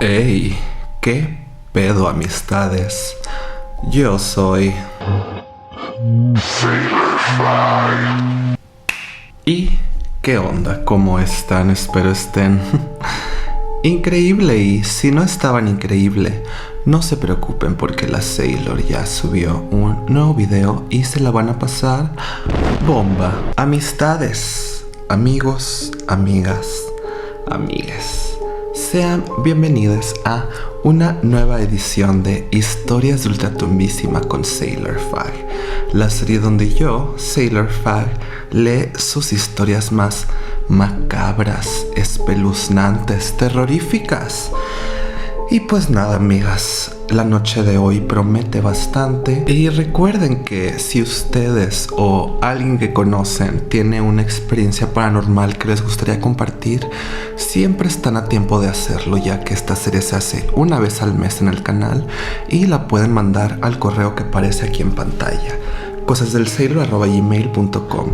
Ey, ¿qué pedo, amistades? Yo soy... ¿Y qué onda? ¿Cómo están? Espero estén... increíble, y si no estaban increíble, no se preocupen porque la Sailor ya subió un nuevo video y se la van a pasar bomba. Amistades, amigos, amigas, amigues, sean bienvenidos a una nueva edición de Historias de Ultratumbísima con Sailor Fag, la serie donde yo, Sailor Fag, lee sus historias más macabras, espeluznantes, terroríficas. Y pues nada, amigas, la noche de hoy promete bastante. Y recuerden que si ustedes o alguien que conocen tiene una experiencia paranormal que les gustaría compartir, siempre están a tiempo de hacerlo, ya que esta serie se hace una vez al mes en el canal y la pueden mandar al correo que aparece aquí en pantalla: cosasdelsailor@gmail.com,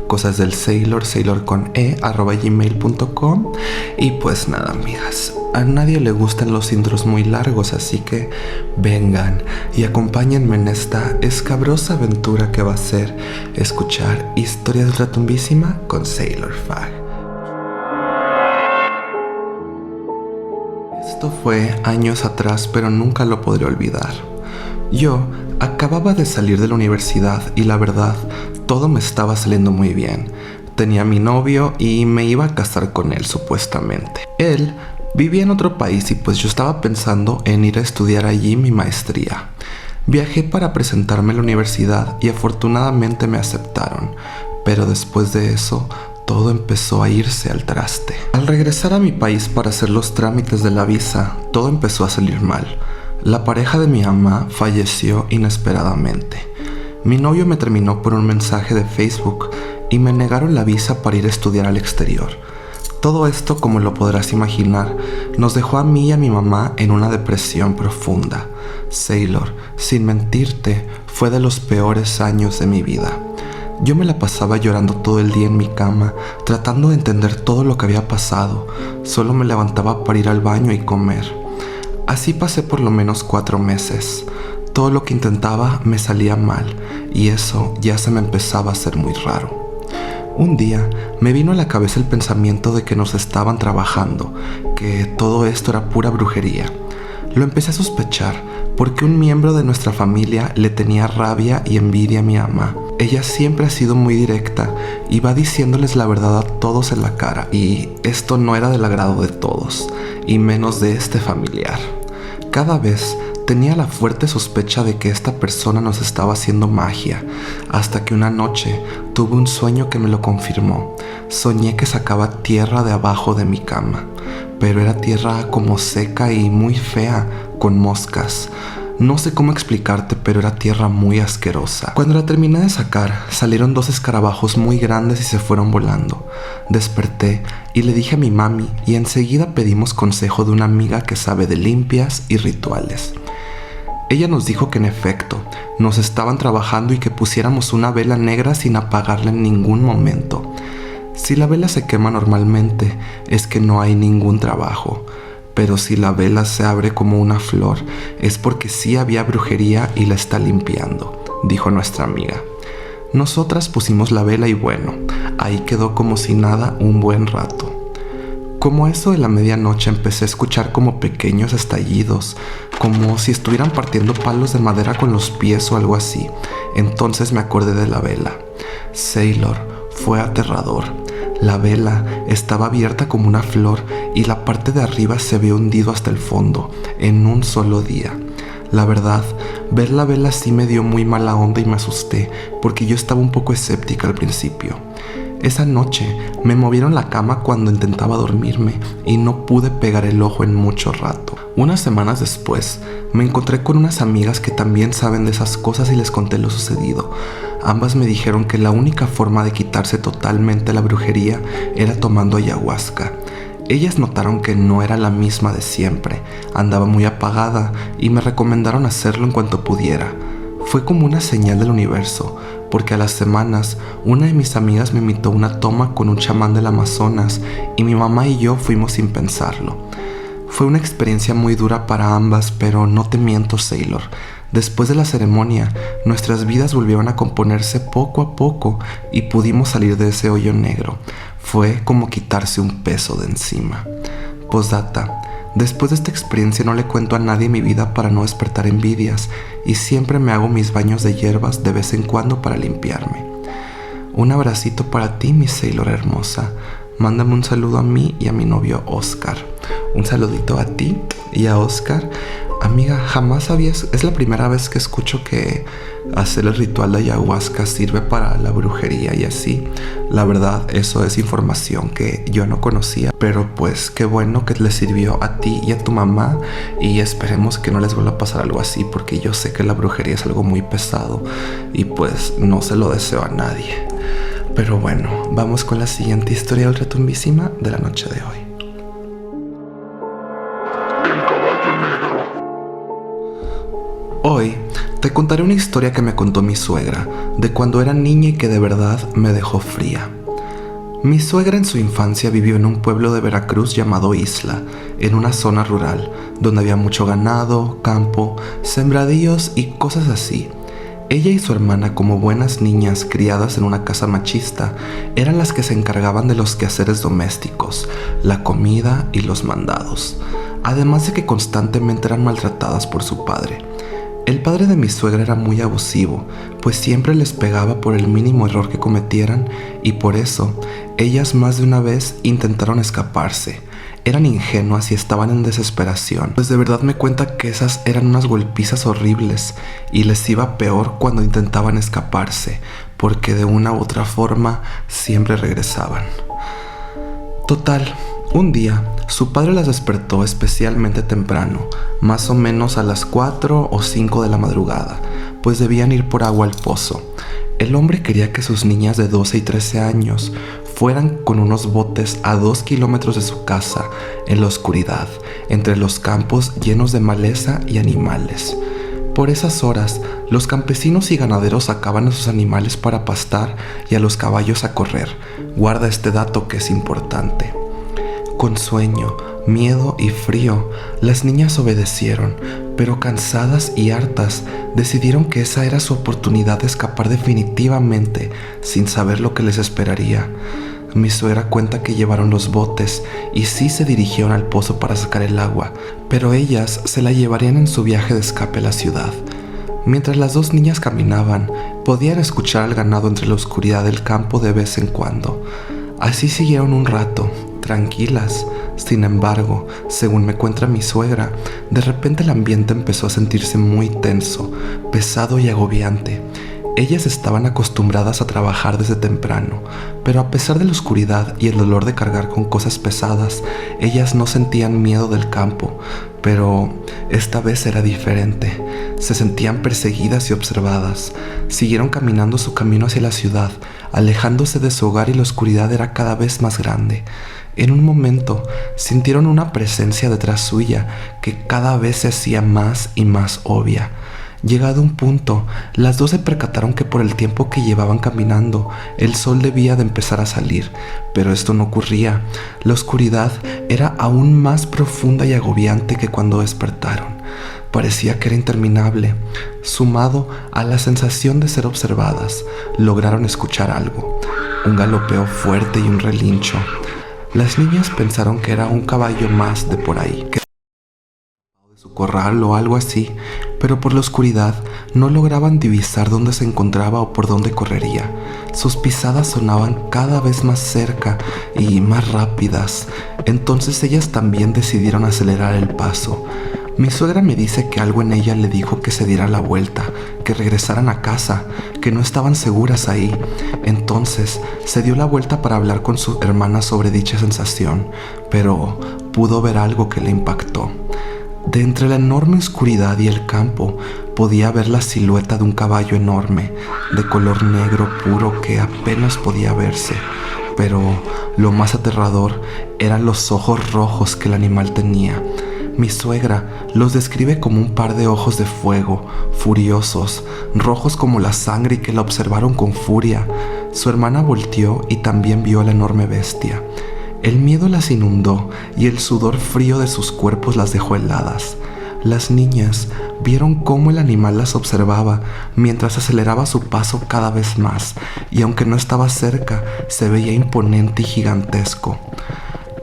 cosasdelsailor con @gmail.com. Y pues nada, amigas, a nadie le gustan los intros muy largos, así que vengan y acompáñenme en esta escabrosa aventura que va a ser escuchar Historias de Ultratumbísima con Sailor Fag. Esto fue años atrás, pero nunca lo podré olvidar. Yo acababa de salir de la universidad y la verdad, todo me estaba saliendo muy bien. Tenía a mi novio y me iba a casar con él supuestamente. Él vivía en otro país y pues yo estaba pensando en ir a estudiar allí mi maestría. Viajé para presentarme a la universidad y afortunadamente me aceptaron, pero después de eso todo empezó a irse al traste. Al regresar a mi país para hacer los trámites de la visa, todo empezó a salir mal. La pareja de mi mamá falleció inesperadamente. Mi novio me terminó por un mensaje de Facebook y me negaron la visa para ir a estudiar al exterior. Todo esto, como lo podrás imaginar, nos dejó a mí y a mi mamá en una depresión profunda. Sailor, sin mentirte, fue de los peores años de mi vida. Yo me la pasaba llorando todo el día en mi cama, tratando de entender todo lo que había pasado. Solo me levantaba para ir al baño y comer. Así pasé por lo menos 4 meses. Todo lo que intentaba me salía mal y eso ya se me empezaba a hacer muy raro. Un día me vino a la cabeza el pensamiento de que nos estaban trabajando, que todo esto era pura brujería. Lo empecé a sospechar porque un miembro de nuestra familia le tenía rabia y envidia a mi mamá. Ella siempre ha sido muy directa y va diciéndoles la verdad a todos en la cara, y esto no era del agrado de todos, y menos de este familiar. Cada vez tenía la fuerte sospecha de que esta persona nos estaba haciendo magia, hasta que una noche tuve un sueño que me lo confirmó. Soñé que sacaba tierra de abajo de mi cama, pero era tierra como seca y muy fea, con moscas. No sé cómo explicarte, pero era tierra muy asquerosa. Cuando la terminé de sacar, salieron 2 escarabajos muy grandes y se fueron volando. Desperté y le dije a mi mami y enseguida pedimos consejo de una amiga que sabe de limpias y rituales. Ella nos dijo que en efecto, nos estaban trabajando y que pusiéramos una vela negra sin apagarla en ningún momento. Si la vela se quema normalmente, es que no hay ningún trabajo. Pero si la vela se abre como una flor, es porque sí había brujería y la está limpiando, dijo nuestra amiga. Nosotras pusimos la vela y bueno, ahí quedó como si nada un buen rato. Como eso de la medianoche empecé a escuchar como pequeños estallidos, como si estuvieran partiendo palos de madera con los pies o algo así. Entonces me acordé de la vela. Sailor, fue aterrador. La vela estaba abierta como una flor y la parte de arriba se había hundido hasta el fondo, en un solo día. La verdad, ver la vela sí me dio muy mala onda y me asusté, porque yo estaba un poco escéptica al principio. Esa noche me movieron la cama cuando intentaba dormirme y no pude pegar el ojo en mucho rato. Unas semanas después, me encontré con unas amigas que también saben de esas cosas y les conté lo sucedido. Ambas me dijeron que la única forma de quitarse totalmente la brujería era tomando ayahuasca. Ellas notaron que no era la misma de siempre, andaba muy apagada y me recomendaron hacerlo en cuanto pudiera. Fue como una señal del universo, porque a las semanas una de mis amigas me invitó a una toma con un chamán del Amazonas y mi mamá y yo fuimos sin pensarlo. Fue una experiencia muy dura para ambas, pero no te miento, Sailor. Después de la ceremonia, nuestras vidas volvieron a componerse poco a poco y pudimos salir de ese hoyo negro. Fue como quitarse un peso de encima. Postdata. Después de esta experiencia no le cuento a nadie mi vida para no despertar envidias y siempre me hago mis baños de hierbas de vez en cuando para limpiarme. Un abracito para ti, mi Sailor hermosa. Mándame un saludo a mí y a mi novio Oscar. Un saludito a ti y a Oscar. Amiga, jamás sabías, es la primera vez que escucho que hacer el ritual de ayahuasca sirve para la brujería y así. La verdad, eso es información que yo no conocía, pero pues qué bueno que le sirvió a ti y a tu mamá y esperemos que no les vuelva a pasar algo así, porque yo sé que la brujería es algo muy pesado y pues no se lo deseo a nadie. Pero bueno, vamos con la siguiente historia ultratumbísima de la noche de hoy. Hoy te contaré una historia que me contó mi suegra, de cuando era niña y que de verdad me dejó fría. Mi suegra en su infancia vivió en un pueblo de Veracruz llamado Isla, en una zona rural, donde había mucho ganado, campo, sembradíos y cosas así. Ella y su hermana, como buenas niñas criadas en una casa machista, eran las que se encargaban de los quehaceres domésticos, la comida y los mandados, además de que constantemente eran maltratadas por su padre. El padre de mi suegra era muy abusivo, pues siempre les pegaba por el mínimo error que cometieran y por eso ellas más de una vez intentaron escaparse. Eran ingenuas y estaban en desesperación, pues de verdad me cuenta que esas eran unas golpizas horribles y les iba peor cuando intentaban escaparse, porque de una u otra forma siempre regresaban. Total, un día su padre las despertó especialmente temprano, más o menos a las 4 o 5 de la madrugada, pues debían ir por agua al pozo. El hombre quería que sus niñas de 12 y 13 años fueran con unos botes a 2 kilómetros de su casa, en la oscuridad, entre los campos llenos de maleza y animales. Por esas horas, los campesinos y ganaderos sacaban a sus animales para pastar y a los caballos a correr. Guarda este dato que es importante. Con sueño, miedo y frío, las niñas obedecieron, pero cansadas y hartas, decidieron que esa era su oportunidad de escapar definitivamente, sin saber lo que les esperaría. Mi suegra cuenta que llevaron los botes y sí se dirigieron al pozo para sacar el agua, pero ellas se la llevarían en su viaje de escape a la ciudad. Mientras las dos niñas caminaban, podían escuchar al ganado entre la oscuridad del campo de vez en cuando. Así siguieron un rato, tranquilas. Sin embargo, según me cuenta mi suegra, de repente el ambiente empezó a sentirse muy tenso, pesado y agobiante. Ellas estaban acostumbradas a trabajar desde temprano, pero a pesar de la oscuridad y el dolor de cargar con cosas pesadas, ellas no sentían miedo del campo, pero esta vez era diferente. Se sentían perseguidas y observadas. Siguieron caminando su camino hacia la ciudad, alejándose de su hogar y la oscuridad era cada vez más grande. En un momento sintieron una presencia detrás suya que cada vez se hacía más y más obvia. Llegado un punto, las dos se percataron que por el tiempo que llevaban caminando, el sol debía de empezar a salir, pero esto no ocurría. La oscuridad era aún más profunda y agobiante que cuando despertaron. Parecía que era interminable. Sumado a la sensación de ser observadas, lograron escuchar algo, un galopeo fuerte y un relincho. Las niñas pensaron que era un caballo más de por ahí, que de su corral o algo así, pero por la oscuridad no lograban divisar dónde se encontraba o por dónde correría. Sus pisadas sonaban cada vez más cerca y más rápidas, entonces ellas también decidieron acelerar el paso. Mi suegra me dice que algo en ella le dijo que se diera la vuelta, que regresaran a casa, que no estaban seguras ahí. Entonces se dio la vuelta para hablar con su hermana sobre dicha sensación, pero pudo ver algo que le impactó. De entre la enorme oscuridad y el campo podía ver la silueta de un caballo enorme, de color negro puro que apenas podía verse. Pero lo más aterrador eran los ojos rojos que el animal tenía. Mi suegra los describe como un par de ojos de fuego, furiosos, rojos como la sangre y que la observaron con furia. Su hermana volteó y también vio a la enorme bestia. El miedo las inundó y el sudor frío de sus cuerpos las dejó heladas. Las niñas vieron cómo el animal las observaba mientras aceleraba su paso cada vez más, y aunque no estaba cerca, se veía imponente y gigantesco.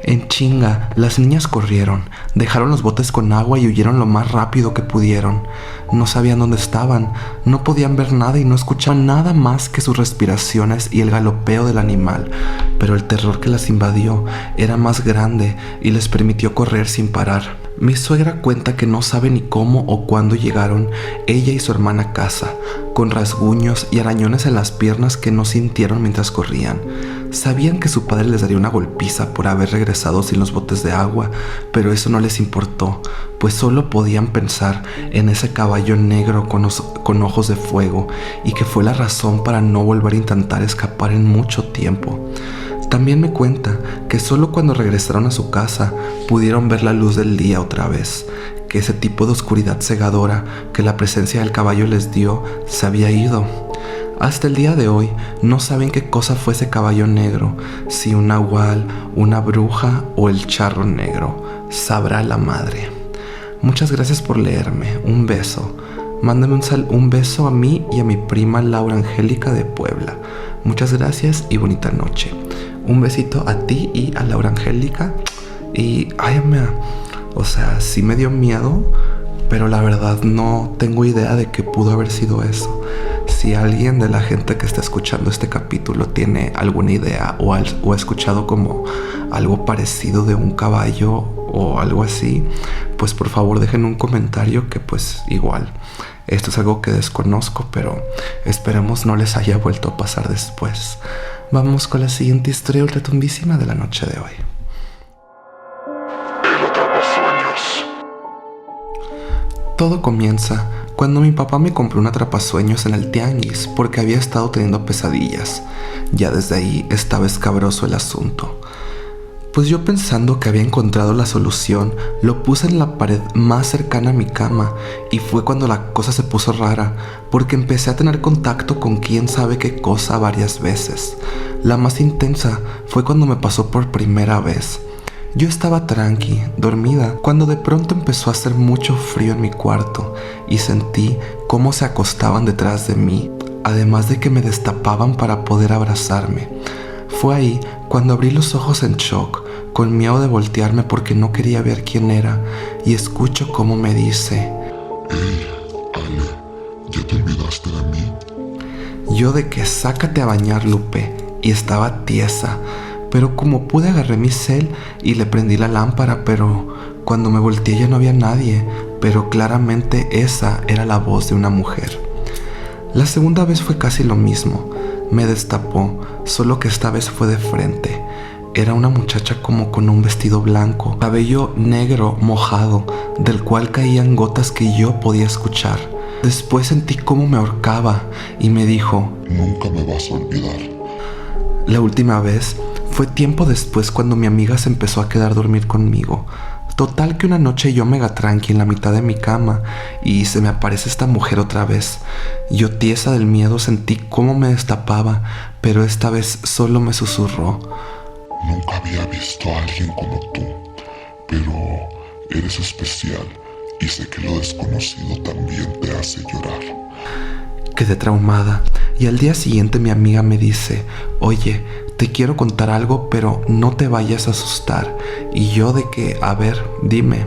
En chinga, las niñas corrieron, dejaron los botes con agua y huyeron lo más rápido que pudieron. No sabían dónde estaban, no podían ver nada y no escuchaban nada más que sus respiraciones y el galopeo del animal, pero el terror que las invadió era más grande y les permitió correr sin parar. Mi suegra cuenta que no sabe ni cómo o cuándo llegaron ella y su hermana a casa, con rasguños y arañones en las piernas que no sintieron mientras corrían. Sabían que su padre les daría una golpiza por haber regresado sin los botes de agua, pero eso no les importó, pues solo podían pensar en ese caballo negro con ojos de fuego, y que fue la razón para no volver a intentar escapar en mucho tiempo. También me cuenta que solo cuando regresaron a su casa pudieron ver la luz del día otra vez, que ese tipo de oscuridad cegadora que la presencia del caballo les dio se había ido. Hasta el día de hoy no saben qué cosa fue ese caballo negro, si un nahual, una bruja o el charro negro. Sabrá la madre. Muchas gracias por leerme. Un beso. Mándame un beso a mí y a mi prima Laura Angélica de Puebla. Muchas gracias y bonita noche. Un besito a ti y a Laura Angélica. Y sí me dio miedo, pero la verdad no tengo idea de qué pudo haber sido eso. Si alguien de la gente que está escuchando este capítulo tiene alguna idea o ha escuchado como algo parecido de un caballo o algo así, pues por favor dejen un comentario, que pues igual esto es algo que desconozco, pero esperemos no les haya vuelto a pasar después. Vamos con la siguiente historia ultratumbísima de la noche de hoy. Todo comienza cuando mi papá me compró un atrapasueños en el tianguis porque había estado teniendo pesadillas. Ya desde ahí estaba escabroso el asunto. Pues yo, pensando que había encontrado la solución, lo puse en la pared más cercana a mi cama, y fue cuando la cosa se puso rara, porque empecé a tener contacto con quién sabe qué cosa varias veces. La más intensa fue cuando me pasó por primera vez. Yo estaba tranqui, dormida, cuando de pronto empezó a hacer mucho frío en mi cuarto y sentí cómo se acostaban detrás de mí, además de que me destapaban para poder abrazarme. Fue ahí cuando abrí los ojos en shock, con miedo de voltearme porque no quería ver quién era, y escucho cómo me dice: «Hey, Ale, ¿ya te olvidaste de mí?» Yo de que sácate a bañar, Lupe, y estaba tiesa, pero como pude agarré mi cel y le prendí la lámpara, pero cuando me volteé ya no había nadie, pero claramente esa era la voz de una mujer. La segunda vez fue casi lo mismo. Me destapó, solo que esta vez fue de frente. Era una muchacha como con un vestido blanco, cabello negro mojado, del cual caían gotas que yo podía escuchar. Después sentí cómo me ahorcaba y me dijo: «Nunca me vas a olvidar». La última vez fue tiempo después, cuando mi amiga se empezó a quedar a dormir conmigo. Total que una noche yo mega tranqui en la mitad de mi cama y se me aparece esta mujer otra vez. Yo, tiesa del miedo, sentí cómo me destapaba, pero esta vez solo me susurró: «Nunca había visto a alguien como tú, pero eres especial y sé que lo desconocido también te hace llorar». Quedé traumada y al día siguiente mi amiga me dice: «Oye, te quiero contar algo, pero no te vayas a asustar». Y yo de que, a ver, dime.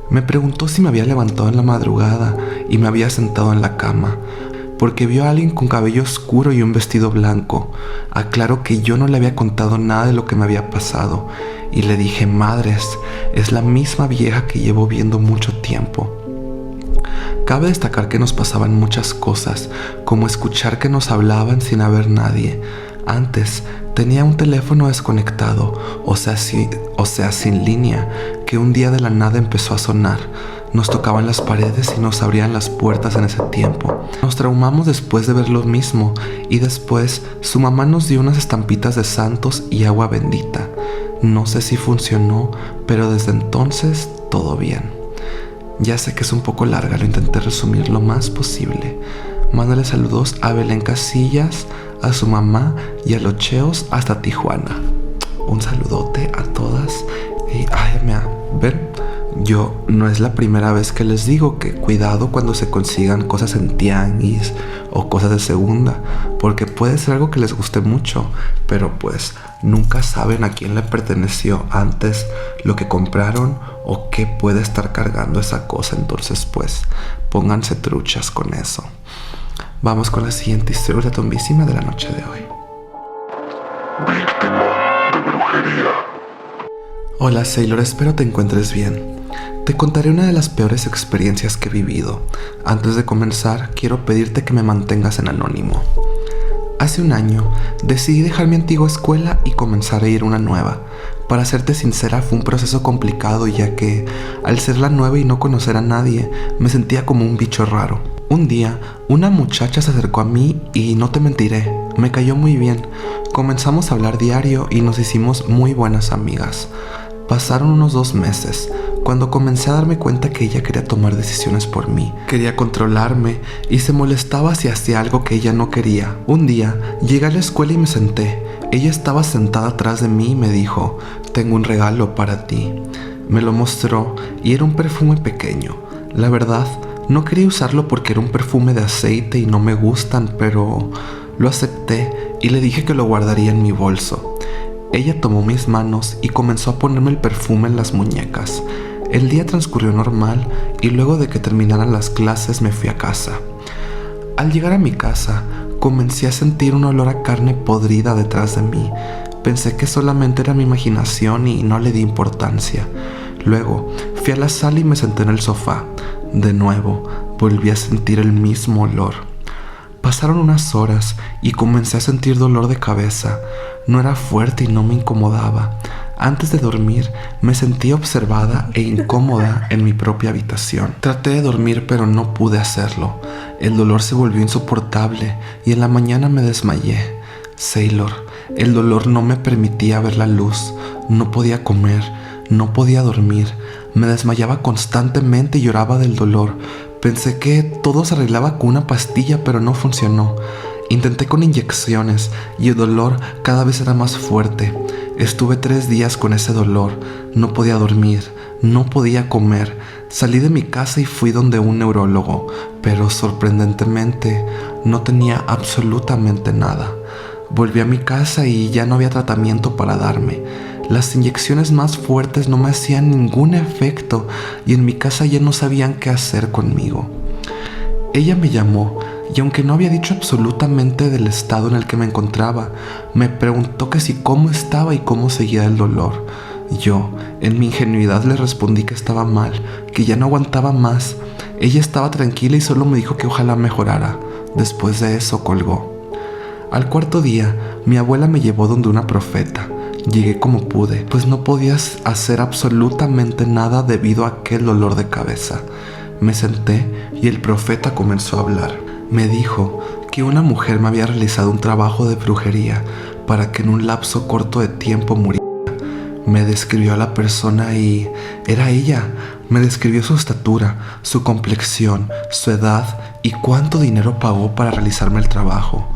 Me preguntó si me había levantado en la madrugada y me había sentado en la cama, porque vio a alguien con cabello oscuro y un vestido blanco. Aclaro que yo no le había contado nada de lo que me había pasado, y le dije: «Madres, es la misma vieja que llevo viendo mucho tiempo». Cabe destacar que nos pasaban muchas cosas, como escuchar que nos hablaban sin haber nadie. Antes tenía un teléfono desconectado, o sea sin línea, que un día de la nada empezó a sonar. Nos tocaban las paredes y nos abrían las puertas en ese tiempo. Nos traumamos después de ver lo mismo, y después su mamá nos dio unas estampitas de santos y agua bendita. No sé si funcionó, pero desde entonces todo bien. Ya sé que es un poco larga, lo intenté resumir lo más posible. Mándale saludos a Belén Casillas, a su mamá y a los Cheos hasta Tijuana. un saludote a todas. Y ven, yo no es la primera vez que les digo que cuidado cuando se consigan cosas en tianguis o cosas de segunda, porque puede ser algo que les guste mucho, pero pues nunca saben a quién le perteneció antes lo que compraron o qué puede estar cargando esa cosa. Entonces pues pónganse truchas con eso. Vamos con la siguiente historia tombísima de la noche de hoy. Víctima de brujería. Hola Sailor, espero te encuentres bien. Te contaré una de las peores experiencias que he vivido. Antes de comenzar, quiero pedirte que me mantengas en anónimo. Hace un año, decidí dejar mi antigua escuela y comenzar a ir a una nueva. Para serte sincera, fue un proceso complicado, ya que, al ser la nueva y no conocer a nadie, me sentía como un bicho raro. Un día, una muchacha se acercó a mí y no te mentiré, me cayó muy bien. Comenzamos a hablar diario y nos hicimos muy buenas amigas. Pasaron unos 2 meses, cuando comencé a darme cuenta que ella quería tomar decisiones por mí. Quería controlarme y se molestaba si hacía algo que ella no quería. Un día, llegué a la escuela y me senté. Ella estaba sentada atrás de mí y me dijo: «Tengo un regalo para ti». Me lo mostró y era un perfume pequeño. La verdad, no quería usarlo porque era un perfume de aceite y no me gustan, pero lo acepté y le dije que lo guardaría en mi bolso. Ella tomó mis manos y comenzó a ponerme el perfume en las muñecas. El día transcurrió normal y luego de que terminaran las clases me fui a casa. Al llegar a mi casa, comencé a sentir un olor a carne podrida detrás de mí. Pensé que solamente era mi imaginación y no le di importancia. Luego fui a la sala y me senté en el sofá. De nuevo, volví a sentir el mismo olor. Pasaron unas horas y comencé a sentir dolor de cabeza. No era fuerte y no me incomodaba. Antes de dormir, me sentí observada e incómoda en mi propia habitación. Traté de dormir, pero no pude hacerlo. El dolor se volvió insoportable y en la mañana me desmayé. Sailor, el dolor no me permitía ver la luz. No podía comer, no podía dormir. Me desmayaba constantemente y lloraba del dolor. Pensé que todo se arreglaba con una pastilla, pero no funcionó. Intenté con inyecciones y el dolor cada vez era más fuerte. Estuve 3 días con ese dolor. No podía dormir, no podía comer. Salí de mi casa y fui donde un neurólogo, pero sorprendentemente no tenía absolutamente nada. Volví a mi casa y ya no había tratamiento para darme. Las inyecciones más fuertes no me hacían ningún efecto y en mi casa ya no sabían qué hacer conmigo. Ella me llamó y aunque no había dicho absolutamente del estado en el que me encontraba, me preguntó que si cómo estaba y cómo seguía el dolor. Yo, en mi ingenuidad, le respondí que estaba mal, que ya no aguantaba más. Ella estaba tranquila y solo me dijo que ojalá mejorara. Después de eso colgó. Al 4.º día, mi abuela me llevó donde una profeta. Llegué como pude, pues no podías hacer absolutamente nada debido a aquel dolor de cabeza. Me senté y el profeta comenzó a hablar. Me dijo que una mujer me había realizado un trabajo de brujería para que en un lapso corto de tiempo muriera. Me describió a la persona y era ella. Me describió su estatura, su complexión, su edad y cuánto dinero pagó para realizarme el trabajo.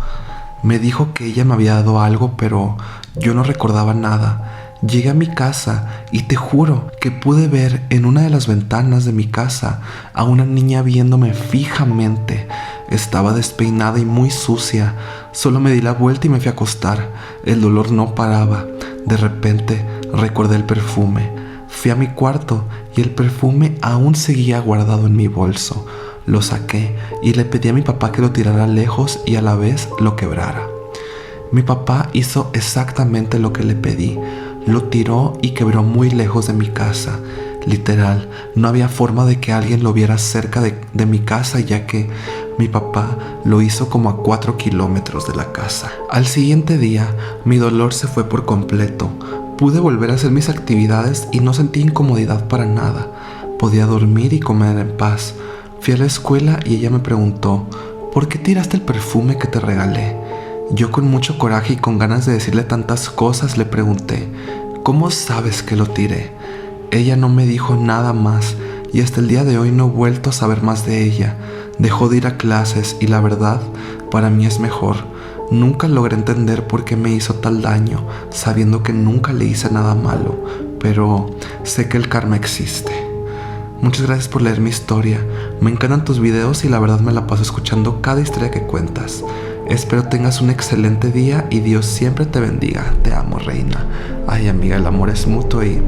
Me dijo que ella me había dado algo, pero yo no recordaba nada. Llegué a mi casa y te juro que pude ver en una de las ventanas de mi casa a una niña viéndome fijamente. Estaba despeinada y muy sucia. Solo me di la vuelta y me fui a acostar. El dolor no paraba. De repente recordé el perfume. Fui a mi cuarto y el perfume aún seguía guardado en mi bolso. Lo saqué y le pedí a mi papá que lo tirara lejos y a la vez lo quebrara. Mi papá hizo exactamente lo que le pedí. Lo tiró y quebró muy lejos de mi casa. Literal, no había forma de que alguien lo viera cerca de mi casa, ya que mi papá lo hizo como a 4 kilómetros de la casa. Al siguiente día, mi dolor se fue por completo. Pude volver a hacer mis actividades y no sentí incomodidad para nada. Podía dormir y comer en paz. Fui a la escuela y ella me preguntó: ¿por qué tiraste el perfume que te regalé? Yo, con mucho coraje y con ganas de decirle tantas cosas, le pregunté: ¿cómo sabes que lo tiré? Ella no me dijo nada más y hasta el día de hoy no he vuelto a saber más de ella. Dejó de ir a clases y la verdad, para mí es mejor. Nunca logré entender por qué me hizo tal daño, sabiendo que nunca le hice nada malo, pero sé que el karma existe. Muchas gracias por leer mi historia. Me encantan tus videos y la verdad me la paso escuchando cada historia que cuentas. Espero tengas un excelente día y Dios siempre te bendiga. Te amo, reina. Ay, amiga, el amor es mutuo y...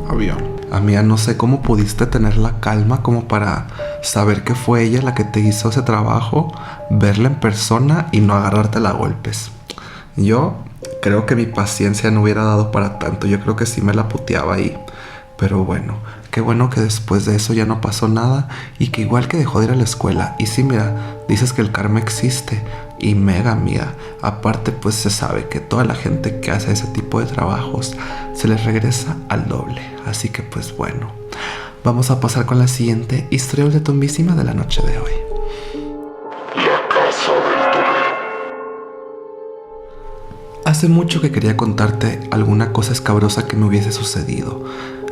avión. Amiga, no sé cómo pudiste tener la calma como para saber que fue ella la que te hizo ese trabajo, verla en persona y no agarrártela a golpes. Yo creo que mi paciencia no hubiera dado para tanto. Yo creo que sí me la puteaba ahí. Pero bueno, qué bueno que después de eso ya no pasó nada y que igual que dejó de ir a la escuela. Y sí, mira, dices que el karma existe y mega, amiga. Aparte, pues se sabe que toda la gente que hace ese tipo de trabajos se les regresa al doble. Así que pues bueno, vamos a pasar con la siguiente historia ultratumbísima de la noche de hoy. La casa del torero. Hace mucho que quería contarte alguna cosa escabrosa que me hubiese sucedido.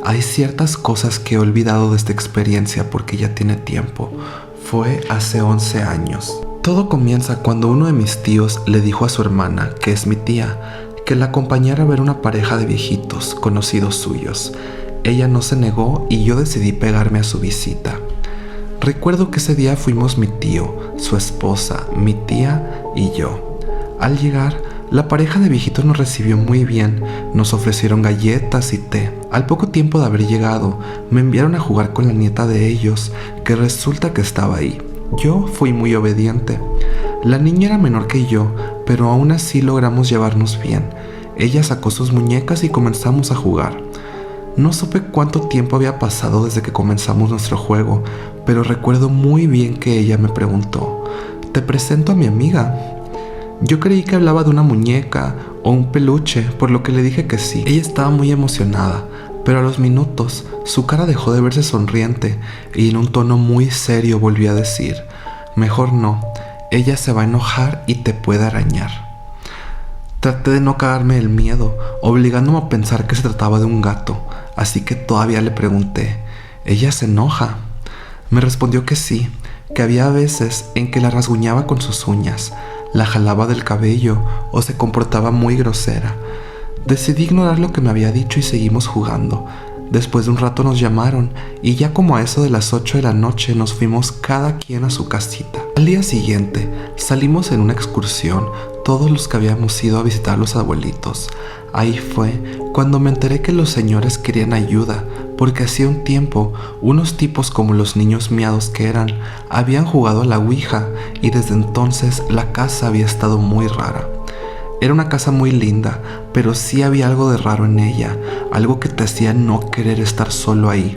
Hay ciertas cosas que he olvidado de esta experiencia porque ya tiene tiempo. Fue hace 11 años. Todo comienza cuando uno de mis tíos le dijo a su hermana, que es mi tía, que la acompañara a ver una pareja de viejitos conocidos suyos. Ella no se negó y yo decidí pegarme a su visita. Recuerdo que ese día fuimos mi tío, su esposa, mi tía y yo. Al llegar, la pareja de viejitos nos recibió muy bien, nos ofrecieron galletas y té. Al poco tiempo de haber llegado, me enviaron a jugar con la nieta de ellos, que resulta que estaba ahí. Yo fui muy obediente. La niña era menor que yo, pero aún así logramos llevarnos bien. Ella sacó sus muñecas y comenzamos a jugar. No supe cuánto tiempo había pasado desde que comenzamos nuestro juego, pero recuerdo muy bien que ella me preguntó: «¿Te presento a mi amiga?». Yo creí que hablaba de una muñeca o un peluche, por lo que le dije que sí. Ella estaba muy emocionada, pero a los minutos su cara dejó de verse sonriente y en un tono muy serio volvió a decir: «Mejor no, ella se va a enojar y te puede arañar». Traté de no cagarme el miedo, obligándome a pensar que se trataba de un gato, así que todavía le pregunté: «¿Ella se enoja?». Me respondió que sí, que había veces en que la rasguñaba con sus uñas, la jalaba del cabello o se comportaba muy grosera. Decidí ignorar lo que me había dicho y seguimos jugando. Después de un rato nos llamaron y ya como a eso de las 8 de la noche nos fuimos cada quien a su casita. Al día siguiente salimos en una excursión, todos los que habíamos ido a visitar a los abuelitos. Ahí fue cuando me enteré que los señores querían ayuda, porque hacía un tiempo unos tipos como los niños miados que eran, habían jugado a la ouija y desde entonces la casa había estado muy rara. Era una casa muy linda, pero sí había algo de raro en ella, algo que te hacía no querer estar solo ahí.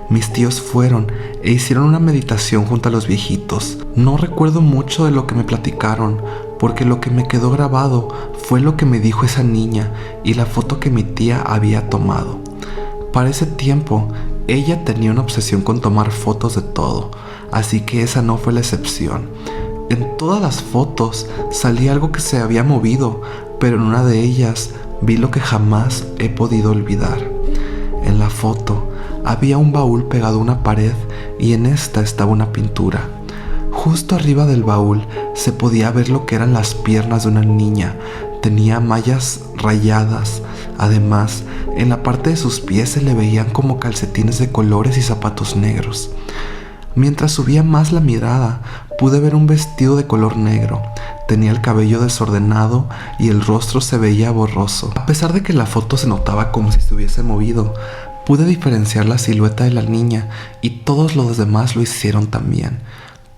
Mis tíos fueron e hicieron una meditación junto a los viejitos. No recuerdo mucho de lo que me platicaron, porque lo que me quedó grabado fue lo que me dijo esa niña y la foto que mi tía había tomado. Para ese tiempo, ella tenía una obsesión con tomar fotos de todo, así que esa no fue la excepción. En todas las fotos salía algo que se había movido, pero en una de ellas vi lo que jamás he podido olvidar. En la foto había un baúl pegado a una pared y en esta estaba una pintura. Justo arriba del baúl se podía ver lo que eran las piernas de una niña. Tenía mallas rayadas. Además, en la parte de sus pies se le veían como calcetines de colores y zapatos negros. Mientras subía más la mirada, pude ver un vestido de color negro. Tenía el cabello desordenado y el rostro se veía borroso. A pesar de que la foto se notaba como si se hubiese movido, pude diferenciar la silueta de la niña y todos los demás lo hicieron también.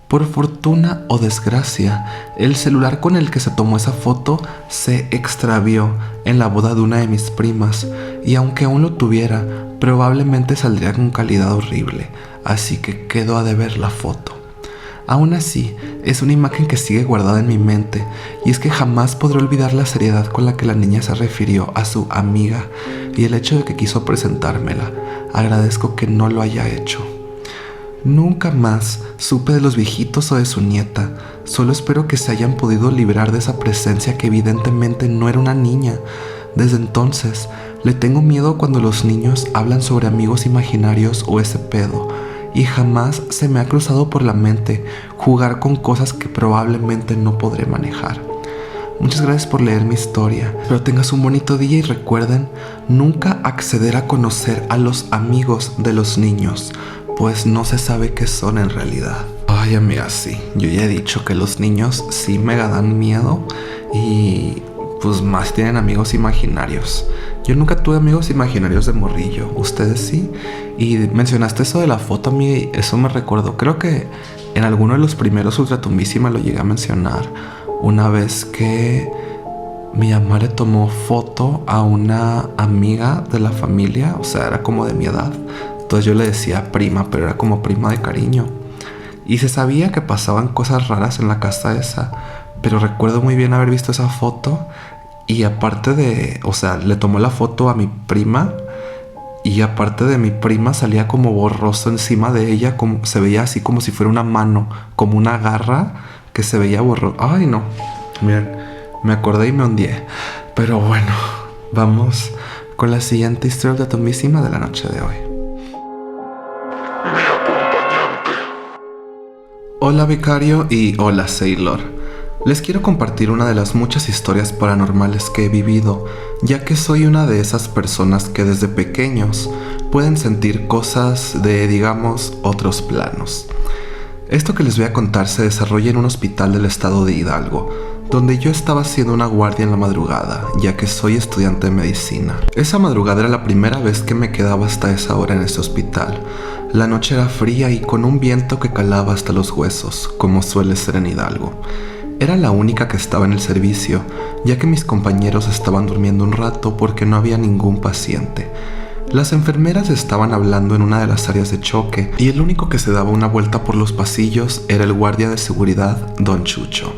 Por fortuna o desgracia, el celular con el que se tomó esa foto se extravió en la boda de una de mis primas y aunque aún lo tuviera, probablemente saldría con calidad horrible, así que quedó a deber la foto. Aún así, es una imagen que sigue guardada en mi mente y es que jamás podré olvidar la seriedad con la que la niña se refirió a su amiga y el hecho de que quiso presentármela. Agradezco que no lo haya hecho. Nunca más supe de los viejitos o de su nieta. Solo espero que se hayan podido librar de esa presencia que evidentemente no era una niña. Desde entonces, le tengo miedo cuando los niños hablan sobre amigos imaginarios o ese pedo. y jamás se me ha cruzado por la mente jugar con cosas que probablemente no podré manejar. Muchas gracias por leer mi historia. Espero tengas un bonito día y recuerden nunca acceder a conocer a los amigos de los niños, pues no se sabe qué son en realidad. Ay, amiga, sí. Yo ya he dicho que los niños sí me dan miedo y pues más tienen amigos imaginarios. Yo nunca tuve amigos imaginarios de morrillo. ¿Ustedes sí? Y mencionaste eso de la foto, amiga, y eso me recordó. Creo que en alguno de los primeros Ultratumbísima lo llegué a mencionar. Una vez que mi mamá le tomó foto a una amiga de la familia, o sea, era como de mi edad. Entonces yo le decía prima, pero era como prima de cariño. Y se sabía que pasaban cosas raras en la casa esa, pero recuerdo muy bien haber visto esa foto. Y aparte de, o sea, le tomó la foto a mi prima, y aparte de mi prima salía como borroso encima de ella, como, se veía así como si fuera una mano, como una garra que se veía borroso. Ay, no, miren, me acordé y me hundí. Pero bueno, vamos con la siguiente historia ultratumbísima de la noche de hoy. Hola Vicario y hola Sailor. Les quiero compartir una de las muchas historias paranormales que he vivido, ya que soy una de esas personas que desde pequeños pueden sentir cosas de, digamos, otros planos. Esto que les voy a contar se desarrolla en un hospital del estado de Hidalgo, donde yo estaba haciendo una guardia en la madrugada, ya que soy estudiante de medicina. Esa madrugada era la primera vez que me quedaba hasta esa hora en ese hospital. La noche era fría y con un viento que calaba hasta los huesos, como suele ser en Hidalgo. Era la única que estaba en el servicio, ya que mis compañeros estaban durmiendo un rato porque no había ningún paciente. Las enfermeras estaban hablando en una de las áreas de choque y el único que se daba una vuelta por los pasillos era el guardia de seguridad, Don Chucho.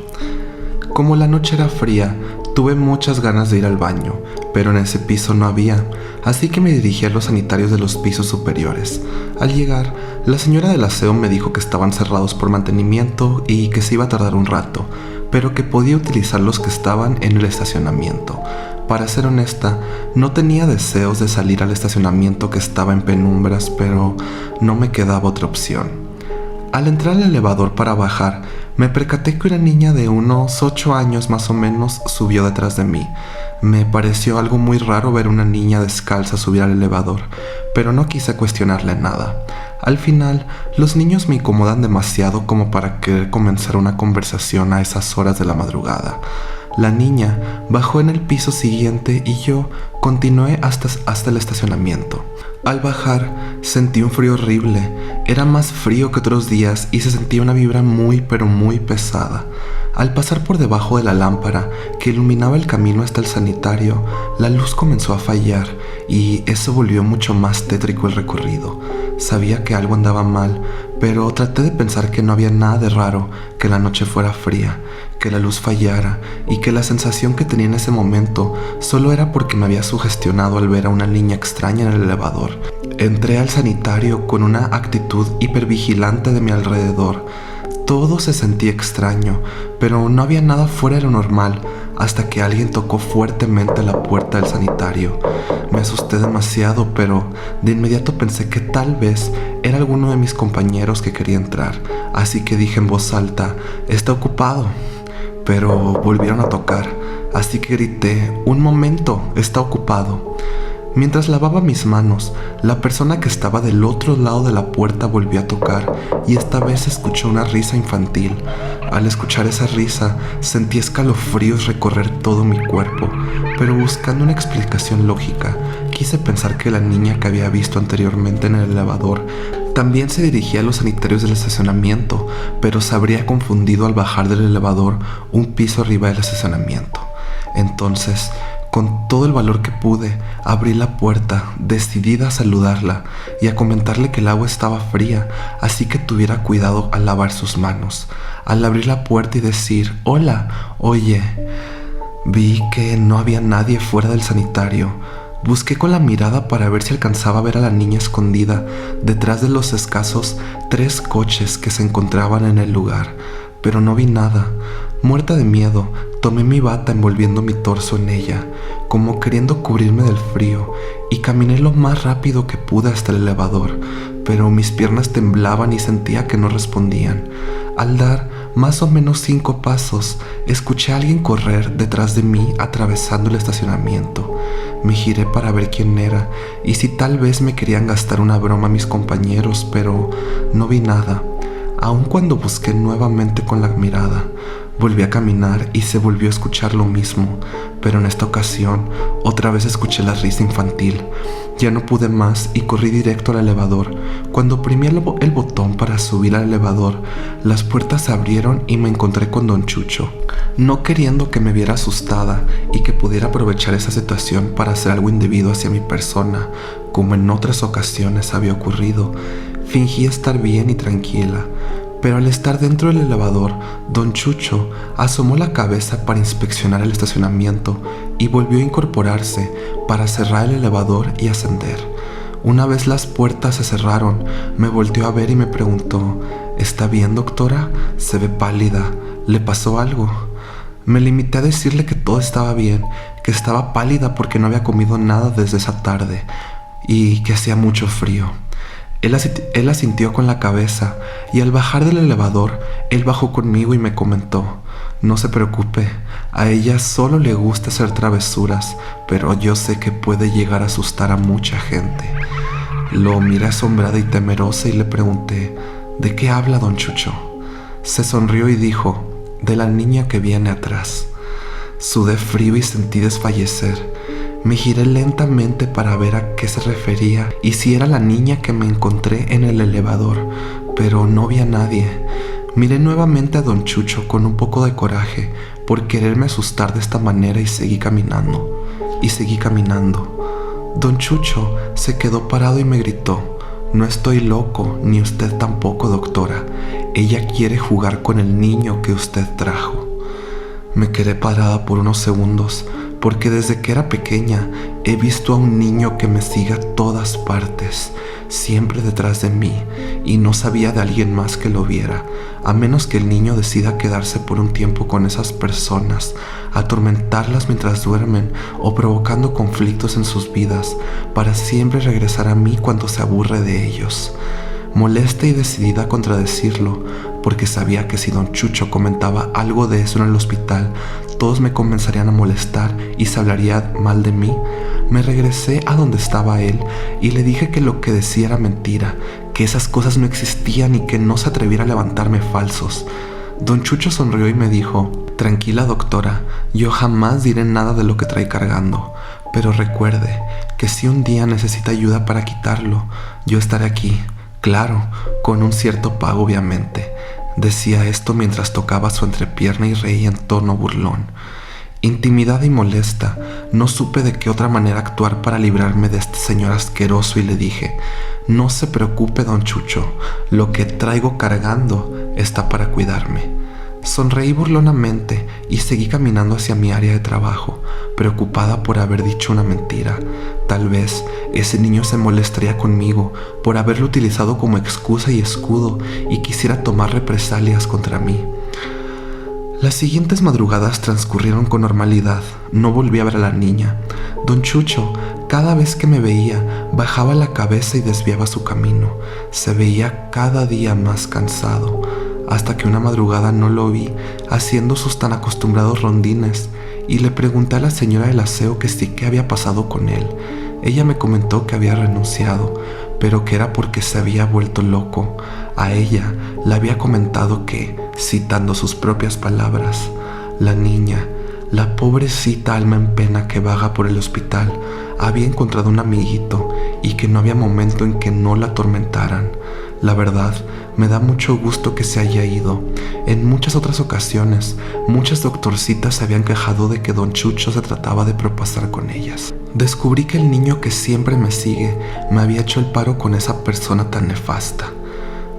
Como la noche era fría, tuve muchas ganas de ir al baño, pero en ese piso no había, así que me dirigí a los sanitarios de los pisos superiores. Al llegar, la señora del aseo me dijo que estaban cerrados por mantenimiento y que se iba a tardar un rato, pero que podía utilizar los que estaban en el estacionamiento. Para ser honesta, no tenía deseos de salir al estacionamiento que estaba en penumbras, pero no me quedaba otra opción. Al entrar al elevador para bajar, me percaté que una niña de unos 8 años más o menos subió detrás de mí. Me pareció algo muy raro ver una niña descalza subir al elevador, pero no quise cuestionarle nada. Al final, los niños me incomodan demasiado como para querer comenzar una conversación a esas horas de la madrugada. La niña bajó en el piso siguiente y yo continué hasta el estacionamiento. Al bajar, sentí un frío horrible. Era más frío que otros días y se sentía una vibra muy pero muy pesada. Al pasar por debajo de la lámpara que iluminaba el camino hasta el sanitario, la luz comenzó a fallar y eso volvió mucho más tétrico el recorrido. Sabía que algo andaba mal, pero traté de pensar que no había nada de raro, que la noche fuera fría, que la luz fallara y que la sensación que tenía en ese momento solo era porque me había sugestionado al ver a una niña extraña en el elevador. Entré al sanitario con una actitud hipervigilante de mi alrededor. Todo se sentía extraño, pero no había nada fuera de lo normal hasta que alguien tocó fuertemente la puerta del sanitario. Me asusté demasiado, pero de inmediato pensé que tal vez era alguno de mis compañeros que quería entrar, así que dije en voz alta: «Está ocupado». Pero volvieron a tocar, así que grité: «Un momento, está ocupado». Mientras lavaba mis manos, la persona que estaba del otro lado de la puerta volvió a tocar y esta vez escuchó una risa infantil. Al escuchar esa risa, sentí escalofríos recorrer todo mi cuerpo, pero buscando una explicación lógica, quise pensar que la niña que había visto anteriormente en el elevador también se dirigía a los sanitarios del estacionamiento, pero se habría confundido al bajar del elevador un piso arriba del estacionamiento. Entonces, con todo el valor que pude, abrí la puerta, decidida a saludarla y a comentarle que el agua estaba fría, así que tuviera cuidado al lavar sus manos. Al abrir la puerta y decir: «Hola, oye», vi que no había nadie fuera del sanitario. Busqué con la mirada para ver si alcanzaba a ver a la niña escondida detrás de los escasos 3 coches que se encontraban en el lugar, pero no vi nada. Muerta de miedo, tomé mi bata envolviendo mi torso en ella, como queriendo cubrirme del frío, y caminé lo más rápido que pude hasta el elevador, pero mis piernas temblaban y sentía que no respondían. Al dar más o menos 5 pasos, escuché a alguien correr detrás de mí atravesando el estacionamiento. Me giré para ver quién era y si tal vez me querían gastar una broma mis compañeros, pero no vi nada. Aun cuando busqué nuevamente con la mirada, volví a caminar y se volvió a escuchar lo mismo, pero en esta ocasión otra vez escuché la risa infantil. Ya no pude más y corrí directo al elevador. Cuando oprimí el botón para subir al elevador, las puertas se abrieron y me encontré con Don Chucho. No queriendo que me viera asustada y que pudiera aprovechar esa situación para hacer algo indebido hacia mi persona, como en otras ocasiones había ocurrido, fingí estar bien y tranquila. Pero al estar dentro del elevador, Don Chucho asomó la cabeza para inspeccionar el estacionamiento y volvió a incorporarse para cerrar el elevador y ascender. Una vez las puertas se cerraron, me volteó a ver y me preguntó: ¿Está bien, doctora? Se ve pálida. ¿Le pasó algo? Me limité a decirle que todo estaba bien, que estaba pálida porque no había comido nada desde esa tarde y que hacía mucho frío. Él asintió con la cabeza y al bajar del elevador, él bajó conmigo y me comentó: no se preocupe, a ella solo le gusta hacer travesuras, pero yo sé que puede llegar a asustar a mucha gente. Lo miré asombrada y temerosa y le pregunté: ¿de qué habla, Don Chucho? Se sonrió y dijo: de la niña que viene atrás. Sudé frío y sentí desfallecer. Me giré lentamente para ver a qué se refería y si era la niña que me encontré en el elevador, pero no vi a nadie. Miré nuevamente a Don Chucho con un poco de coraje por quererme asustar de esta manera y seguí caminando. Don Chucho se quedó parado y me gritó: no estoy loco, ni usted tampoco, doctora. Ella quiere jugar con el niño que usted trajo. Me quedé parada por unos segundos, porque desde que era pequeña he visto a un niño que me sigue a todas partes, siempre detrás de mí, y no sabía de alguien más que lo viera, a menos que el niño decida quedarse por un tiempo con esas personas, atormentarlas mientras duermen o provocando conflictos en sus vidas, para siempre regresar a mí cuando se aburre de ellos. Molesta y decidida a contradecirlo, porque sabía que si Don Chucho comentaba algo de eso en el hospital, todos me comenzarían a molestar y se hablaría mal de mí, me regresé a donde estaba él y le dije que lo que decía era mentira, que esas cosas no existían y que no se atreviera a levantarme falsos. Don Chucho sonrió y me dijo: tranquila, doctora, yo jamás diré nada de lo que trae cargando, pero recuerde que si un día necesita ayuda para quitarlo, yo estaré aquí. Claro, con un cierto pago, obviamente. Decía esto mientras tocaba su entrepierna y reía en tono burlón. Intimidada y molesta, no supe de qué otra manera actuar para librarme de este señor asqueroso y le dije: no se preocupe, Don Chucho, lo que traigo cargando está para cuidarme. Sonreí burlonamente y seguí caminando hacia mi área de trabajo, preocupada por haber dicho una mentira. Tal vez ese niño se molestaría conmigo por haberlo utilizado como excusa y escudo y quisiera tomar represalias contra mí. Las siguientes madrugadas transcurrieron con normalidad. No volví a ver a la niña. Don Chucho, cada vez que me veía, bajaba la cabeza y desviaba su camino. Se veía cada día más cansado, hasta que una madrugada no lo vi haciendo sus tan acostumbrados rondines y le pregunté a la señora del aseo que sí, qué había pasado con él. Ella me comentó que había renunciado, pero que era porque se había vuelto loco. A ella le había comentado que, citando sus propias palabras, la niña, la pobrecita alma en pena que vaga por el hospital, había encontrado un amiguito y que no había momento en que no la atormentaran. La verdad, me da mucho gusto que se haya ido. En muchas otras ocasiones, muchas doctorcitas se habían quejado de que Don Chucho se trataba de propasar con ellas. Descubrí que el niño que siempre me sigue me había hecho el paro con esa persona tan nefasta.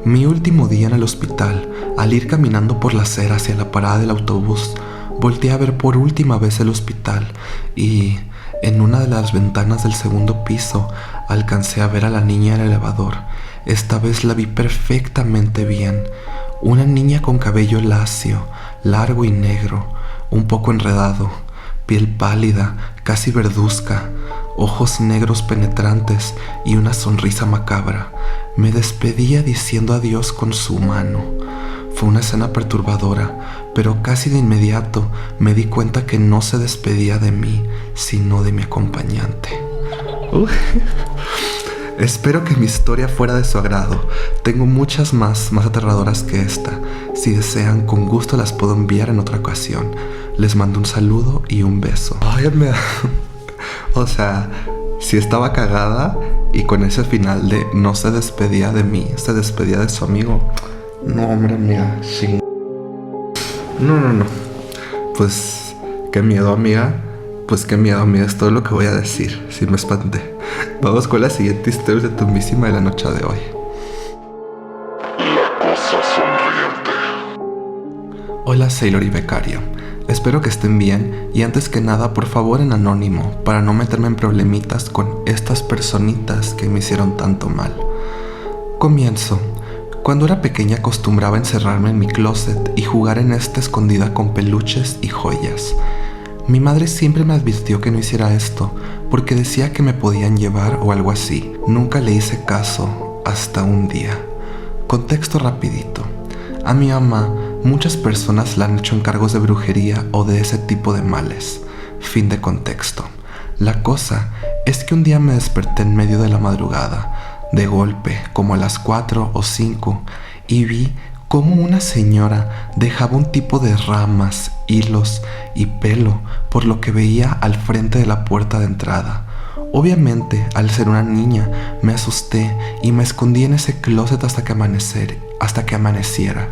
Mi último día en el hospital, al ir caminando por la acera hacia la parada del autobús, volteé a ver por última vez el hospital y, en una de las ventanas del segundo piso, alcancé a ver a la niña en el elevador. Esta vez la vi perfectamente bien. Una niña con cabello lacio, largo y negro, un poco enredado, piel pálida, casi verduzca, ojos negros penetrantes y una sonrisa macabra. Me despedía diciendo adiós con su mano. Fue una escena perturbadora, pero casi de inmediato me di cuenta que no se despedía de mí, sino de mi acompañante. Espero que mi historia fuera de su agrado. Tengo muchas más aterradoras que esta. Si desean, con gusto las puedo enviar en otra ocasión. Les mando un saludo y un beso. Ay, o sea, sí estaba cagada, y con ese final de no se despedía de mí, se despedía de su amigo. No, hombre, mira, sí. No. Pues, qué miedo, amiga. Es todo lo que voy a decir. Sí me espanté. Vamos con la siguiente historia retumbísima de la noche de hoy. La cosa sonriente. Hola, Sailor y Becario. Espero que estén bien, y antes que nada, por favor, en anónimo, para no meterme en problemitas con estas personitas que me hicieron tanto mal. Comienzo. Cuando era pequeña acostumbraba a encerrarme en mi closet y jugar en esta escondida con peluches y joyas. Mi madre siempre me advirtió que no hiciera esto, porque decía que me podían llevar o algo así. Nunca le hice caso, hasta un día. Contexto rapidito. A mi mamá, muchas personas la han hecho encargos de brujería o de ese tipo de males. Fin de contexto. La cosa es que un día me desperté en medio de la madrugada, de golpe, como a las 4 o 5, y vi cómo una señora dejaba un tipo de ramas, hilos y pelo por lo que veía al frente de la puerta de entrada. Obviamente, al ser una niña, me asusté y me escondí en ese closet hasta que amaneciera.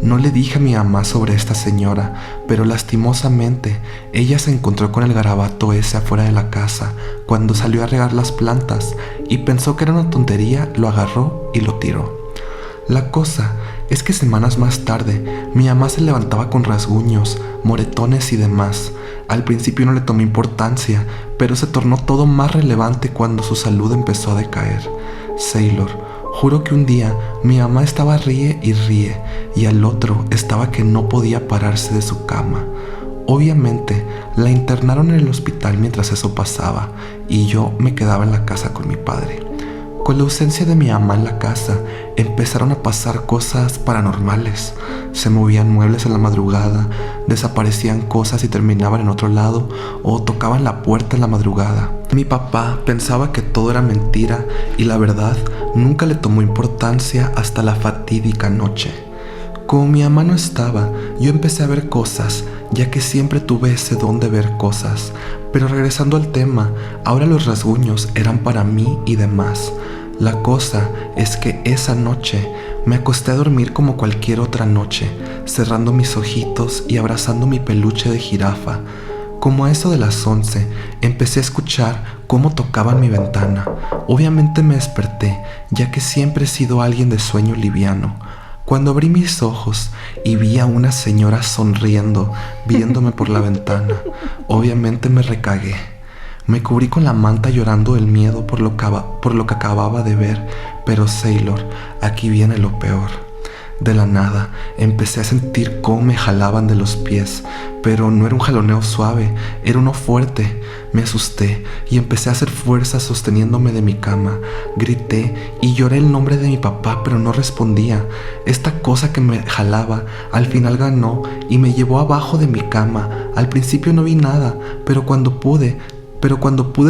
No le dije a mi mamá sobre esta señora, pero lastimosamente ella se encontró con el garabato ese afuera de la casa cuando salió a regar las plantas y pensó que era una tontería, lo agarró y lo tiró. La cosa es que semanas más tarde mi mamá se levantaba con rasguños, moretones y demás. Al principio no le tomé importancia, pero se tornó todo más relevante cuando su salud empezó a decaer. Sailor, juro que un día mi mamá estaba ríe y al otro estaba que no podía pararse de su cama. Obviamente la internaron en el hospital mientras eso pasaba y yo me quedaba en la casa con mi padre. Con la ausencia de mi mamá en la casa, empezaron a pasar cosas paranormales. Se movían muebles en la madrugada, desaparecían cosas y terminaban en otro lado, o tocaban la puerta en la madrugada. Mi papá pensaba que todo era mentira y la verdad nunca le tomó importancia hasta la fatídica noche. Como mi mamá no estaba, yo empecé a ver cosas, ya que siempre tuve ese don de ver cosas. Pero regresando al tema, ahora los rasguños eran para mí y demás. La cosa es que esa noche me acosté a dormir como cualquier otra noche, cerrando mis ojitos y abrazando mi peluche de jirafa. Como a eso de las 11, empecé a escuchar cómo tocaban mi ventana. Obviamente me desperté, ya que siempre he sido alguien de sueño liviano. Cuando abrí mis ojos y vi a una señora sonriendo, viéndome por la ventana, obviamente me recagué. Me cubrí con la manta llorando del miedo por lo que acababa de ver, pero Sailor, aquí viene lo peor. De la nada, empecé a sentir cómo me jalaban de los pies, pero no era un jaloneo suave, era uno fuerte. Me asusté y empecé a hacer fuerza sosteniéndome de mi cama. Grité y lloré el nombre de mi papá, pero no respondía. Esta cosa que me jalaba, al final ganó y me llevó abajo de mi cama. Al principio no vi nada, pero cuando pude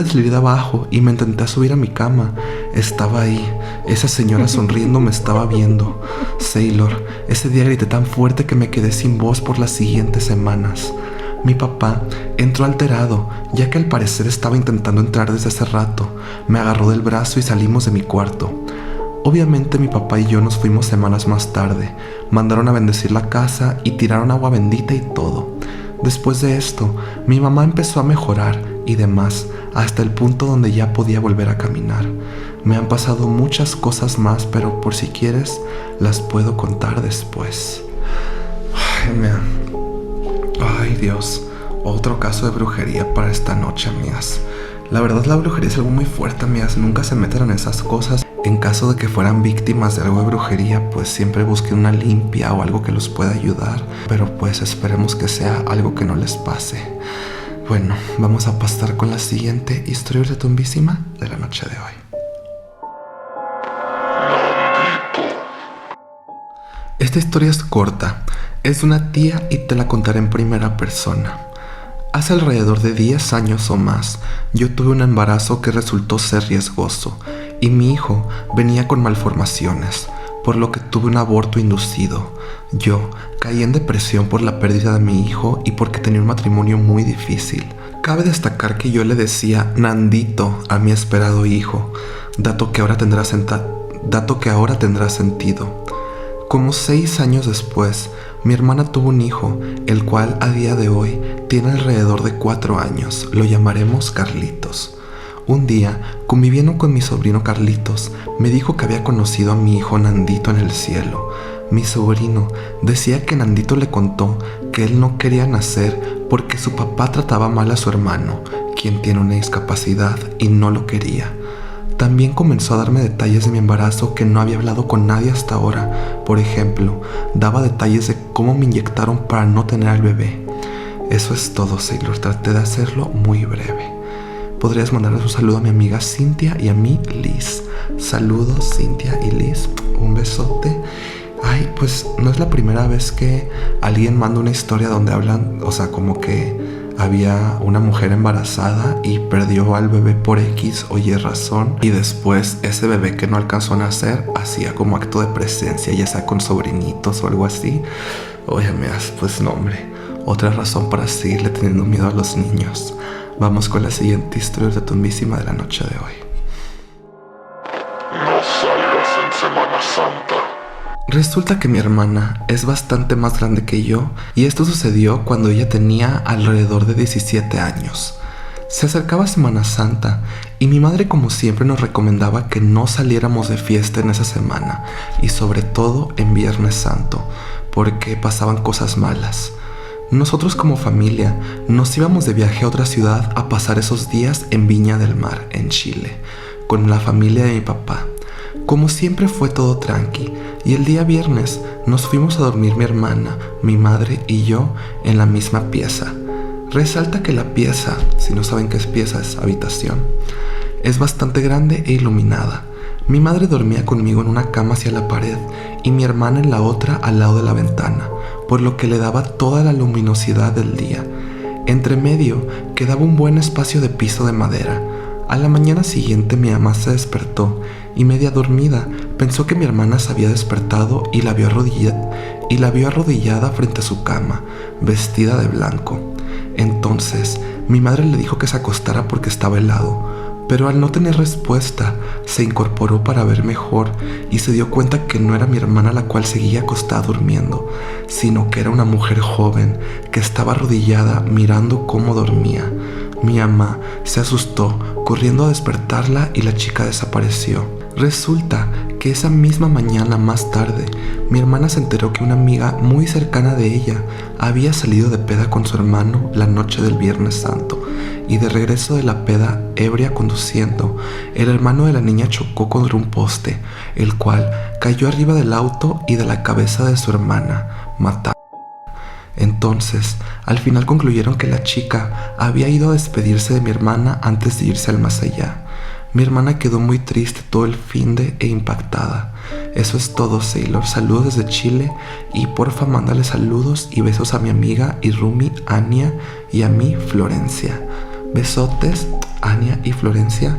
salir de abajo y me intenté subir a mi cama, estaba ahí. Esa señora sonriendo me estaba viendo. Sailor, ese día grité tan fuerte que me quedé sin voz por las siguientes semanas. Mi papá entró alterado, ya que al parecer estaba intentando entrar desde hace rato. Me agarró del brazo y salimos de mi cuarto. Obviamente mi papá y yo nos fuimos semanas más tarde. Mandaron a bendecir la casa y tiraron agua bendita y todo. Después de esto, mi mamá empezó a mejorar y demás, hasta el punto donde ya podía volver a caminar. Me han pasado muchas cosas más, pero por si quieres, las puedo contar después. Ay, Dios, otro caso de brujería para esta noche, amigas. La verdad, la brujería es algo muy fuerte, amigas. Nunca se metan en esas cosas. En caso de que fueran víctimas de algo de brujería, pues siempre busquen una limpia o algo que los pueda ayudar. Pero pues esperemos que sea algo que no les pase. Bueno, vamos a pasar con la siguiente historia ultratumbísima de la noche de hoy. Esta historia es corta, es de una tía y te la contaré en primera persona. Hace alrededor de 10 años o más, yo tuve un embarazo que resultó ser riesgoso y mi hijo venía con malformaciones, por lo que tuve un aborto inducido. Yo caí en depresión por la pérdida de mi hijo y porque tenía un matrimonio muy difícil. Cabe destacar que yo le decía Nandito a mi esperado hijo, dato que ahora tendrá sentido. Como 6 años después, mi hermana tuvo un hijo, el cual a día de hoy tiene alrededor de 4 años. Lo llamaremos Carlitos. Un día, conviviendo con mi sobrino Carlitos, me dijo que había conocido a mi hijo Nandito en el cielo. Mi sobrino decía que Nandito le contó que él no quería nacer porque su papá trataba mal a su hermano, quien tiene una discapacidad y no lo quería. También comenzó a darme detalles de mi embarazo que no había hablado con nadie hasta ahora. Por ejemplo, daba detalles de cómo me inyectaron para no tener al bebé. Eso es todo, Sailor. Traté de hacerlo muy breve. Podrías mandarle un saludo a mi amiga Cintia y a mí, Liz. Saludos, Cintia y Liz. Un besote. Ay, pues no es la primera vez que alguien manda una historia donde hablan, o sea, como que había una mujer embarazada y perdió al bebé por X o Y razón, y después ese bebé que no alcanzó a nacer hacía como acto de presencia, ya sea con sobrinitos o algo así. Oye, pues no, hombre, otra razón para seguirle teniendo miedo a los niños. Vamos con la siguiente historia ultratumbísima de la noche de hoy. No salgas en Semana Santa. Resulta que mi hermana es bastante más grande que yo y esto sucedió cuando ella tenía alrededor de 17 años. Se acercaba Semana Santa y mi madre, como siempre, nos recomendaba que no saliéramos de fiesta en esa semana y sobre todo en Viernes Santo, porque pasaban cosas malas. Nosotros como familia nos íbamos de viaje a otra ciudad a pasar esos días en Viña del Mar, en Chile, con la familia de mi papá. Como siempre fue todo tranqui y el día viernes nos fuimos a dormir mi hermana, mi madre y yo en la misma pieza. Resalta que la pieza, si no saben qué es pieza, es habitación, es bastante grande e iluminada. Mi madre dormía conmigo en una cama hacia la pared y mi hermana en la otra al lado de la ventana, por lo que le daba toda la luminosidad del día. Entre medio quedaba un buen espacio de piso de madera. A la mañana siguiente mi mamá se despertó y media dormida pensó que mi hermana se había despertado y la vio arrodillada frente a su cama, vestida de blanco. Entonces mi madre le dijo que se acostara porque estaba helado, pero al no tener respuesta se incorporó para ver mejor y se dio cuenta que no era mi hermana la cual seguía acostada durmiendo, sino que era una mujer joven que estaba arrodillada mirando cómo dormía. Mi mamá se asustó, corriendo a despertarla y la chica desapareció. Resulta que esa misma mañana más tarde, mi hermana se enteró que una amiga muy cercana de ella había salido de peda con su hermano la noche del Viernes Santo y de regreso de la peda, ebria conduciendo, el hermano de la niña chocó contra un poste, el cual cayó arriba del auto y de la cabeza de su hermana, matando. Entonces, al final concluyeron que la chica había ido a despedirse de mi hermana antes de irse al más allá. Mi hermana quedó muy triste todo el finde e impactada. Eso es todo, Sailor. Saludos desde Chile y porfa mándale saludos y besos a mi amiga y roomie Ania y a mí Florencia. Besotes, Ania y Florencia.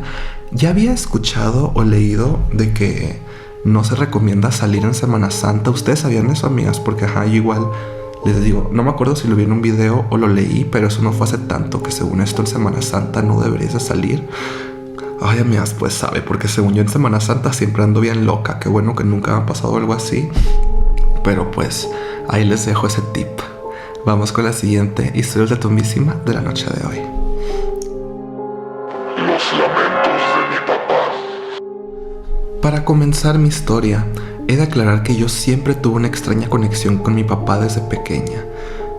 Ya había escuchado o leído de que no se recomienda salir en Semana Santa. ¿Ustedes sabían eso, amigas? Porque yo igual les digo, no me acuerdo si lo vi en un video o lo leí, pero eso no fue hace tanto, que según esto en Semana Santa no deberías de salir. Ay, amigas, pues sabe, porque según yo en Semana Santa siempre ando bien loca. Qué bueno que nunca me ha pasado algo así. Pero pues, ahí les dejo ese tip. Vamos con la siguiente historia ultratumbísima de la noche de hoy. Los lamentos de mi papá. Para comenzar mi historia, he de aclarar que yo siempre tuve una extraña conexión con mi papá desde pequeña.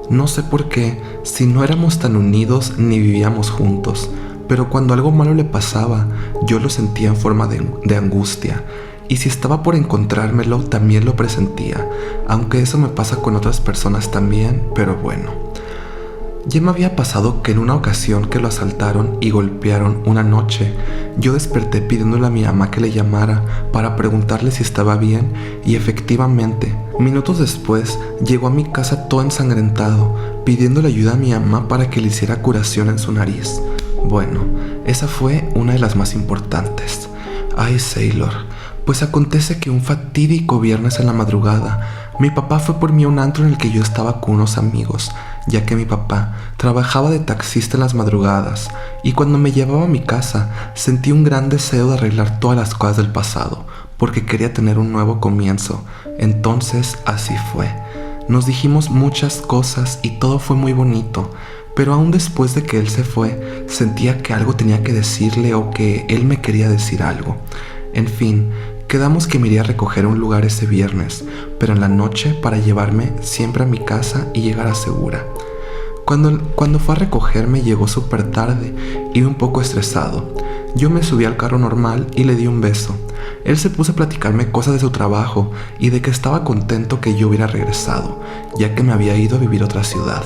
No sé por qué, si no éramos tan unidos ni vivíamos juntos, pero cuando algo malo le pasaba, yo lo sentía en forma de angustia, y si estaba por encontrármelo, también lo presentía, aunque eso me pasa con otras personas también, pero bueno. Ya me había pasado que en una ocasión que lo asaltaron y golpearon una noche, yo desperté pidiéndole a mi mamá que le llamara para preguntarle si estaba bien y efectivamente, minutos después, llegó a mi casa todo ensangrentado, pidiéndole ayuda a mi mamá para que le hiciera curación en su nariz. Bueno, esa fue una de las más importantes. Ay, Sailor, pues acontece que un fatídico viernes en la madrugada, mi papá fue por mí a un antro en el que yo estaba con unos amigos, ya que mi papá trabajaba de taxista en las madrugadas, y cuando me llevaba a mi casa sentí un gran deseo de arreglar todas las cosas del pasado, porque quería tener un nuevo comienzo. Entonces así fue. Nos dijimos muchas cosas y todo fue muy bonito, pero aún después de que él se fue, sentía que algo tenía que decirle o que él me quería decir algo. En fin, quedamos que me iría a recoger a un lugar ese viernes, pero en la noche para llevarme siempre a mi casa y llegar a segura. Cuando fue a recogerme llegó súper tarde, iba un poco estresado. Yo me subí al carro normal y le di un beso. Él se puso a platicarme cosas de su trabajo y de que estaba contento que yo hubiera regresado, ya que me había ido a vivir a otra ciudad.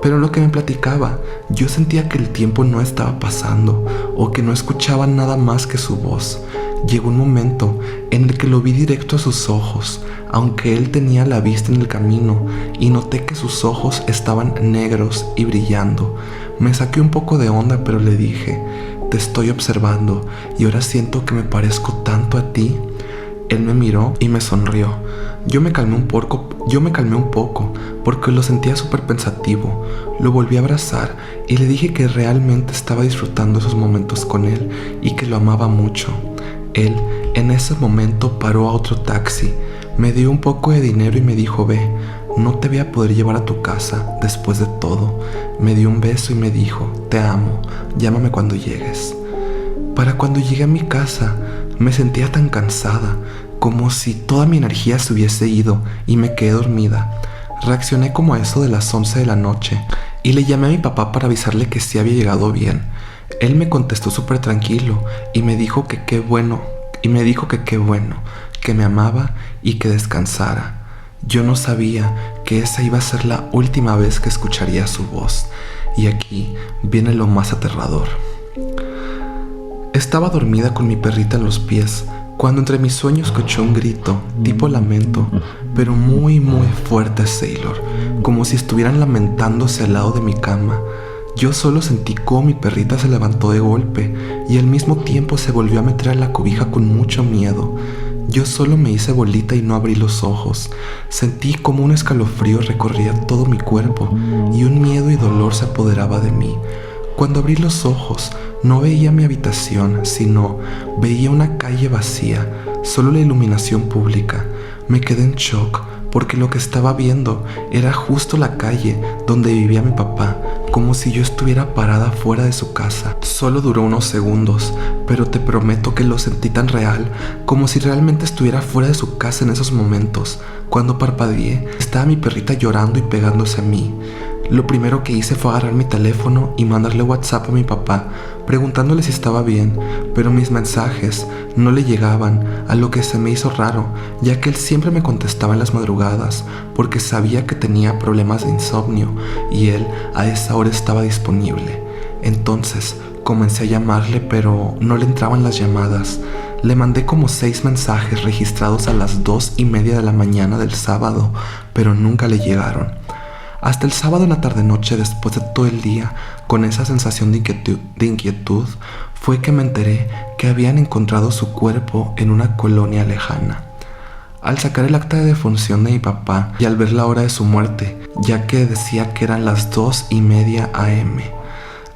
Pero en lo que me platicaba, yo sentía que el tiempo no estaba pasando o que no escuchaba nada más que su voz. Llegó un momento en el que lo vi directo a sus ojos, aunque él tenía la vista en el camino, y noté que sus ojos estaban negros y brillando. Me saqué un poco de onda, pero le dije: te estoy observando y ahora siento que me parezco tanto a ti. Él me miró y me sonrió. Yo me calmé un poco porque lo sentía súper pensativo. Lo volví a abrazar y le dije que realmente estaba disfrutando esos momentos con él y que lo amaba mucho. Él en ese momento paró a otro taxi, me dio un poco de dinero y me dijo: ve, no te voy a poder llevar a tu casa después de todo. Me dio un beso y me dijo: te amo, llámame cuando llegues. Para cuando llegué a mi casa, me sentía tan cansada, como si toda mi energía se hubiese ido, y me quedé dormida. Reaccioné como a eso de las 11 de la noche y le llamé a mi papá para avisarle que sí había llegado bien. Él me contestó súper tranquilo y me dijo que qué bueno, que me amaba y que descansara. Yo no sabía que esa iba a ser la última vez que escucharía su voz, y aquí viene lo más aterrador. Estaba dormida con mi perrita en los pies, cuando entre mis sueños escuché un grito, tipo lamento, pero muy fuerte, Sailor, como si estuvieran lamentándose al lado de mi cama. Yo solo sentí cómo mi perrita se levantó de golpe y al mismo tiempo se volvió a meter a la cobija con mucho miedo. Yo solo me hice bolita y no abrí los ojos. Sentí como un escalofrío recorría todo mi cuerpo y un miedo y dolor se apoderaba de mí. Cuando abrí los ojos, no veía mi habitación, sino veía una calle vacía, solo la iluminación pública. Me quedé en shock porque lo que estaba viendo era justo la calle donde vivía mi papá, como si yo estuviera parada fuera de su casa. Solo duró unos segundos, pero te prometo que lo sentí tan real, como si realmente estuviera fuera de su casa en esos momentos. Cuando parpadeé, estaba mi perrita llorando y pegándose a mí. Lo primero que hice fue agarrar mi teléfono y mandarle WhatsApp a mi papá, preguntándole si estaba bien, pero mis mensajes no le llegaban, a lo que se me hizo raro, ya que él siempre me contestaba en las madrugadas, porque sabía que tenía problemas de insomnio y él a esa hora estaba disponible. Entonces comencé a llamarle, pero no le entraban las llamadas. Le mandé como 6 mensajes registrados a las 2:30 de la mañana del sábado, pero nunca le llegaron. Hasta el sábado en la tarde-noche, después de todo el día, con esa sensación de inquietud, fue que me enteré que habían encontrado su cuerpo en una colonia lejana. Al sacar el acta de defunción de mi papá y al ver la hora de su muerte, ya que decía que eran las 2:30 a.m.,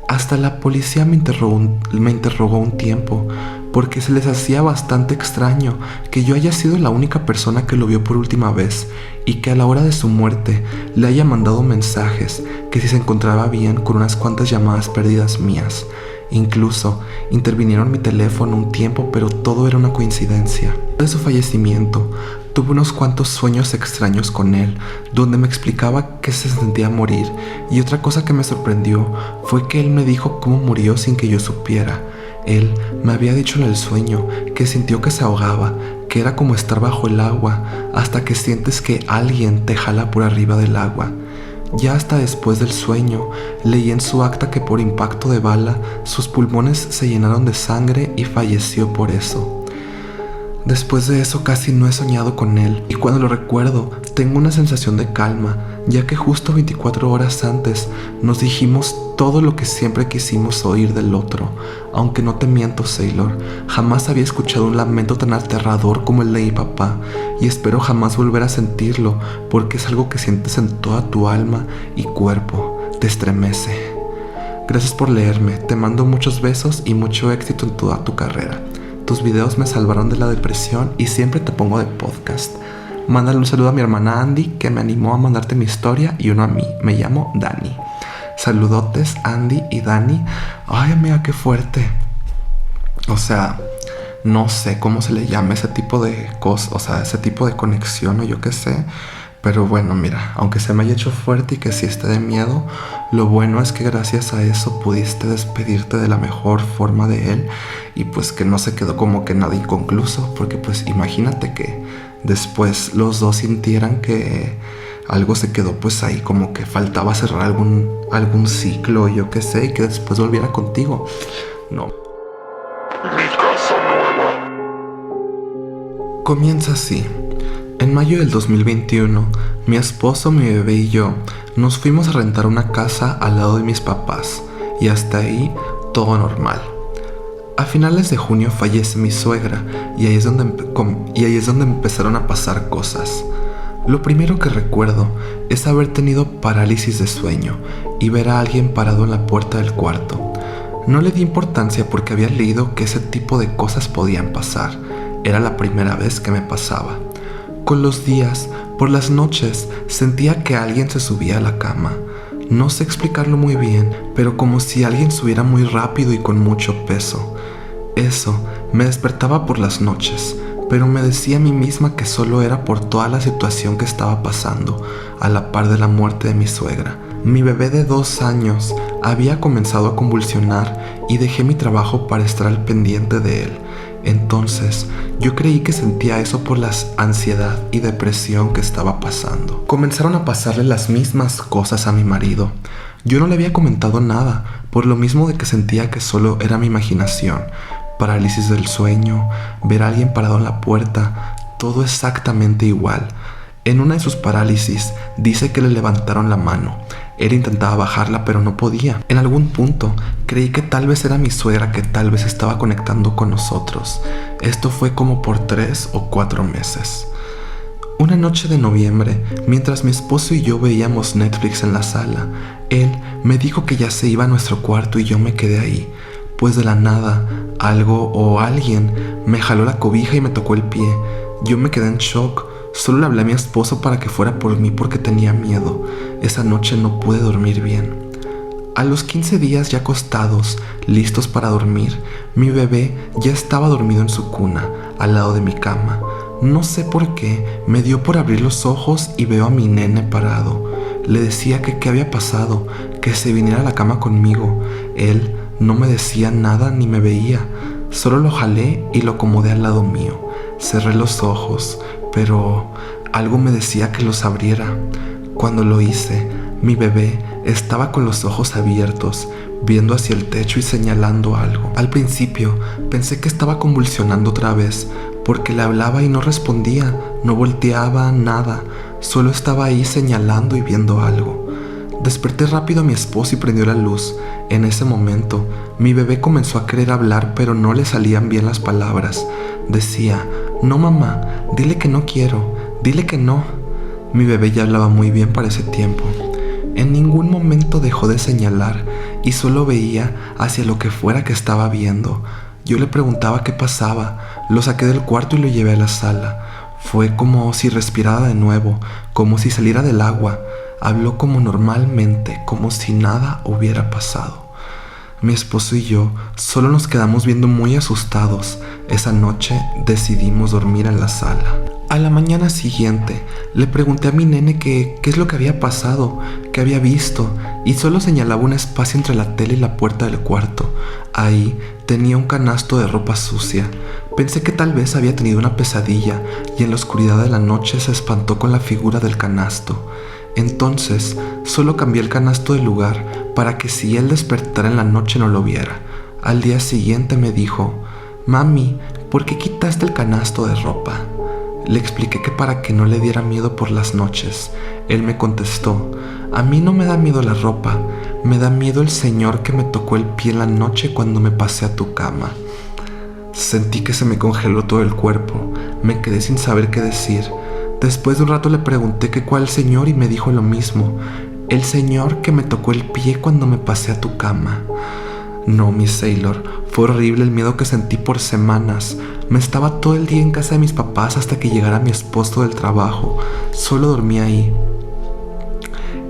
hasta la policía me interrogó un tiempo, porque se les hacía bastante extraño que yo haya sido la única persona que lo vio por última vez y que a la hora de su muerte le haya mandado mensajes que si se encontraba bien con unas cuantas llamadas perdidas mías. Incluso intervinieron mi teléfono un tiempo, pero todo era una coincidencia. De su fallecimiento, tuve unos cuantos sueños extraños con él, donde me explicaba que se sentía morir, y otra cosa que me sorprendió fue que él me dijo cómo murió sin que yo supiera. Él me había dicho en el sueño que sintió que se ahogaba, que era como estar bajo el agua, hasta que sientes que alguien te jala por arriba del agua. Ya hasta después del sueño, leí en su acta que por impacto de bala, sus pulmones se llenaron de sangre y falleció por eso. Después de eso casi no he soñado con él, y cuando lo recuerdo tengo una sensación de calma, ya que justo 24 horas antes nos dijimos todo lo que siempre quisimos oír del otro. Aunque no te miento, Sailor, jamás había escuchado un lamento tan aterrador como el de mi papá, y espero jamás volver a sentirlo, porque es algo que sientes en toda tu alma y cuerpo, te estremece. Gracias por leerme, te mando muchos besos y mucho éxito en toda tu carrera. Tus videos me salvaron de la depresión y siempre te pongo de podcast. Mándale un saludo a mi hermana Andy, que me animó a mandarte mi historia, y uno a mí. Me llamo Dani. Saludotes, Andy y Dani. Ay, amiga, qué fuerte. O sea, no sé cómo se le llama ese tipo de cosas, o sea, ese tipo de conexión o yo qué sé. Pero bueno, mira, aunque se me haya hecho fuerte y que sí esté de miedo, lo bueno es que gracias a eso pudiste despedirte de la mejor forma de él, y pues que no se quedó como que nada inconcluso, porque pues imagínate que después los dos sintieran que algo se quedó pues ahí, como que faltaba cerrar algún ciclo, yo qué sé, y que después volviera contigo. No. Mi casa nueva. Comienza así. En mayo del 2021, mi esposo, mi bebé y yo nos fuimos a rentar una casa al lado de mis papás, y hasta ahí todo normal. A finales de junio fallece mi suegra, y ahí es donde empezaron a pasar cosas. Lo primero que recuerdo es haber tenido parálisis de sueño y ver a alguien parado en la puerta del cuarto. No le di importancia porque había leído que ese tipo de cosas podían pasar. Era la primera vez que me pasaba. Con los días, por las noches, sentía que alguien se subía a la cama. No sé explicarlo muy bien, pero como si alguien subiera muy rápido y con mucho peso. Eso me despertaba por las noches, pero me decía a mí misma que solo era por toda la situación que estaba pasando, a la par de la muerte de mi suegra. Mi bebé de 2 años había comenzado a convulsionar y dejé mi trabajo para estar al pendiente de él. Entonces, yo creí que sentía eso por la ansiedad y depresión que estaba pasando. Comenzaron a pasarle las mismas cosas a mi marido. Yo no le había comentado nada, por lo mismo de que sentía que solo era mi imaginación. Parálisis del sueño, ver a alguien parado en la puerta, todo exactamente igual. En una de sus parálisis, dice que le levantaron la mano. Él intentaba bajarla, pero no podía. En algún punto, creí que tal vez era mi suegra que tal vez estaba conectando con nosotros. Esto fue como por 3 o 4 meses. Una noche de noviembre, mientras mi esposo y yo veíamos Netflix en la sala, él me dijo que ya se iba a nuestro cuarto y yo me quedé ahí. Pues de la nada, algo o alguien me jaló la cobija y me tocó el pie. Yo me quedé en shock. Solo le hablé a mi esposo para que fuera por mí porque tenía miedo. Esa noche no pude dormir bien. A los 15 días ya acostados, listos para dormir, mi bebé ya estaba dormido en su cuna, al lado de mi cama. No sé por qué, me dio por abrir los ojos y veo a mi nene parado. Le decía que qué había pasado, que se viniera a la cama conmigo. Él no me decía nada ni me veía. Solo lo jalé y lo acomodé al lado mío. Cerré los ojos, pero algo me decía que los abriera. Cuando lo hice, mi bebé estaba con los ojos abiertos, viendo hacia el techo y señalando algo. Al principio pensé que estaba convulsionando otra vez, porque le hablaba y no respondía, no volteaba, nada, solo estaba ahí señalando y viendo algo. Desperté rápido a mi esposo y prendió la luz. En ese momento, mi bebé comenzó a querer hablar, pero no le salían bien las palabras. Decía: "No, mamá, dile que no quiero, dile que no". Mi bebé ya hablaba muy bien para ese tiempo. En ningún momento dejó de señalar y solo veía hacia lo que fuera que estaba viendo. Yo le preguntaba qué pasaba, lo saqué del cuarto y lo llevé a la sala. Fue como si respirara de nuevo, como si saliera del agua. Habló como normalmente, como si nada hubiera pasado. Mi esposo y yo solo nos quedamos viendo muy asustados. Esa noche decidimos dormir en la sala. A la mañana siguiente le pregunté a mi nene qué es lo que había pasado, qué había visto, y solo señalaba un espacio entre la tele y la puerta del cuarto. Ahí tenía un canasto de ropa sucia. Pensé que tal vez había tenido una pesadilla y en la oscuridad de la noche se espantó con la figura del canasto. Entonces, solo cambié el canasto de lugar para que si él despertara en la noche no lo viera. Al día siguiente me dijo: «Mami, ¿por qué quitaste el canasto de ropa?». Le expliqué que para que no le diera miedo por las noches. Él me contestó: «A mí no me da miedo la ropa, me da miedo el señor que me tocó el pie en la noche cuando me pasé a tu cama». Sentí que se me congeló todo el cuerpo, me quedé sin saber qué decir. Después de un rato le pregunté que cuál señor y me dijo lo mismo: «El señor que me tocó el pie cuando me pasé a tu cama». No, mi Sailor, fue horrible el miedo que sentí por semanas. Me estaba todo el día en casa de mis papás hasta que llegara mi esposo del trabajo. Solo dormía ahí.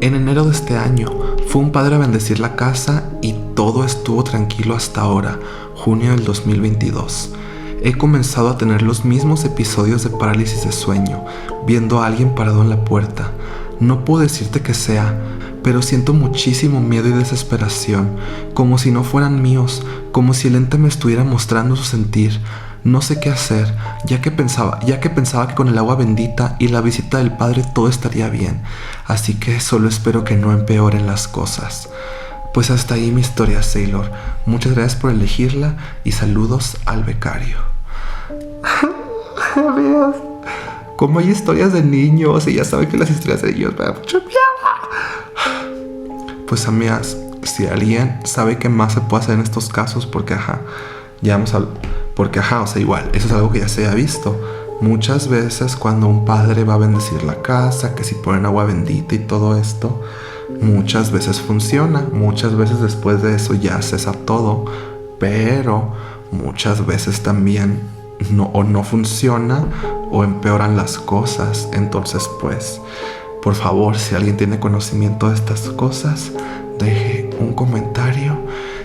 En enero de este año, fue un padre a bendecir la casa y todo estuvo tranquilo hasta ahora, junio del 2022. He comenzado a tener los mismos episodios de parálisis de sueño, viendo a alguien parado en la puerta. No puedo decirte qué sea, pero siento muchísimo miedo y desesperación, como si no fueran míos, como si el ente me estuviera mostrando su sentir. No sé qué hacer, ya que pensaba que con el agua bendita y la visita del Padre todo estaría bien, así que solo espero que no empeoren las cosas. Pues hasta ahí mi historia, Sailor. Muchas gracias por elegirla y saludos al becario. Amigas, como hay historias de niños y ya saben que las historias de niños me dan mucho miedo. Pues amigas, si alguien sabe qué más se puede hacer en estos casos, porque o sea, igual, eso es algo que ya se ha visto. Muchas veces cuando un padre va a bendecir la casa, que si ponen agua bendita y todo esto, muchas veces funciona, muchas veces después de eso ya cesa todo, pero muchas veces también no funciona o empeoran las cosas. Entonces pues, por favor, si alguien tiene conocimiento de estas cosas, deje un comentario.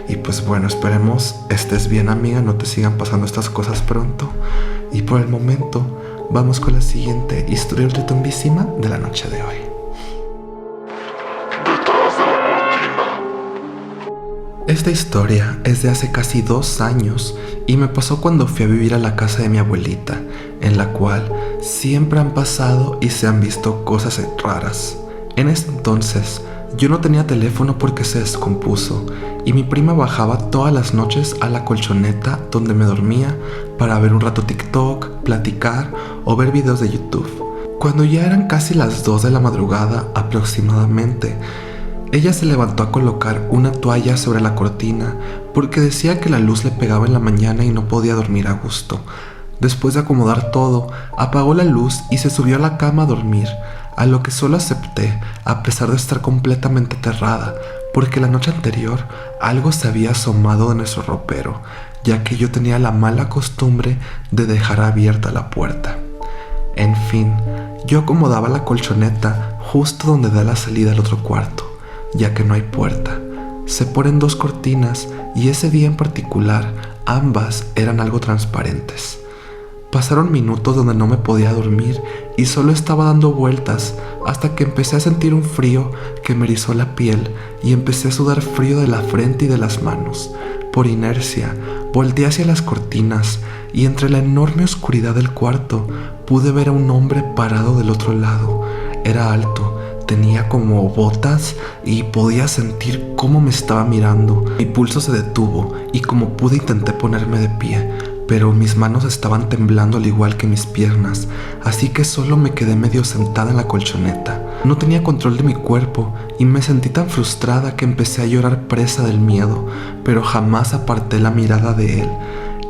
Y pues bueno, esperemos estés bien, amiga, no te sigan pasando estas cosas pronto. Y por el momento, vamos con la siguiente historia ultratumbísima de la noche de hoy. Esta historia es de hace casi 2 años y me pasó cuando fui a vivir a la casa de mi abuelita, en la cual siempre han pasado y se han visto cosas raras. En ese entonces, yo no tenía teléfono porque se descompuso y mi prima bajaba todas las noches a la colchoneta donde me dormía para ver un rato TikTok, platicar o ver videos de YouTube. Cuando ya eran casi las 2 de la madrugada aproximadamente, ella se levantó a colocar una toalla sobre la cortina porque decía que la luz le pegaba en la mañana y no podía dormir a gusto. Después de acomodar todo, apagó la luz y se subió a la cama a dormir, a lo que solo acepté a pesar de estar completamente aterrada, porque la noche anterior algo se había asomado de nuestro ropero, ya que yo tenía la mala costumbre de dejar abierta la puerta. En fin, yo acomodaba la colchoneta justo donde da la salida al otro cuarto, ya que no hay puerta. Se ponen 2 cortinas y ese día en particular ambas eran algo transparentes. Pasaron minutos donde no me podía dormir y solo estaba dando vueltas hasta que empecé a sentir un frío que me erizó la piel y empecé a sudar frío de la frente y de las manos. Por inercia, volteé hacia las cortinas y entre la enorme oscuridad del cuarto pude ver a un hombre parado del otro lado. Era alto, tenía como botas y podía sentir cómo me estaba mirando. Mi pulso se detuvo y como pude intenté ponerme de pie, pero mis manos estaban temblando al igual que mis piernas, así que solo me quedé medio sentada en la colchoneta. No tenía control de mi cuerpo y me sentí tan frustrada que empecé a llorar presa del miedo, pero jamás aparté la mirada de él.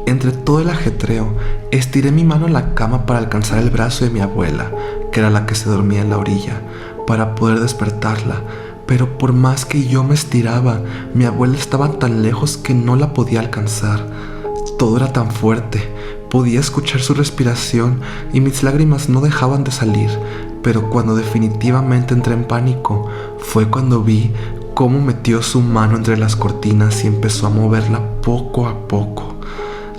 Entre todo el ajetreo, estiré mi mano en la cama para alcanzar el brazo de mi abuela, que era la que se dormía en la orilla, para poder despertarla, pero por más que yo me estiraba, mi abuela estaba tan lejos que no la podía alcanzar. Todo era tan fuerte, podía escuchar su respiración y mis lágrimas no dejaban de salir, pero cuando definitivamente entré en pánico, fue cuando vi cómo metió su mano entre las cortinas y empezó a moverla poco a poco.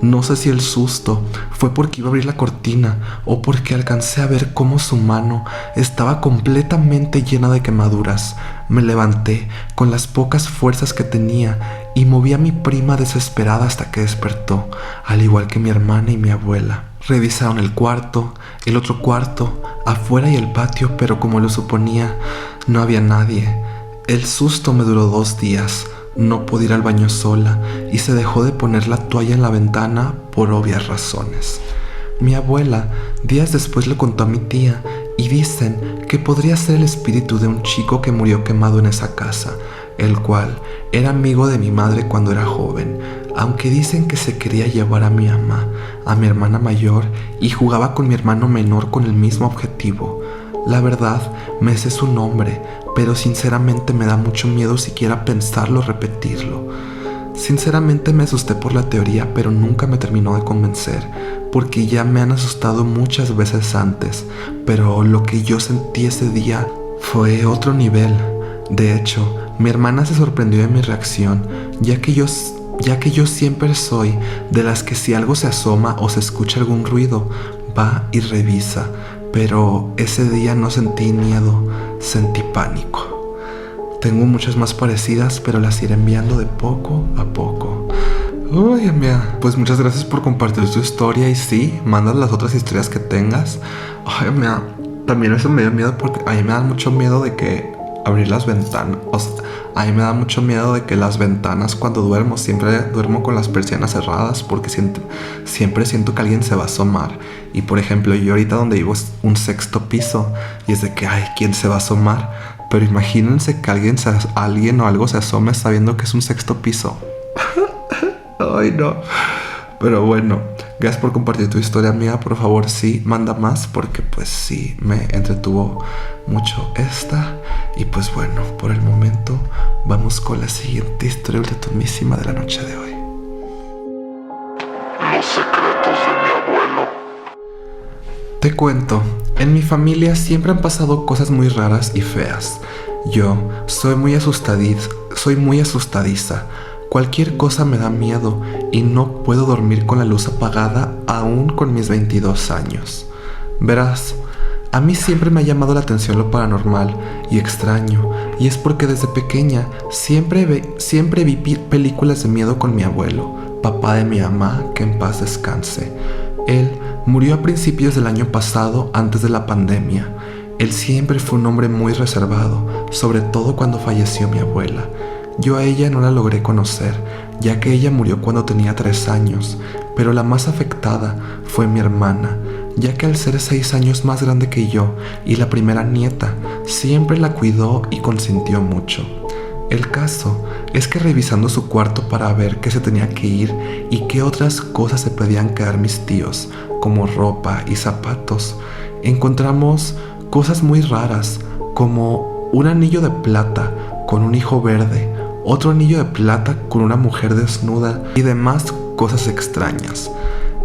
No sé si el susto fue porque iba a abrir la cortina o porque alcancé a ver cómo su mano estaba completamente llena de quemaduras. Me levanté con las pocas fuerzas que tenía y moví a mi prima desesperada hasta que despertó, al igual que mi hermana y mi abuela. Revisaron el cuarto, el otro cuarto, afuera y el patio, pero como lo suponía, No había nadie. El susto me duró 2 días. No pude ir al baño sola y se dejó de poner la toalla en la ventana por obvias razones. Mi abuela días después le contó a mi tía y dicen que podría ser el espíritu de un chico que murió quemado en esa casa, el cual era amigo de mi madre cuando era joven, aunque dicen que se quería llevar a mi mamá, a mi hermana mayor, y jugaba con mi hermano menor con el mismo objetivo. La verdad, me sé su nombre, pero sinceramente me da mucho miedo siquiera pensarlo o repetirlo. Sinceramente me asusté por la teoría, pero nunca me terminó de convencer, porque ya me han asustado muchas veces antes, pero lo que yo sentí ese día fue otro nivel. De hecho, mi hermana se sorprendió de mi reacción, ya que yo siempre soy de las que si algo se asoma o se escucha algún ruido, va y revisa, pero ese día no sentí miedo, sentí pánico. Tengo muchas más parecidas, pero las iré enviando de poco a poco. Uy, amiga, pues muchas gracias por compartir tu historia y sí, manda las otras historias que tengas. Ay, amiga, también eso me dio miedo porque a mí me da mucho miedo de que abrir las ventanas. O sea, a mí me da mucho miedo de que las ventanas cuando duermo, siempre duermo con las persianas cerradas porque siempre siento que alguien se va a asomar. Y por ejemplo, yo ahorita donde vivo es un 6º piso y es de que, ay, ¿quién se va a asomar? Pero imagínense que alguien o algo se asome sabiendo que es un 6º piso. Ay, no. Pero bueno, gracias por compartir tu historia, amiga. Por favor, sí, manda más porque pues sí, me entretuvo mucho esta. Y pues bueno, por el momento vamos con la siguiente historia ultimatísima de la noche de hoy. Los secretos de mi abuelo. Te cuento, en mi familia siempre han pasado cosas muy raras y feas. Yo soy muy asustadiza. Cualquier cosa me da miedo y no puedo dormir con la luz apagada aún con mis 22 años. Verás, a mí siempre me ha llamado la atención lo paranormal y extraño, y es porque desde pequeña siempre vi películas de miedo con mi abuelo, papá de mi mamá, que en paz descanse. Él murió a principios del año pasado, antes de la pandemia. Él siempre fue un hombre muy reservado, sobre todo cuando falleció mi abuela. Yo a ella no la logré conocer, ya que ella murió cuando tenía 3 años, pero la más afectada fue mi hermana, ya que al ser 6 años más grande que yo y la primera nieta, siempre la cuidó y consintió mucho. El caso es que revisando su cuarto para ver qué se tenía que ir y qué otras cosas se podían quedar mis tíos, como ropa y zapatos, encontramos cosas muy raras, como un anillo de plata con un hijo verde, otro anillo de plata con una mujer desnuda y demás cosas extrañas.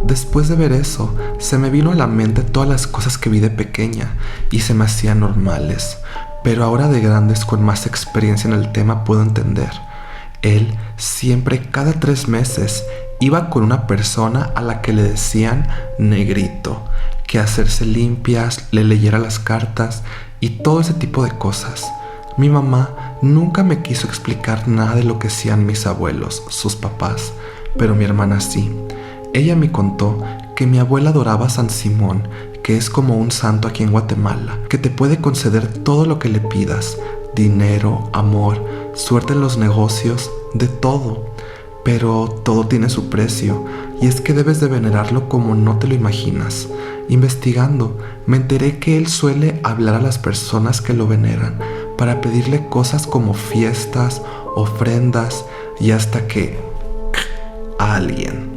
Después de ver eso, se me vino a la mente todas las cosas que vi de pequeña y se me hacían normales, pero ahora de grandes con más experiencia en el tema puedo entender. Él siempre cada 3 meses iba con una persona a la que le decían negrito, que hacerse limpias, le leyera las cartas y todo ese tipo de cosas. Mi mamá nunca me quiso explicar nada de lo que hacían mis abuelos, sus papás, pero mi hermana sí. Ella me contó que mi abuela adoraba a San Simón, que es como un santo aquí en Guatemala, que te puede conceder todo lo que le pidas, dinero, amor, suerte en los negocios, de todo. Pero todo tiene su precio, y es que debes de venerarlo como no te lo imaginas. Investigando, me enteré que él suele hablar a las personas que lo veneran para pedirle cosas como fiestas, ofrendas y hasta que a alguien.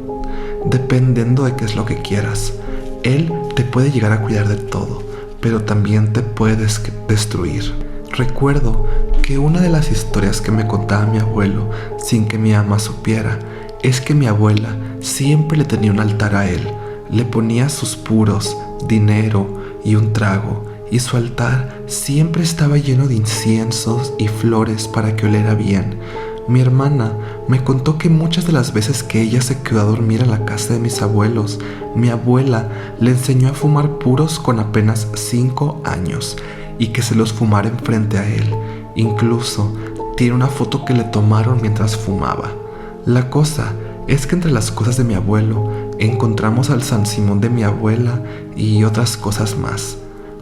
Dependiendo de qué es lo que quieras, él te puede llegar a cuidar de todo, pero también te puedes destruir. Recuerdo que una de las historias que me contaba mi abuelo sin que mi mamá supiera es que mi abuela siempre le tenía un altar a él, le ponía sus puros, dinero y un trago, y su altar siempre estaba lleno de inciensos y flores para que oliera bien. Mi hermana me contó que muchas de las veces que ella se quedó a dormir en la casa de mis abuelos, mi abuela le enseñó a fumar puros con apenas 5 años y que se los fumara enfrente a él. Incluso tiene una foto que le tomaron mientras fumaba. La cosa es que entre las cosas de mi abuelo encontramos al San Simón de mi abuela y otras cosas más.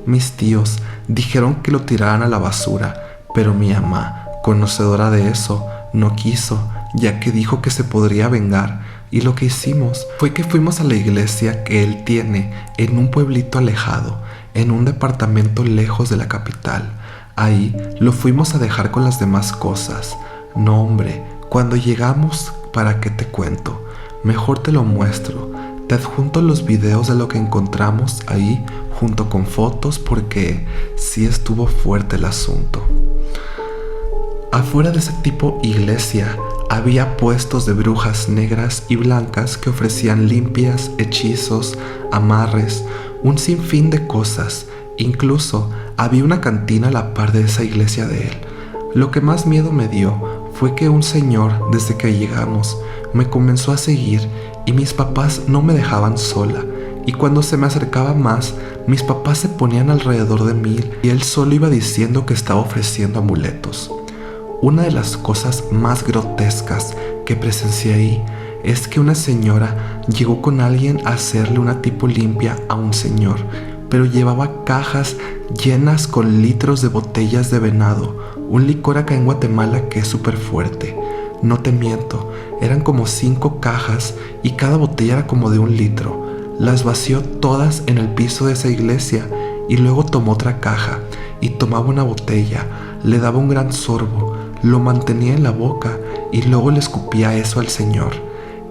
Mis tíos dijeron que lo tiraran a la basura, pero mi mamá, conocedora de eso, no quiso, ya que dijo que se podría vengar, y lo que hicimos fue que fuimos a la iglesia que él tiene en un pueblito alejado, en un departamento lejos de la capital. Ahí lo fuimos a dejar con las demás cosas. No, hombre, cuando llegamos, ¿para qué te cuento? Mejor te lo muestro. Te adjunto los videos de lo que encontramos ahí junto con fotos porque sí estuvo fuerte el asunto. Afuera de ese tipo iglesia había puestos de brujas negras y blancas que ofrecían limpias, hechizos, amarres, un sinfín de cosas. Incluso había una cantina a la par de esa iglesia de él. Lo que más miedo me dio fue que un señor, desde que llegamos, me comenzó a seguir y mis papás no me dejaban sola. Y cuando se me acercaba más, mis papás se ponían alrededor de mí y él solo iba diciendo que estaba ofreciendo amuletos. Una de las cosas más grotescas que presencié ahí es que una señora llegó con alguien a hacerle una tipo limpia a un señor, pero llevaba cajas llenas con litros de botellas de venado, un licor acá en Guatemala que es súper fuerte. No te miento, eran como 5 cajas y cada botella era como de 1 litro. Las vació todas en el piso de esa iglesia y luego tomó otra caja y tomaba una botella, le daba un gran sorbo, lo mantenía en la boca y luego le escupía eso al señor.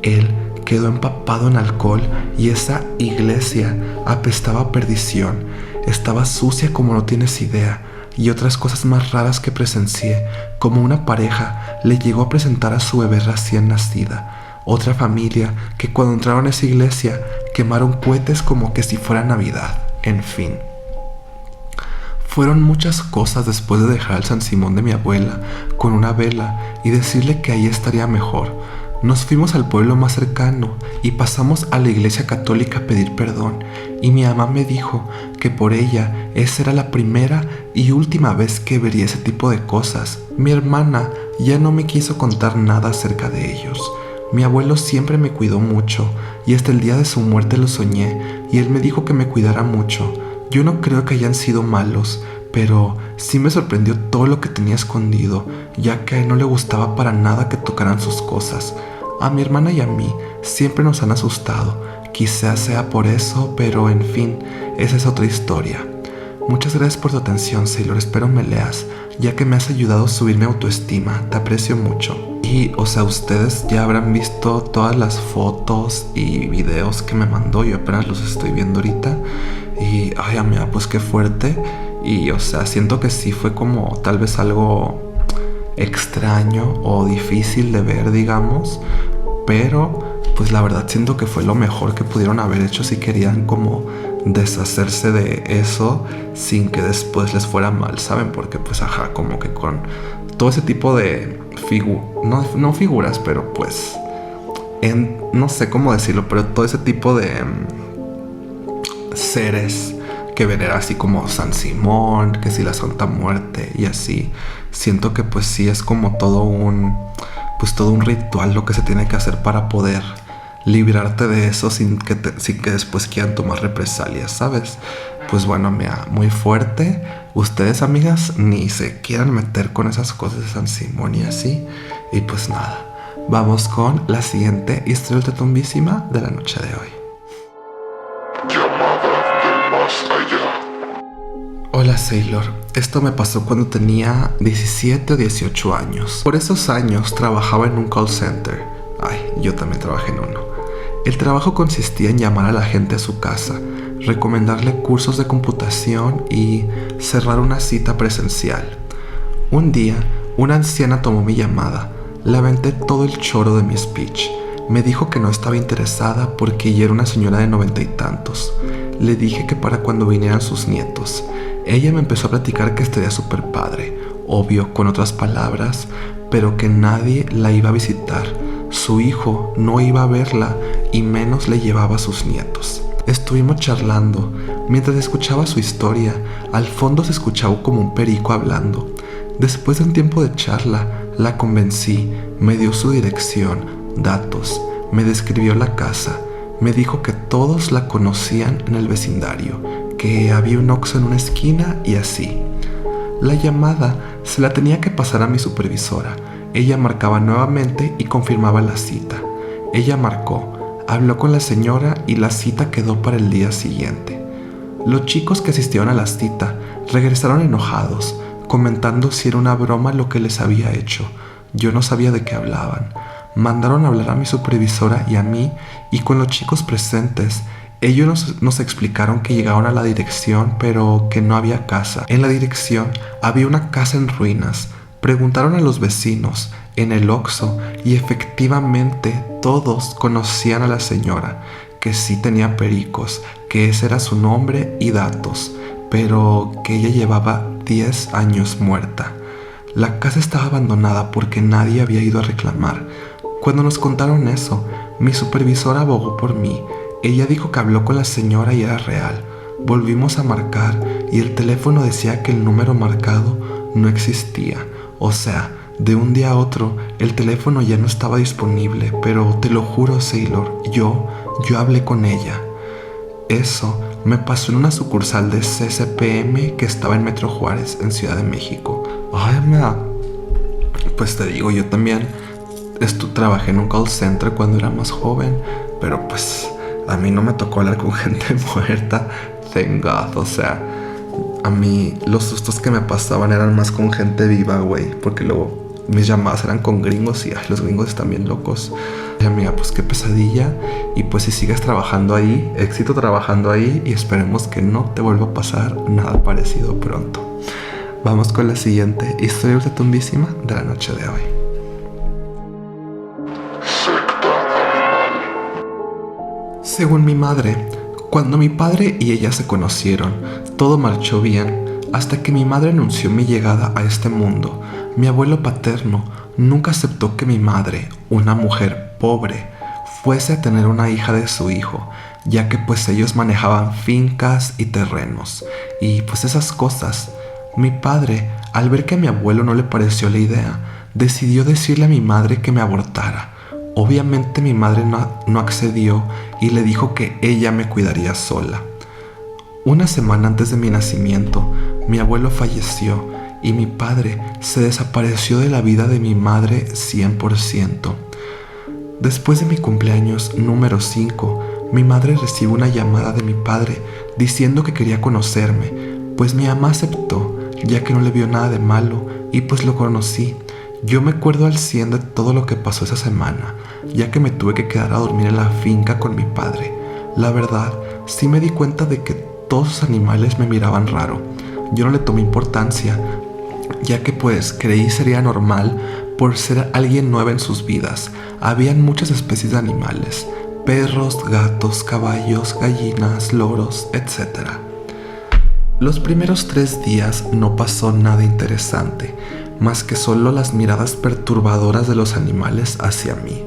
Él quedó empapado en alcohol y esa iglesia apestaba a perdición. Estaba sucia como no tienes idea, y otras cosas más raras que presencié, como una pareja le llegó a presentar a su bebé recién nacida. Otra familia que cuando entraron a esa iglesia quemaron cohetes como que si fuera Navidad. En fin. Fueron muchas cosas después de dejar al San Simón de mi abuela con una vela y decirle que ahí estaría mejor. Nos fuimos al pueblo más cercano y pasamos a la iglesia católica a pedir perdón, y mi mamá me dijo que por ella esa era la primera y última vez que vería ese tipo de cosas. Mi hermana ya no me quiso contar nada acerca de ellos. Mi abuelo siempre me cuidó mucho y hasta el día de su muerte lo soñé y él me dijo que me cuidara mucho. Yo no creo que hayan sido malos, pero sí me sorprendió todo lo que tenía escondido, ya que a él no le gustaba para nada que tocaran sus cosas. A mi hermana y a mí siempre nos han asustado, quizás sea por eso, pero en fin, esa es otra historia. Muchas gracias por tu atención, Sailor, espero me leas, ya que me has ayudado a subir mi autoestima, te aprecio mucho. Y, ustedes ya habrán visto todas las fotos y videos que me mandó, yo apenas los estoy viendo ahorita. Y, ay, amiga, pues qué fuerte. Y, siento que sí fue como tal vez algo extraño o difícil de ver, digamos. Pero, pues la verdad siento que fue lo mejor que pudieron haber hecho si querían como deshacerse de eso sin que después les fuera mal, ¿saben? Porque pues como que con todo ese tipo de no figuras, pero pues no sé cómo decirlo, pero todo ese tipo de seres que venera así como San Simón, que si la Santa Muerte y así, siento que pues sí es como todo un ritual lo que se tiene que hacer para poder librarte de eso sin que después quieran tomar represalias, ¿sabes? Pues bueno, mira, muy fuerte. Ustedes, amigas, ni se quieran meter con esas cosas de San Simón y así. Y pues nada, vamos con la siguiente historia ultratumbísima de la noche de hoy. Llamada del más allá. Hola, Sailor. Esto me pasó cuando tenía 17 o 18 años. Por esos años trabajaba en un call center. Ay, yo también trabajé en uno. El trabajo consistía en llamar a la gente a su casa, recomendarle cursos de computación y cerrar una cita presencial. Un día, una anciana tomó mi llamada. Le aventé todo el choro de mi speech. Me dijo que no estaba interesada porque ella era una señora de 90 y tantos. Le dije que para cuando vinieran sus nietos. Ella me empezó a platicar que estaría súper padre, obvio, con otras palabras, pero que nadie la iba a visitar. Su hijo no iba a verla y menos le llevaba a sus nietos. Estuvimos charlando. Mientras escuchaba su historia, al fondo se escuchaba como un perico hablando. Después de un tiempo de charla, la convencí, me dio su dirección, datos, me describió la casa, me dijo que todos la conocían en el vecindario, que había un Oxxo en una esquina y así. La llamada se la tenía que pasar a mi supervisora. Ella marcaba nuevamente y confirmaba la cita. Ella marcó, habló con la señora y la cita quedó para el día siguiente. Los chicos que asistieron a la cita regresaron enojados, comentando si era una broma lo que les había hecho. Yo no sabía de qué hablaban. Mandaron a hablar a mi supervisora y a mí, y con los chicos presentes, ellos nos explicaron que llegaron a la dirección, pero que no había casa. En la dirección había una casa en ruinas. Preguntaron a los vecinos en el Oxxo y efectivamente todos conocían a la señora, que sí tenía pericos, que ese era su nombre y datos, pero que ella llevaba 10 años muerta. La casa estaba abandonada porque nadie había ido a reclamar. Cuando nos contaron eso, mi supervisora abogó por mí. Ella dijo que habló con la señora y era real. Volvimos a marcar y el teléfono decía que el número marcado no existía. O sea, de un día a otro el teléfono ya no estaba disponible, pero te lo juro, Sailor, yo hablé con ella. Eso me pasó en una sucursal de CCPM que estaba en Metro Juárez, en Ciudad de México. Ay, pues te digo, yo también trabajé en un call center cuando era más joven, pero pues a mí no me tocó hablar con gente muerta, thank God. O sea, a mí los sustos que me pasaban eran más con gente viva, güey, porque luego mis llamadas eran con gringos y los gringos están bien locos. Y amiga, pues qué pesadilla. Y pues si sigues trabajando ahí, éxito trabajando ahí, y esperemos que no te vuelva a pasar nada parecido pronto. Vamos con la siguiente historia ultratumbísima de la noche de hoy. Según mi madre, cuando mi padre y ella se conocieron, todo marchó bien, hasta que mi madre anunció mi llegada a este mundo. Mi abuelo paterno nunca aceptó que mi madre, una mujer pobre, fuese a tener una hija de su hijo, ya que pues ellos manejaban fincas y terrenos, y pues esas cosas. Mi padre, al ver que a mi abuelo no le pareció la idea, decidió decirle a mi madre que me abortara. Obviamente mi madre no accedió y le dijo que ella me cuidaría sola. Una semana antes de mi nacimiento, mi abuelo falleció y mi padre se desapareció de la vida de mi madre 100%. Después de mi cumpleaños número 5, mi madre recibe una llamada de mi padre diciendo que quería conocerme, pues mi mamá aceptó, ya que no le vio nada de malo y pues lo conocí. Yo me acuerdo al 100 de todo lo que pasó esa semana, ya que me tuve que quedar a dormir en la finca con mi padre. La verdad, sí me di cuenta de que todos los animales me miraban raro. Yo no le tomé importancia, ya que pues creí sería normal por ser alguien nuevo en sus vidas. Habían muchas especies de animales: perros, gatos, caballos, gallinas, loros, etc. Los primeros 3 días no pasó nada interesante, más que solo las miradas perturbadoras de los animales hacia mí.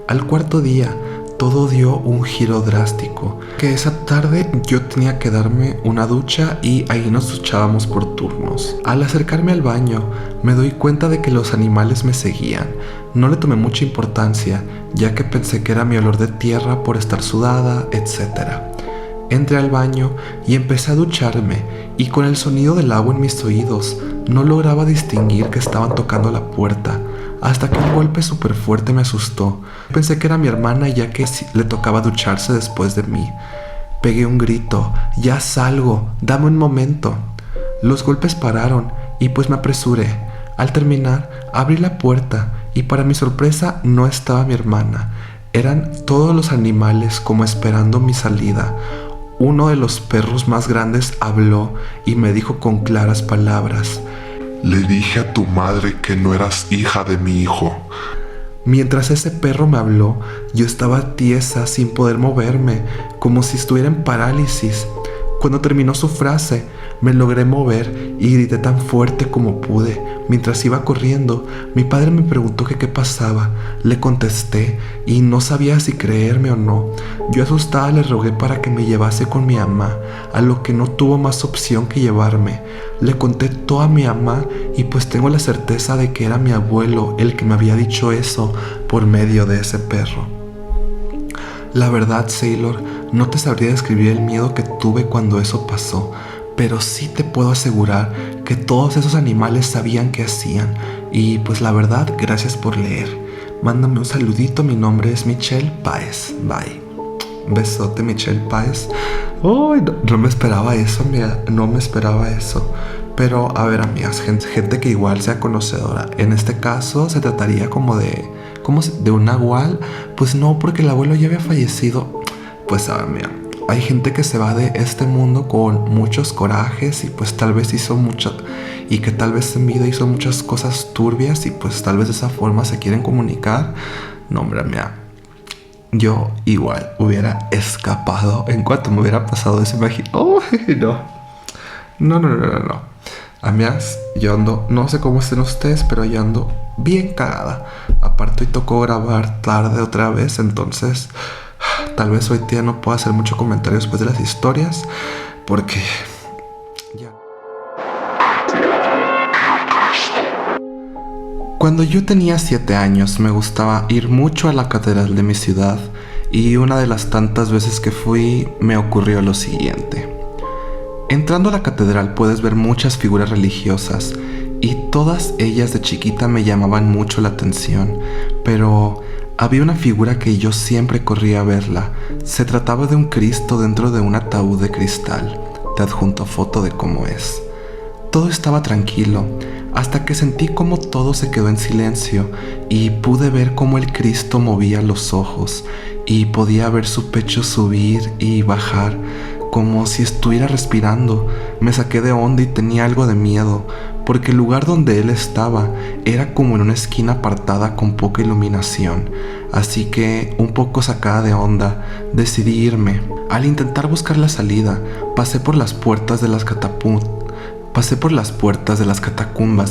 Al 4.º día, todo dio un giro drástico, que esa tarde yo tenía que darme una ducha y ahí nos duchábamos por turnos. Al acercarme al baño, me doy cuenta de que los animales me seguían. No le tomé mucha importancia, ya que pensé que era mi olor de tierra por estar sudada, etc. Entré al baño y empecé a ducharme, y con el sonido del agua en mis oídos, no lograba distinguir que estaban tocando la puerta, hasta que un golpe súper fuerte me asustó. Pensé que era mi hermana, ya que le tocaba ducharse después de mí. Pegué un grito: ¡ya salgo! ¡Dame un momento! Los golpes pararon y pues me apresuré. Al terminar, abrí la puerta y para mi sorpresa no estaba mi hermana. Eran todos los animales como esperando mi salida. Uno de los perros más grandes habló y me dijo con claras palabras: Le dije a tu madre que no eras hija de mi hijo. Mientras ese perro me habló, yo estaba tiesa sin poder moverme, como si estuviera en parálisis. Cuando terminó su frase, me logré mover y grité tan fuerte como pude. Mientras iba corriendo, mi padre me preguntó que qué pasaba. Le contesté y no sabía si creerme o no. Yo asustada le rogué para que me llevase con mi mamá, a lo que no tuvo más opción que llevarme. Le conté todo a mi mamá y pues tengo la certeza de que era mi abuelo el que me había dicho eso por medio de ese perro. La verdad, Sailor, no te sabría describir el miedo que tuve cuando eso pasó, pero sí te puedo asegurar que todos esos animales sabían qué hacían. Y pues la verdad, gracias por leer. Mándame un saludito, mi nombre es Michelle Páez. Bye. Besote, Michelle Páez. Uy, no me esperaba eso, amiga. No me esperaba eso. Pero, a ver, amigas, gente que igual sea conocedora. En este caso, se trataría como de un nahual. Pues no, porque el abuelo ya había fallecido. Pues, a ver, mira, hay gente que se va de este mundo con muchos corajes y pues tal vez y que tal vez en vida hizo muchas cosas turbias y pues tal vez de esa forma se quieren comunicar. No, hombre, mira, yo igual hubiera escapado en cuanto me hubiera pasado eso. Oh, no. Amigas, yo ando, no sé cómo estén ustedes, pero yo ando bien cagada. Aparte hoy tocó grabar tarde otra vez, entonces tal vez hoy día no pueda hacer mucho comentario después de las historias, porque ya. Cuando yo tenía 7 años me gustaba ir mucho a la catedral de mi ciudad y una de las tantas veces que fui me ocurrió lo siguiente. Entrando a la catedral puedes ver muchas figuras religiosas y todas ellas de chiquita me llamaban mucho la atención, pero había una figura que yo siempre corría a verla. Se trataba de un Cristo dentro de un ataúd de cristal. Te adjunto foto de cómo es. Todo estaba tranquilo, hasta que sentí como todo se quedó en silencio y pude ver cómo el Cristo movía los ojos y podía ver su pecho subir y bajar, como si estuviera respirando. Me saqué de onda y tenía algo de miedo, porque el lugar donde él estaba era como en una esquina apartada con poca iluminación. Así que, un poco sacada de onda, decidí irme. Al intentar buscar la salida, pasé por las puertas de las catacumbas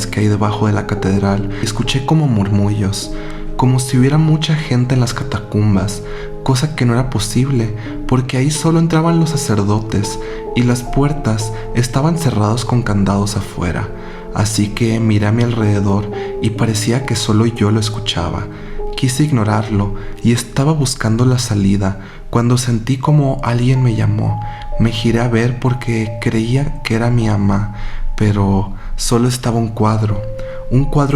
que hay debajo de la catedral. Escuché como murmullos, como si hubiera mucha gente en las catacumbas, cosa que no era posible, porque ahí solo entraban los sacerdotes y las puertas estaban cerradas con candados afuera. Así que miré a mi alrededor y parecía que solo yo lo escuchaba. Quise ignorarlo y estaba buscando la salida cuando sentí como alguien me llamó. Me giré a ver porque creía que era mi mamá, pero solo estaba un cuadro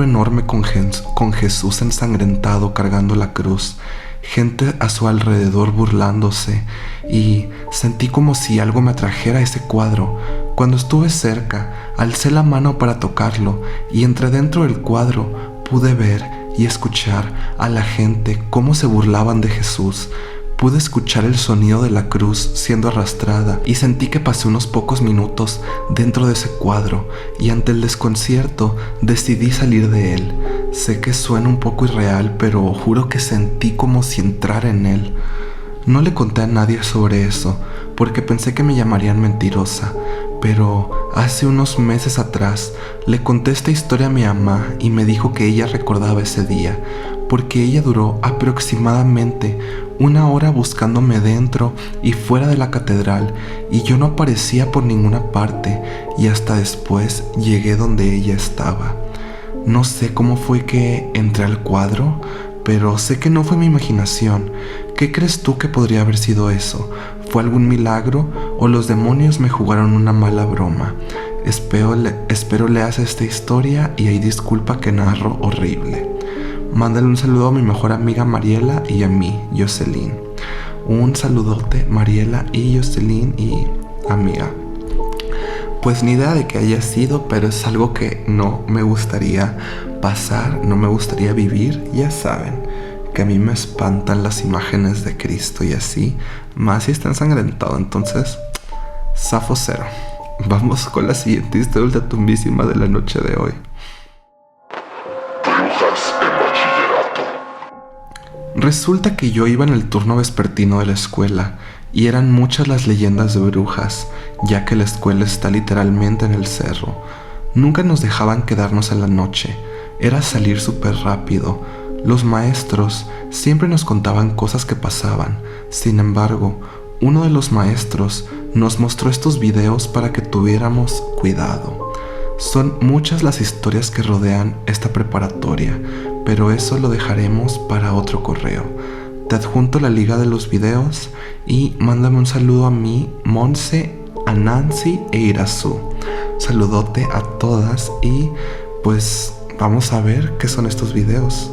enorme con Jesús ensangrentado cargando la cruz, gente a su alrededor burlándose, y sentí como si algo me atrajera a ese cuadro. Cuando estuve cerca, alcé la mano para tocarlo y entre dentro del cuadro pude ver y escuchar a la gente cómo se burlaban de Jesús. Pude escuchar el sonido de la cruz siendo arrastrada y sentí que pasé unos pocos minutos dentro de ese cuadro y ante el desconcierto decidí salir de él. Sé que suena un poco irreal, pero juro que sentí como si entrara en él. No le conté a nadie sobre eso porque pensé que me llamarían mentirosa, pero hace unos meses atrás le conté esta historia a mi mamá y me dijo que ella recordaba ese día, porque ella duró aproximadamente 1 hora buscándome dentro y fuera de la catedral y yo no aparecía por ninguna parte y hasta después llegué donde ella estaba. No sé cómo fue que entré al cuadro, pero sé que no fue mi imaginación. ¿Qué crees tú que podría haber sido eso? ¿Fue algún milagro o los demonios me jugaron una mala broma? Espero leas esta historia y ahí disculpa que narro horrible. Mándale un saludo a mi mejor amiga Mariela y a mí, Jocelyn. Un saludote, Mariela y Jocelyn y amiga. Pues ni idea de qué haya sido, pero es algo que no me gustaría pasar, no me gustaría vivir. Ya saben que a mí me espantan las imágenes de Cristo y así, más si está ensangrentado, entonces, zafo cero. Vamos con la siguiente historia tumbísima de la noche de hoy. Brujas en bachillerato. Resulta que yo iba en el turno vespertino de la escuela y eran muchas las leyendas de brujas, ya que la escuela está literalmente en el cerro. Nunca nos dejaban quedarnos en la noche, era salir súper rápido. Los maestros siempre nos contaban cosas que pasaban. Sin embargo, uno de los maestros nos mostró estos videos para que tuviéramos cuidado. Son muchas las historias que rodean esta preparatoria, pero eso lo dejaremos para otro correo. te adjunto la liga de los videos y mándame un saludo a mí, Monse, a Nancy e Irazu. Saludote a todas y pues vamos a ver qué son estos videos.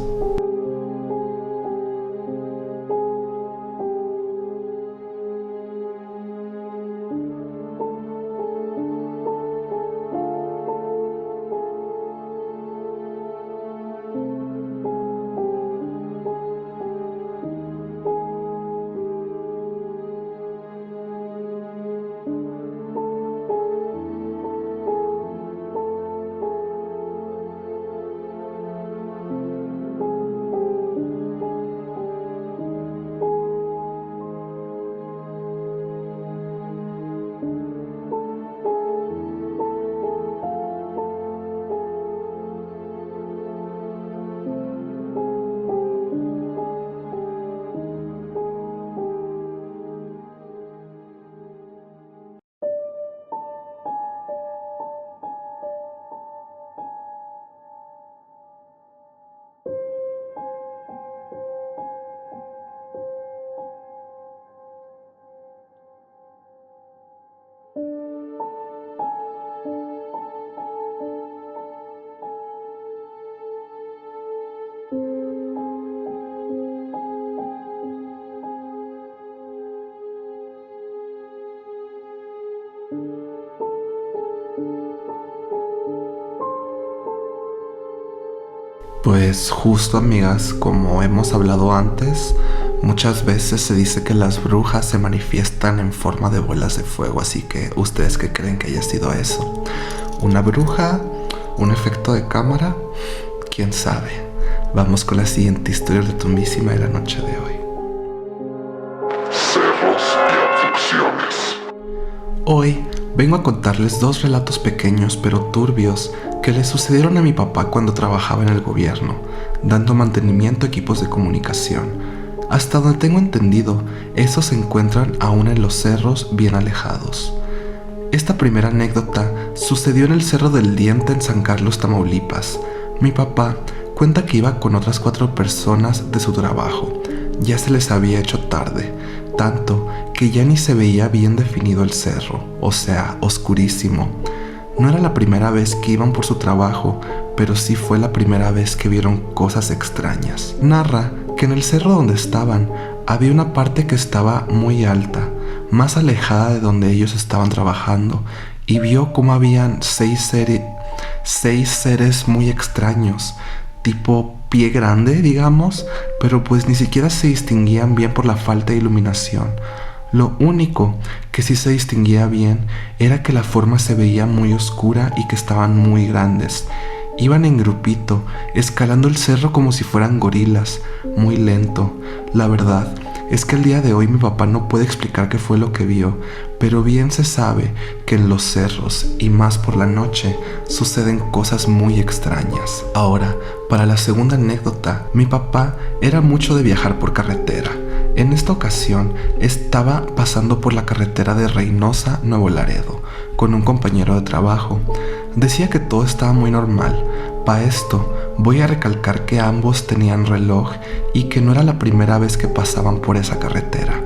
Pues justo, amigas, como hemos hablado antes, muchas veces se dice que las brujas se manifiestan en forma de bolas de fuego, así que ¿ustedes qué creen que haya sido eso? ¿Una bruja? ¿Un efecto de cámara? ¿Quién sabe? Vamos con la siguiente historia retumbísima de la noche de hoy. Cerros y abducciones. Hoy vengo a contarles dos relatos pequeños pero turbios que le sucedieron a mi papá cuando trabajaba en el gobierno, dando mantenimiento a equipos de comunicación. Hasta donde tengo entendido, esos se encuentran aún en los cerros bien alejados. Esta primera anécdota sucedió en el Cerro del Diente en San Carlos, Tamaulipas. Mi papá cuenta que iba con otras 4 personas de su trabajo. Ya se les había hecho tarde, tanto que ya ni se veía bien definido el cerro, o sea, oscurísimo. No era la primera vez que iban por su trabajo, pero sí fue la primera vez que vieron cosas extrañas. Narra que en el cerro donde estaban había una parte que estaba muy alta, más alejada de donde ellos estaban trabajando, y vio cómo habían 6 seres muy extraños, tipo pie grande, digamos, pero pues ni siquiera se distinguían bien por la falta de iluminación. Lo único que sí se distinguía bien era que la forma se veía muy oscura y que estaban muy grandes. Iban en grupito, escalando el cerro como si fueran gorilas, muy lento. La verdad es que al día de hoy mi papá no puede explicar qué fue lo que vio, pero bien se sabe que en los cerros, y más por la noche, suceden cosas muy extrañas. Ahora, para la segunda anécdota, mi papá era mucho de viajar por carretera. En esta ocasión estaba pasando por la carretera de Reynosa, Nuevo Laredo, con un compañero de trabajo. Decía que todo estaba muy normal. Para esto, voy a recalcar que ambos tenían reloj y que no era la primera vez que pasaban por esa carretera.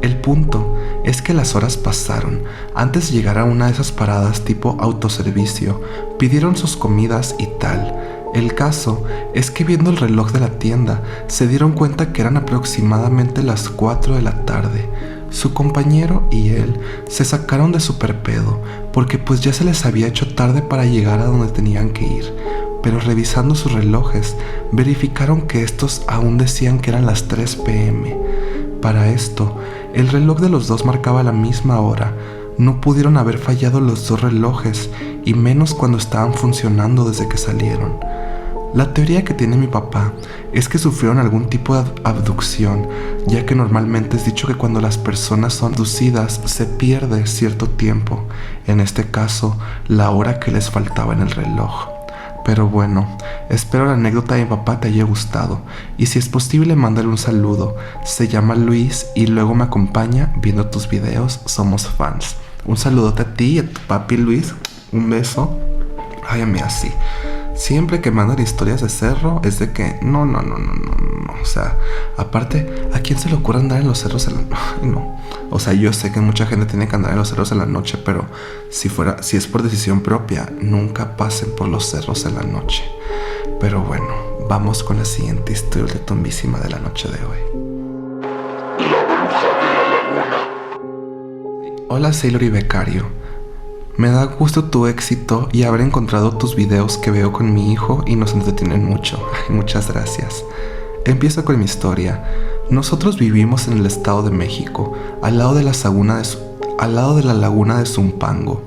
El punto es que las horas pasaron. Antes de llegar a una de esas paradas tipo autoservicio, pidieron sus comidas y tal. El caso es que viendo el reloj de la tienda, se dieron cuenta que eran aproximadamente las 4 de la tarde. Su compañero y él se sacaron de súper pedo, porque pues ya se les había hecho tarde para llegar a donde tenían que ir. Pero revisando sus relojes, verificaron que estos aún decían que eran las 3 p.m. Para esto, el reloj de los dos marcaba la misma hora. No pudieron haber fallado los dos relojes, y menos cuando estaban funcionando desde que salieron. La teoría que tiene mi papá es que sufrieron algún tipo de abducción, ya que normalmente es dicho que cuando las personas son abducidas se pierde cierto tiempo, en este caso la hora que les faltaba en el reloj. Pero bueno, espero la anécdota de mi papá te haya gustado, y si es posible mándale un saludo. Se llama Luis y luego me acompaña viendo tus videos, somos fans. Un saludote a ti y a tu papi Luis, un beso. Ay, amiga, sí. Siempre que mandan historias de cerro es de que no. O sea, aparte, ¿a quién se le ocurre andar en los cerros en la noche? No. O sea, yo sé que mucha gente tiene que andar en los cerros en la noche, pero si es por decisión propia, nunca pasen por los cerros en la noche. Pero bueno, vamos con la siguiente historia ultratumbísima de la noche de hoy. La bruja de la laguna. Hola Sailor y Becario. Me da gusto tu éxito y haber encontrado tus videos que veo con mi hijo y nos entretienen mucho. Muchas gracias. Empiezo con mi historia. Nosotros vivimos en el Estado de México, al lado de la laguna de Zumpango.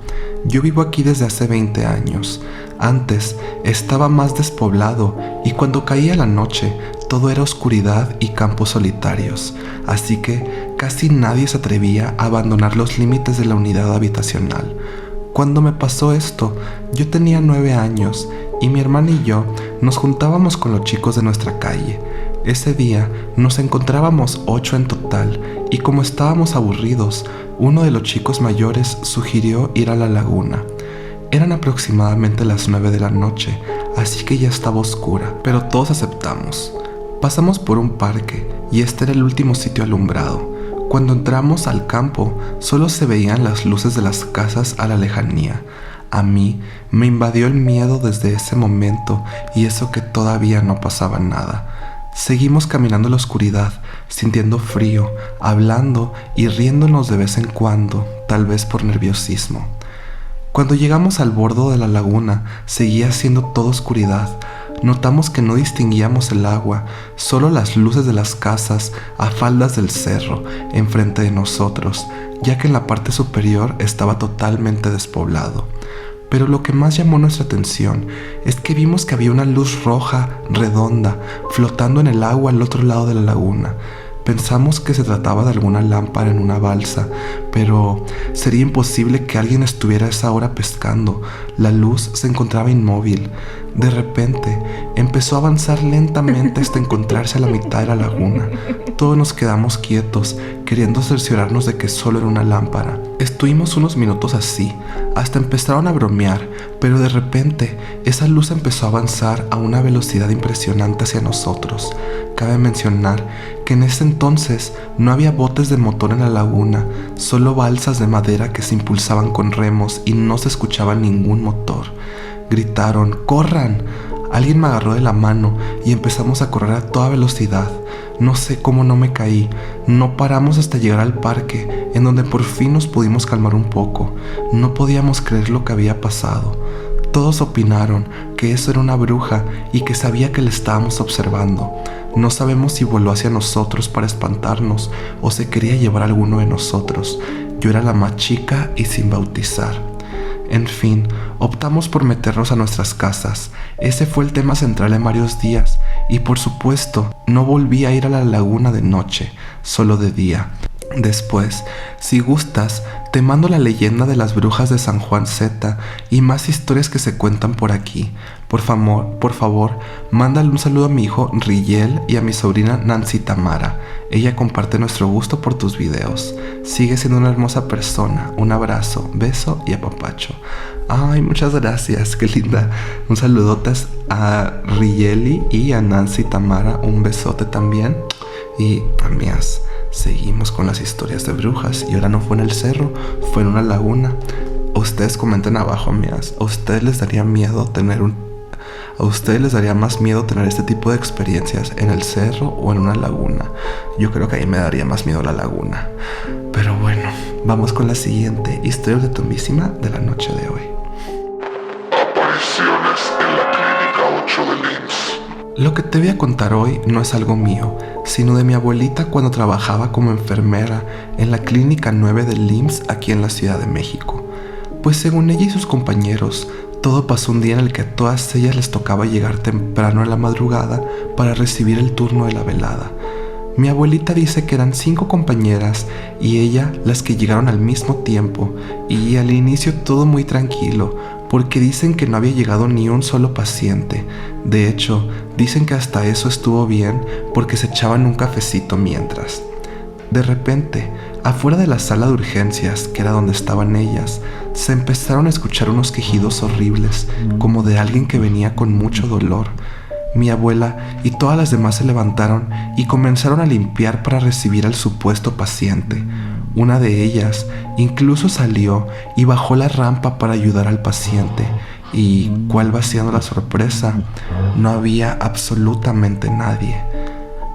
Yo vivo aquí desde hace 20 años. Antes estaba más despoblado y cuando caía la noche todo era oscuridad y campos solitarios, así que casi nadie se atrevía a abandonar los límites de la unidad habitacional. Cuando me pasó esto, yo tenía 9 años y mi hermana y yo nos juntábamos con los chicos de nuestra calle. Ese día nos encontrábamos 8 en total y como estábamos aburridos, uno de los chicos mayores sugirió ir a la laguna. Eran aproximadamente las 9 de la noche, así que ya estaba oscura, pero todos aceptamos. Pasamos por un parque y este era el último sitio alumbrado. Cuando entramos al campo, solo se veían las luces de las casas a la lejanía. A mí me invadió el miedo desde ese momento y eso que todavía no pasaba nada. Seguimos caminando en la oscuridad, sintiendo frío, hablando y riéndonos de vez en cuando, tal vez por nerviosismo. Cuando llegamos al borde de la laguna, seguía siendo todo oscuridad. Notamos que no distinguíamos el agua, solo las luces de las casas a faldas del cerro enfrente de nosotros, ya que en la parte superior estaba totalmente despoblado. Pero lo que más llamó nuestra atención es que vimos que había una luz roja, redonda, flotando en el agua al otro lado de la laguna. Pensamos que se trataba de alguna lámpara en una balsa, pero sería imposible que alguien estuviera a esa hora pescando. La luz se encontraba inmóvil. De repente, empezó a avanzar lentamente hasta encontrarse a la mitad de la laguna. Todos nos quedamos quietos, queriendo cerciorarnos de que solo era una lámpara. Estuvimos unos minutos así, hasta empezaron a bromear, pero de repente, esa luz empezó a avanzar a una velocidad impresionante hacia nosotros. Cabe mencionar que en ese entonces no había botes de motor en la laguna, solo balsas de madera que se impulsaban con remos y no se escuchaba ningún motor. Gritaron, ¡corran! Alguien me agarró de la mano y empezamos a correr a toda velocidad. No sé cómo no me caí. No paramos hasta llegar al parque, en donde por fin nos pudimos calmar un poco. No podíamos creer lo que había pasado. Todos opinaron que eso era una bruja y que sabía que le estábamos observando. No sabemos si voló hacia nosotros para espantarnos o se quería llevar a alguno de nosotros. Yo era la más chica y sin bautizar. En fin, optamos por meternos a nuestras casas. Ese fue el tema central en varios días y por supuesto no volví a ir a la laguna de noche, solo de día. Después, si gustas, te mando la leyenda de las brujas de San Juan Z y más historias que se cuentan por aquí. Por favor, mándale un saludo a mi hijo Riel y a mi sobrina Nancy Tamara. Ella comparte nuestro gusto por tus videos. Sigue siendo una hermosa persona. Un abrazo, beso y apapacho. Ay, muchas gracias, qué linda. Un saludote a Rieli y a Nancy Tamara. Un besote también. Y amigas, seguimos con las historias de brujas y ahora no fue en el cerro, fue en una laguna. Ustedes comenten abajo, amigas, ¿a ustedes les daría más miedo tener este tipo de experiencias en el cerro o en una laguna? Yo creo que ahí me daría más miedo la laguna. Pero bueno, vamos con la siguiente historia ultratumbísima de la noche de hoy. Apariciones en la Clínica 8 del IMSS. Lo que te voy a contar hoy no es algo mío, sino de mi abuelita cuando trabajaba como enfermera en la Clínica 9 del IMSS aquí en la Ciudad de México. Pues según ella y sus compañeros, todo pasó un día en el que a todas ellas les tocaba llegar temprano en la madrugada para recibir el turno de la velada. Mi abuelita dice que eran 5 compañeras y ella las que llegaron al mismo tiempo, y al inicio todo muy tranquilo, porque dicen que no había llegado ni un solo paciente. De hecho, dicen que hasta eso estuvo bien porque se echaban un cafecito mientras. De repente, Afuera de la sala de urgencias, que era donde estaban ellas, se empezaron a escuchar unos quejidos horribles, como de alguien que venía con mucho dolor. Mi abuela y todas las demás se levantaron y comenzaron a limpiar para recibir al supuesto paciente. Una de ellas incluso salió y bajó la rampa para ayudar al paciente. Y, ¿cuál va siendo la sorpresa? No había absolutamente nadie.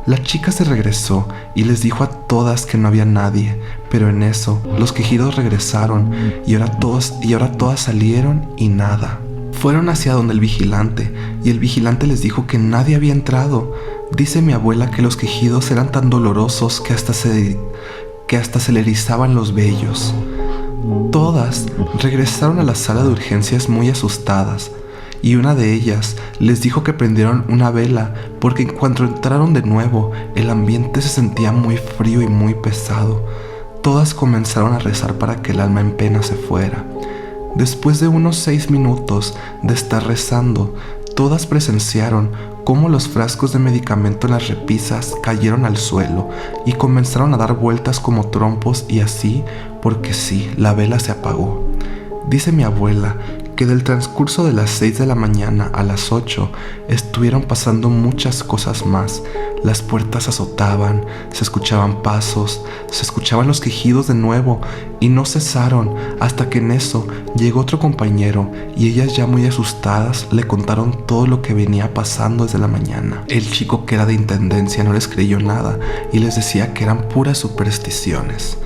La chica se regresó y les dijo a todas que no había nadie, pero en eso los quejidos regresaron y ahora todas salieron y nada. Fueron hacia donde el vigilante y el vigilante les dijo que nadie había entrado. Dice mi abuela que los quejidos eran tan dolorosos que hasta se le erizaban los vellos. Todas regresaron a la sala de urgencias muy asustadas y una de ellas les dijo que prendieron una vela porque en cuanto entraron de nuevo el ambiente se sentía muy frío y muy pesado. Todas comenzaron a rezar para que el alma en pena se fuera. Después de unos 6 minutos de estar rezando, todas presenciaron cómo los frascos de medicamento en las repisas cayeron al suelo y comenzaron a dar vueltas como trompos y así, porque sí, la vela se apagó. Dice mi abuela que del transcurso de las 6 de la mañana a las 8 estuvieron pasando muchas cosas más. Las puertas azotaban, se escuchaban pasos, se escuchaban los quejidos de nuevo y no cesaron hasta que en eso llegó otro compañero y ellas ya muy asustadas le contaron todo lo que venía pasando desde la mañana. El chico que era de intendencia no les creyó nada y les decía que eran puras supersticiones.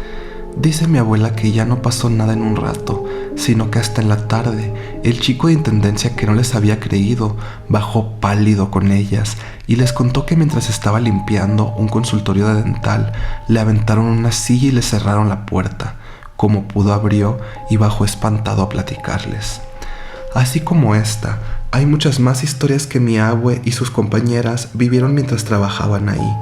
Dice mi abuela que ya no pasó nada en un rato, sino que hasta en la tarde, el chico de intendencia que no les había creído bajó pálido con ellas y les contó que mientras estaba limpiando un consultorio de dental, le aventaron una silla y le cerraron la puerta. Como pudo abrió y bajó espantado a platicarles. Así como esta, hay muchas más historias que mi abue y sus compañeras vivieron mientras trabajaban ahí.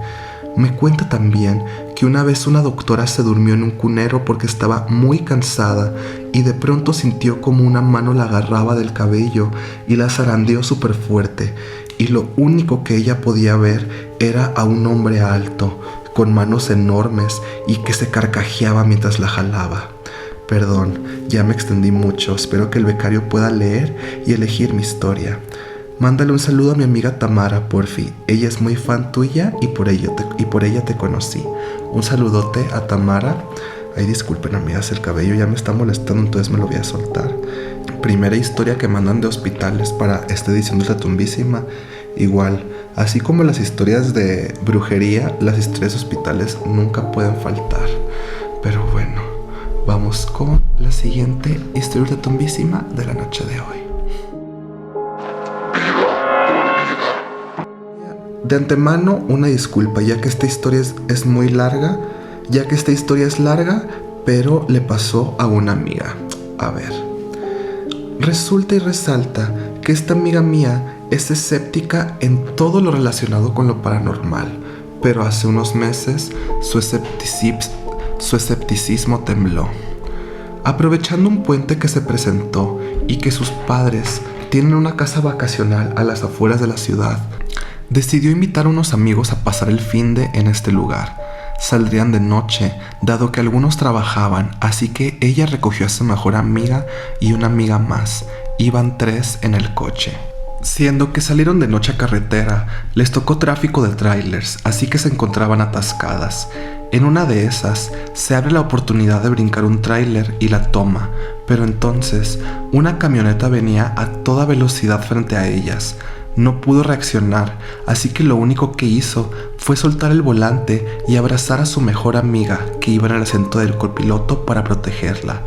Me cuenta también que una vez una doctora se durmió en un cunero porque estaba muy cansada y de pronto sintió como una mano la agarraba del cabello y la zarandeó súper fuerte, y lo único que ella podía ver era a un hombre alto, con manos enormes y que se carcajeaba mientras la jalaba. Perdón, ya me extendí mucho, espero que el becario pueda leer y elegir mi historia. Mándale un saludo a mi amiga Tamara, porfi. Ella es muy fan tuya y por ella te conocí. Un saludote a Tamara. Ay, disculpen amigas, el cabello ya me está molestando, entonces me lo voy a soltar. Primera historia que mandan de hospitales para esta edición de La Tumbísima. Igual, así como las historias de brujería, las historias de hospitales nunca pueden faltar. Pero bueno, vamos con la siguiente historia de Tumbísima de la noche de hoy. De antemano, una disculpa, ya que esta historia es muy larga, pero le pasó a una amiga. A ver, resulta y resalta que esta amiga mía es escéptica en todo lo relacionado con lo paranormal, pero hace unos meses su escepticismo tembló. Aprovechando un puente que se presentó y que sus padres tienen una casa vacacional a las afueras de la ciudad, decidió invitar a unos amigos a pasar el finde en este lugar. Saldrían de noche, dado que algunos trabajaban, así que ella recogió a su mejor amiga y una amiga más. Iban 3 en el coche. Siendo que salieron de noche a carretera, les tocó tráfico de trailers, así que se encontraban atascadas. En una de esas, se abre la oportunidad de brincar un tráiler y la toma, pero entonces, una camioneta venía a toda velocidad frente a ellas. No pudo reaccionar, así que lo único que hizo fue soltar el volante y abrazar a su mejor amiga que iba en el asiento del copiloto para protegerla.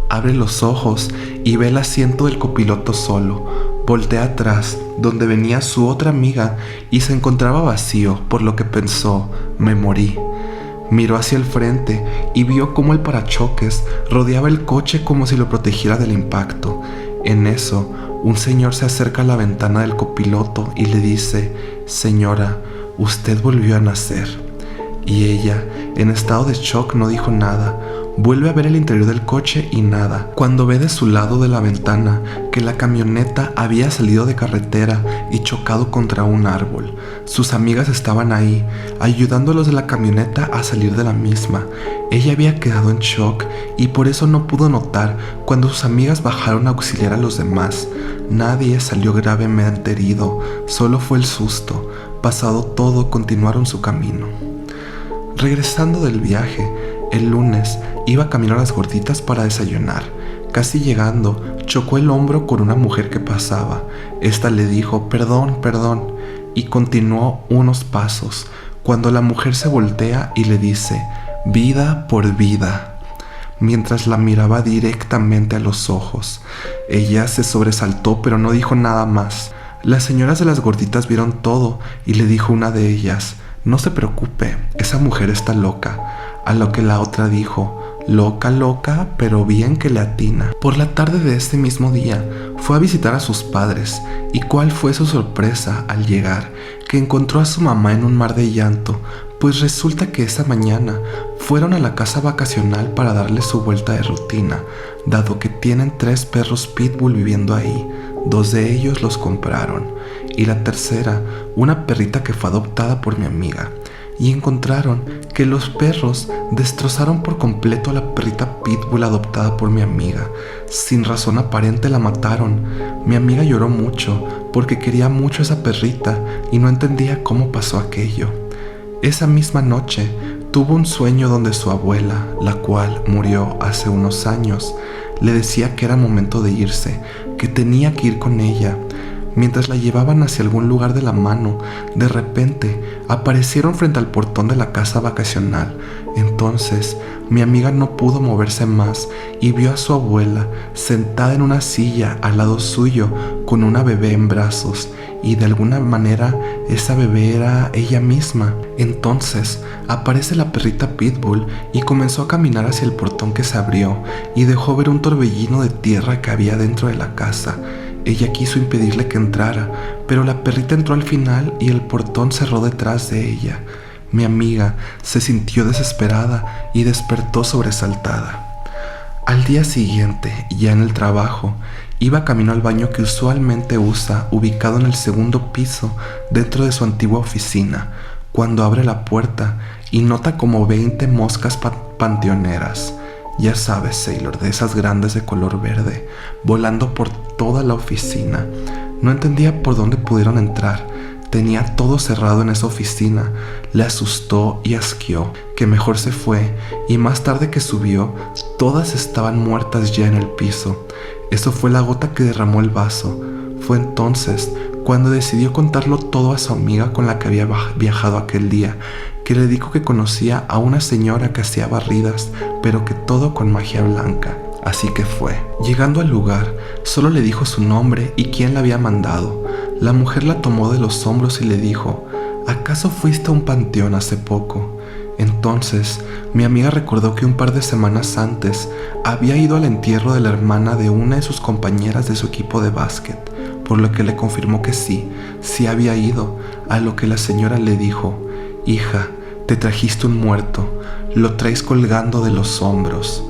Abre los ojos y ve el asiento del copiloto solo. Voltea atrás, donde venía su otra amiga, y se encontraba vacío, por lo que pensó: me morí. Miró hacia el frente y vio cómo el parachoques rodeaba el coche como si lo protegiera del impacto. En eso, un señor se acerca a la ventana del copiloto y le dice: señora, usted volvió a nacer. Y ella, en estado de shock, no dijo nada. Vuelve a ver el interior del coche y nada. Cuando ve de su lado de la ventana que la camioneta había salido de carretera y chocado contra un árbol. Sus amigas estaban ahí, ayudando a los de la camioneta a salir de la misma. Ella había quedado en shock y por eso no pudo notar cuando sus amigas bajaron a auxiliar a los demás. Nadie salió gravemente herido, solo fue el susto. Pasado todo, continuaron su camino. Regresando del viaje, el lunes iba camino a Las Gorditas para desayunar. Casi llegando, chocó el hombro con una mujer que pasaba. Esta le dijo, perdón, y continuó unos pasos, cuando la mujer se voltea y le dice, vida por vida, mientras la miraba directamente a los ojos. Ella se sobresaltó, pero no dijo nada más. Las señoras de Las Gorditas vieron todo y le dijo una de ellas, no se preocupe, esa mujer está loca. A lo que la otra dijo, loca, pero bien que le atina. Por la tarde de ese mismo día, fue a visitar a sus padres, y cuál fue su sorpresa al llegar, que encontró a su mamá en un mar de llanto, pues resulta que esa mañana fueron a la casa vacacional para darle su vuelta de rutina, dado que tienen 3 perros pitbull viviendo ahí. 2 de ellos los compraron, y la tercera, una perrita que fue adoptada por mi amiga. Y encontraron que los perros destrozaron por completo a la perrita pitbull adoptada por mi amiga. Sin razón aparente la mataron. Mi amiga lloró mucho porque quería mucho a esa perrita y no entendía cómo pasó aquello. Esa misma noche tuvo un sueño donde su abuela, la cual murió hace unos años, le decía que era momento de irse, que tenía que ir con ella. Mientras la llevaban hacia algún lugar de la mano, de repente aparecieron frente al portón de la casa vacacional. Entonces mi amiga no pudo moverse más y vio a su abuela sentada en una silla al lado suyo con una bebé en brazos, y de alguna manera esa bebé era ella misma. Entonces aparece la perrita pitbull y comenzó a caminar hacia el portón que se abrió y dejó ver un torbellino de tierra que había dentro de la casa. Ella quiso impedirle que entrara, pero la perrita entró al final y el portón cerró detrás de ella. Mi amiga se sintió desesperada y despertó sobresaltada. Al día siguiente, ya en el trabajo, iba camino al baño que usualmente usa, ubicado en el 2º piso dentro de su antigua oficina, cuando abre la puerta y nota como 20 moscas panteoneras. Ya sabes, Sailor, de esas grandes de color verde, volando por toda la oficina. No entendía por dónde pudieron entrar. Tenía todo cerrado en esa oficina. Le asustó y asqueó, que mejor se fue, y más tarde que subió, todas estaban muertas ya en el piso. Eso fue la gota que derramó el vaso. Fue entonces cuando decidió contarlo todo a su amiga con la que había viajado aquel día, que le dijo que conocía a una señora que hacía barridas, pero que todo con magia blanca. Así que fue. Llegando al lugar, solo le dijo su nombre y quién la había mandado. La mujer la tomó de los hombros y le dijo, ¿acaso fuiste a un panteón hace poco? Entonces, mi amiga recordó que un par de semanas antes había ido al entierro de la hermana de una de sus compañeras de su equipo de básquet, por lo que le confirmó que sí había ido, a lo que la señora le dijo, hija, te trajiste un muerto, lo traes colgando de los hombros.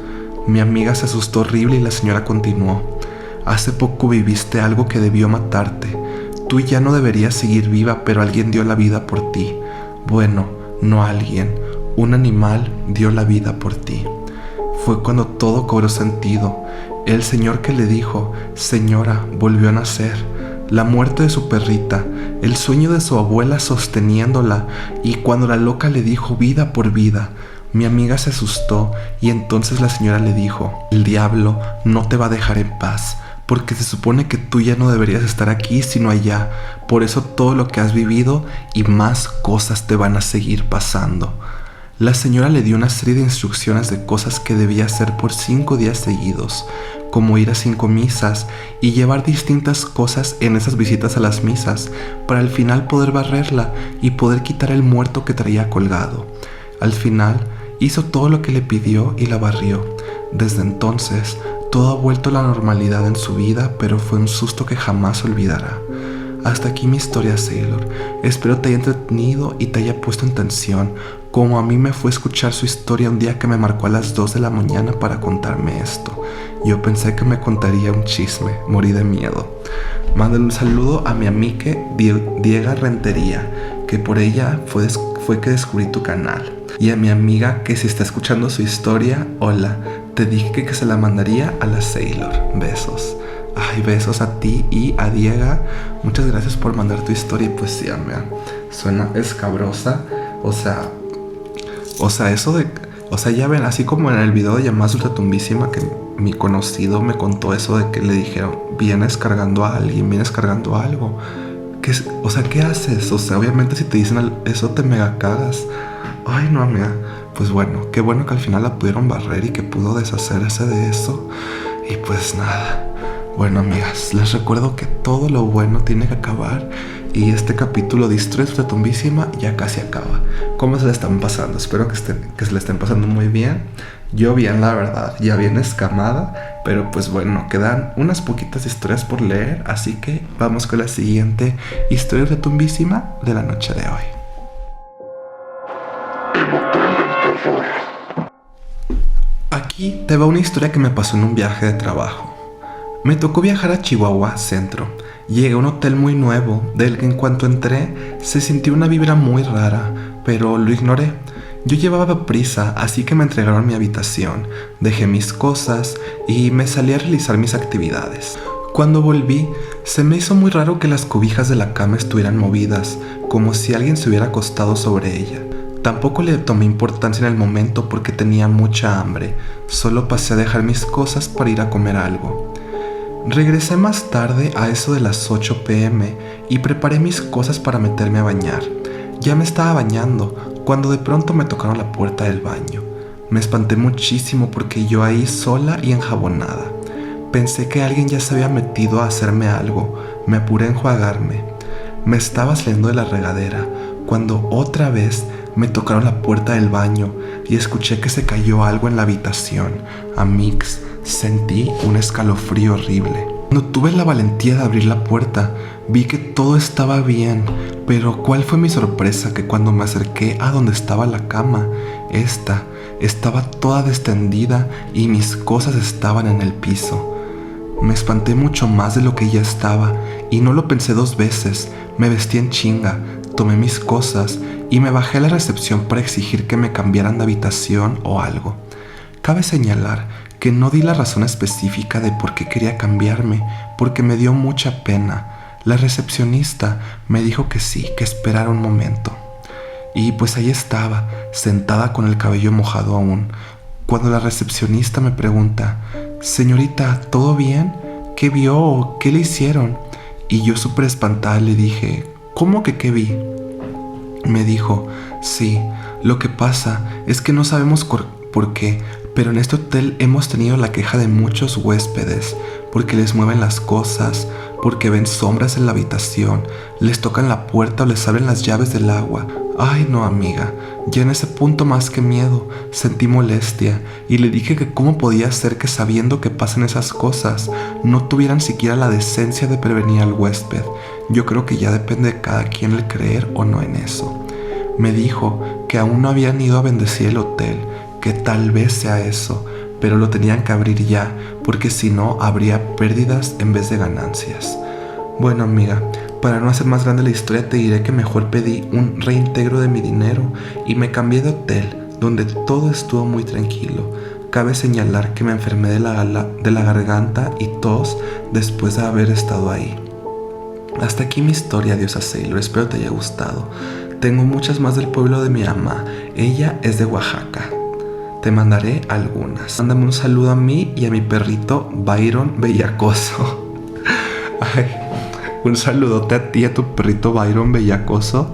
Mi amiga se asustó horrible y la señora continuó, hace poco viviste algo que debió matarte. Tú ya no deberías seguir viva, pero alguien dio la vida por ti. Bueno, no alguien, un animal dio la vida por ti. Fue cuando todo cobró sentido. El señor que le dijo, señora, volvió a nacer. La muerte de su perrita, el sueño de su abuela sosteniéndola, y cuando la loca le dijo vida por vida, mi amiga se asustó y entonces la señora le dijo, el diablo no te va a dejar en paz, porque se supone que tú ya no deberías estar aquí sino allá, por eso todo lo que has vivido y más cosas te van a seguir pasando. La señora le dio una serie de instrucciones de cosas que debía hacer por 5 días seguidos, como ir a 5 misas y llevar distintas cosas en esas visitas a las misas, para al final poder barrerla y poder quitar el muerto que traía colgado. Al final, hizo todo lo que le pidió y la barrió. Desde entonces, todo ha vuelto a la normalidad en su vida, pero fue un susto que jamás olvidará. Hasta aquí mi historia, Sailor. Espero te haya entretenido y te haya puesto en tensión, como a mí me fue escuchar su historia un día que me marcó a las 2 de la mañana para contarme esto. Yo pensé que me contaría un chisme, morí de miedo. Mándale un saludo a mi amiga Diega Rentería, que por ella fue que descubrí tu canal. Y a mi amiga que si está escuchando su historia, hola, te dije que se la mandaría a la Sailor. Besos. Ay, besos a ti y a Diega. Muchas gracias por mandar tu historia. Y pues sí, amiga, suena escabrosa. O sea, eso de... O sea, ya ven, así como en el video de Llamadas Ultratumbísima, que mi conocido me contó eso de que le dijeron, vienes cargando a alguien, vienes cargando algo. O sea, ¿qué haces? O sea, obviamente si te dicen eso te mega cagas. Ay, no, amiga. Pues bueno, qué bueno que al final la pudieron barrer y que pudo deshacerse de eso. Y pues nada. Bueno, amigas, les recuerdo que todo lo bueno tiene que acabar. Y este capítulo de Historias Ultratumbísima ya casi acaba. ¿Cómo se le están pasando? Espero que se le estén pasando muy bien. Yo bien, la verdad, ya bien escamada. Pero pues bueno, quedan unas poquitas historias por leer. Así que vamos con la siguiente Historia Ultratumbísima de la noche de hoy. Aquí te va una historia que me pasó en un viaje de trabajo. Me tocó viajar a Chihuahua Centro. Llegué a un hotel muy nuevo, del que en cuanto entré se sintió una vibra muy rara, pero lo ignoré. Yo llevaba prisa, así que me entregaron mi habitación, dejé mis cosas y me salí a realizar mis actividades. Cuando volví, se me hizo muy raro que las cobijas de la cama estuvieran movidas, como si alguien se hubiera acostado sobre ella. Tampoco le tomé importancia en el momento porque tenía mucha hambre, solo pasé a dejar mis cosas para ir a comer algo. Regresé más tarde a eso de las 8 p.m. y preparé mis cosas para meterme a bañar. Ya me estaba bañando cuando de pronto me tocaron la puerta del baño. Me espanté muchísimo porque yo ahí sola y enjabonada. Pensé que alguien ya se había metido a hacerme algo. Me apuré a enjuagarme. Me estaba saliendo de la regadera cuando otra vez me tocaron la puerta del baño y escuché que se cayó algo en la habitación. Amix, sentí un escalofrío horrible. Cuando tuve la valentía de abrir la puerta, vi que todo estaba bien, pero ¿cuál fue mi sorpresa? Que cuando me acerqué a donde estaba la cama, esta estaba toda destendida y mis cosas estaban en el piso. Me espanté mucho más de lo que ya estaba y no lo pensé 2 veces. Me vestí en chinga, tomé mis cosas y me bajé a la recepción para exigir que me cambiaran de habitación o algo. Cabe señalar que no di la razón específica de por qué quería cambiarme, porque me dio mucha pena. La recepcionista me dijo que sí, que esperara un momento. Y pues ahí estaba, sentada con el cabello mojado aún, cuando la recepcionista me pregunta, «Señorita, ¿todo bien? ¿Qué vio o qué le hicieron?» Y yo súper espantada le dije, «¿Cómo que qué vi?» Me dijo, «Sí, lo que pasa es que no sabemos por qué, pero en este hotel hemos tenido la queja de muchos huéspedes, porque les mueven las cosas, porque ven sombras en la habitación, les tocan la puerta o les abren las llaves del agua. Ay no, amiga, ya en ese punto más que miedo, sentí molestia y le dije que cómo podía ser que sabiendo que pasan esas cosas, no tuvieran siquiera la decencia de prevenir al huésped. Yo creo que ya depende de cada quien el creer o no en eso. Me dijo que aún no habían ido a bendecir el hotel, que tal vez sea eso, pero lo tenían que abrir ya, porque si no habría pérdidas en vez de ganancias. Bueno, amiga, para no hacer más grande la historia te diré que mejor pedí un reintegro de mi dinero y me cambié de hotel, donde todo estuvo muy tranquilo. Cabe señalar que me enfermé de la garganta y tos después de haber estado ahí. Hasta aquí mi historia, diosa Sailor, espero te haya gustado. Tengo muchas más del pueblo de mi mamá, ella es de Oaxaca. Te mandaré algunas. Mándame un saludo a mí y a mi perrito Byron Bellacoso. Ay, un saludote a ti y a tu perrito Byron Bellacoso.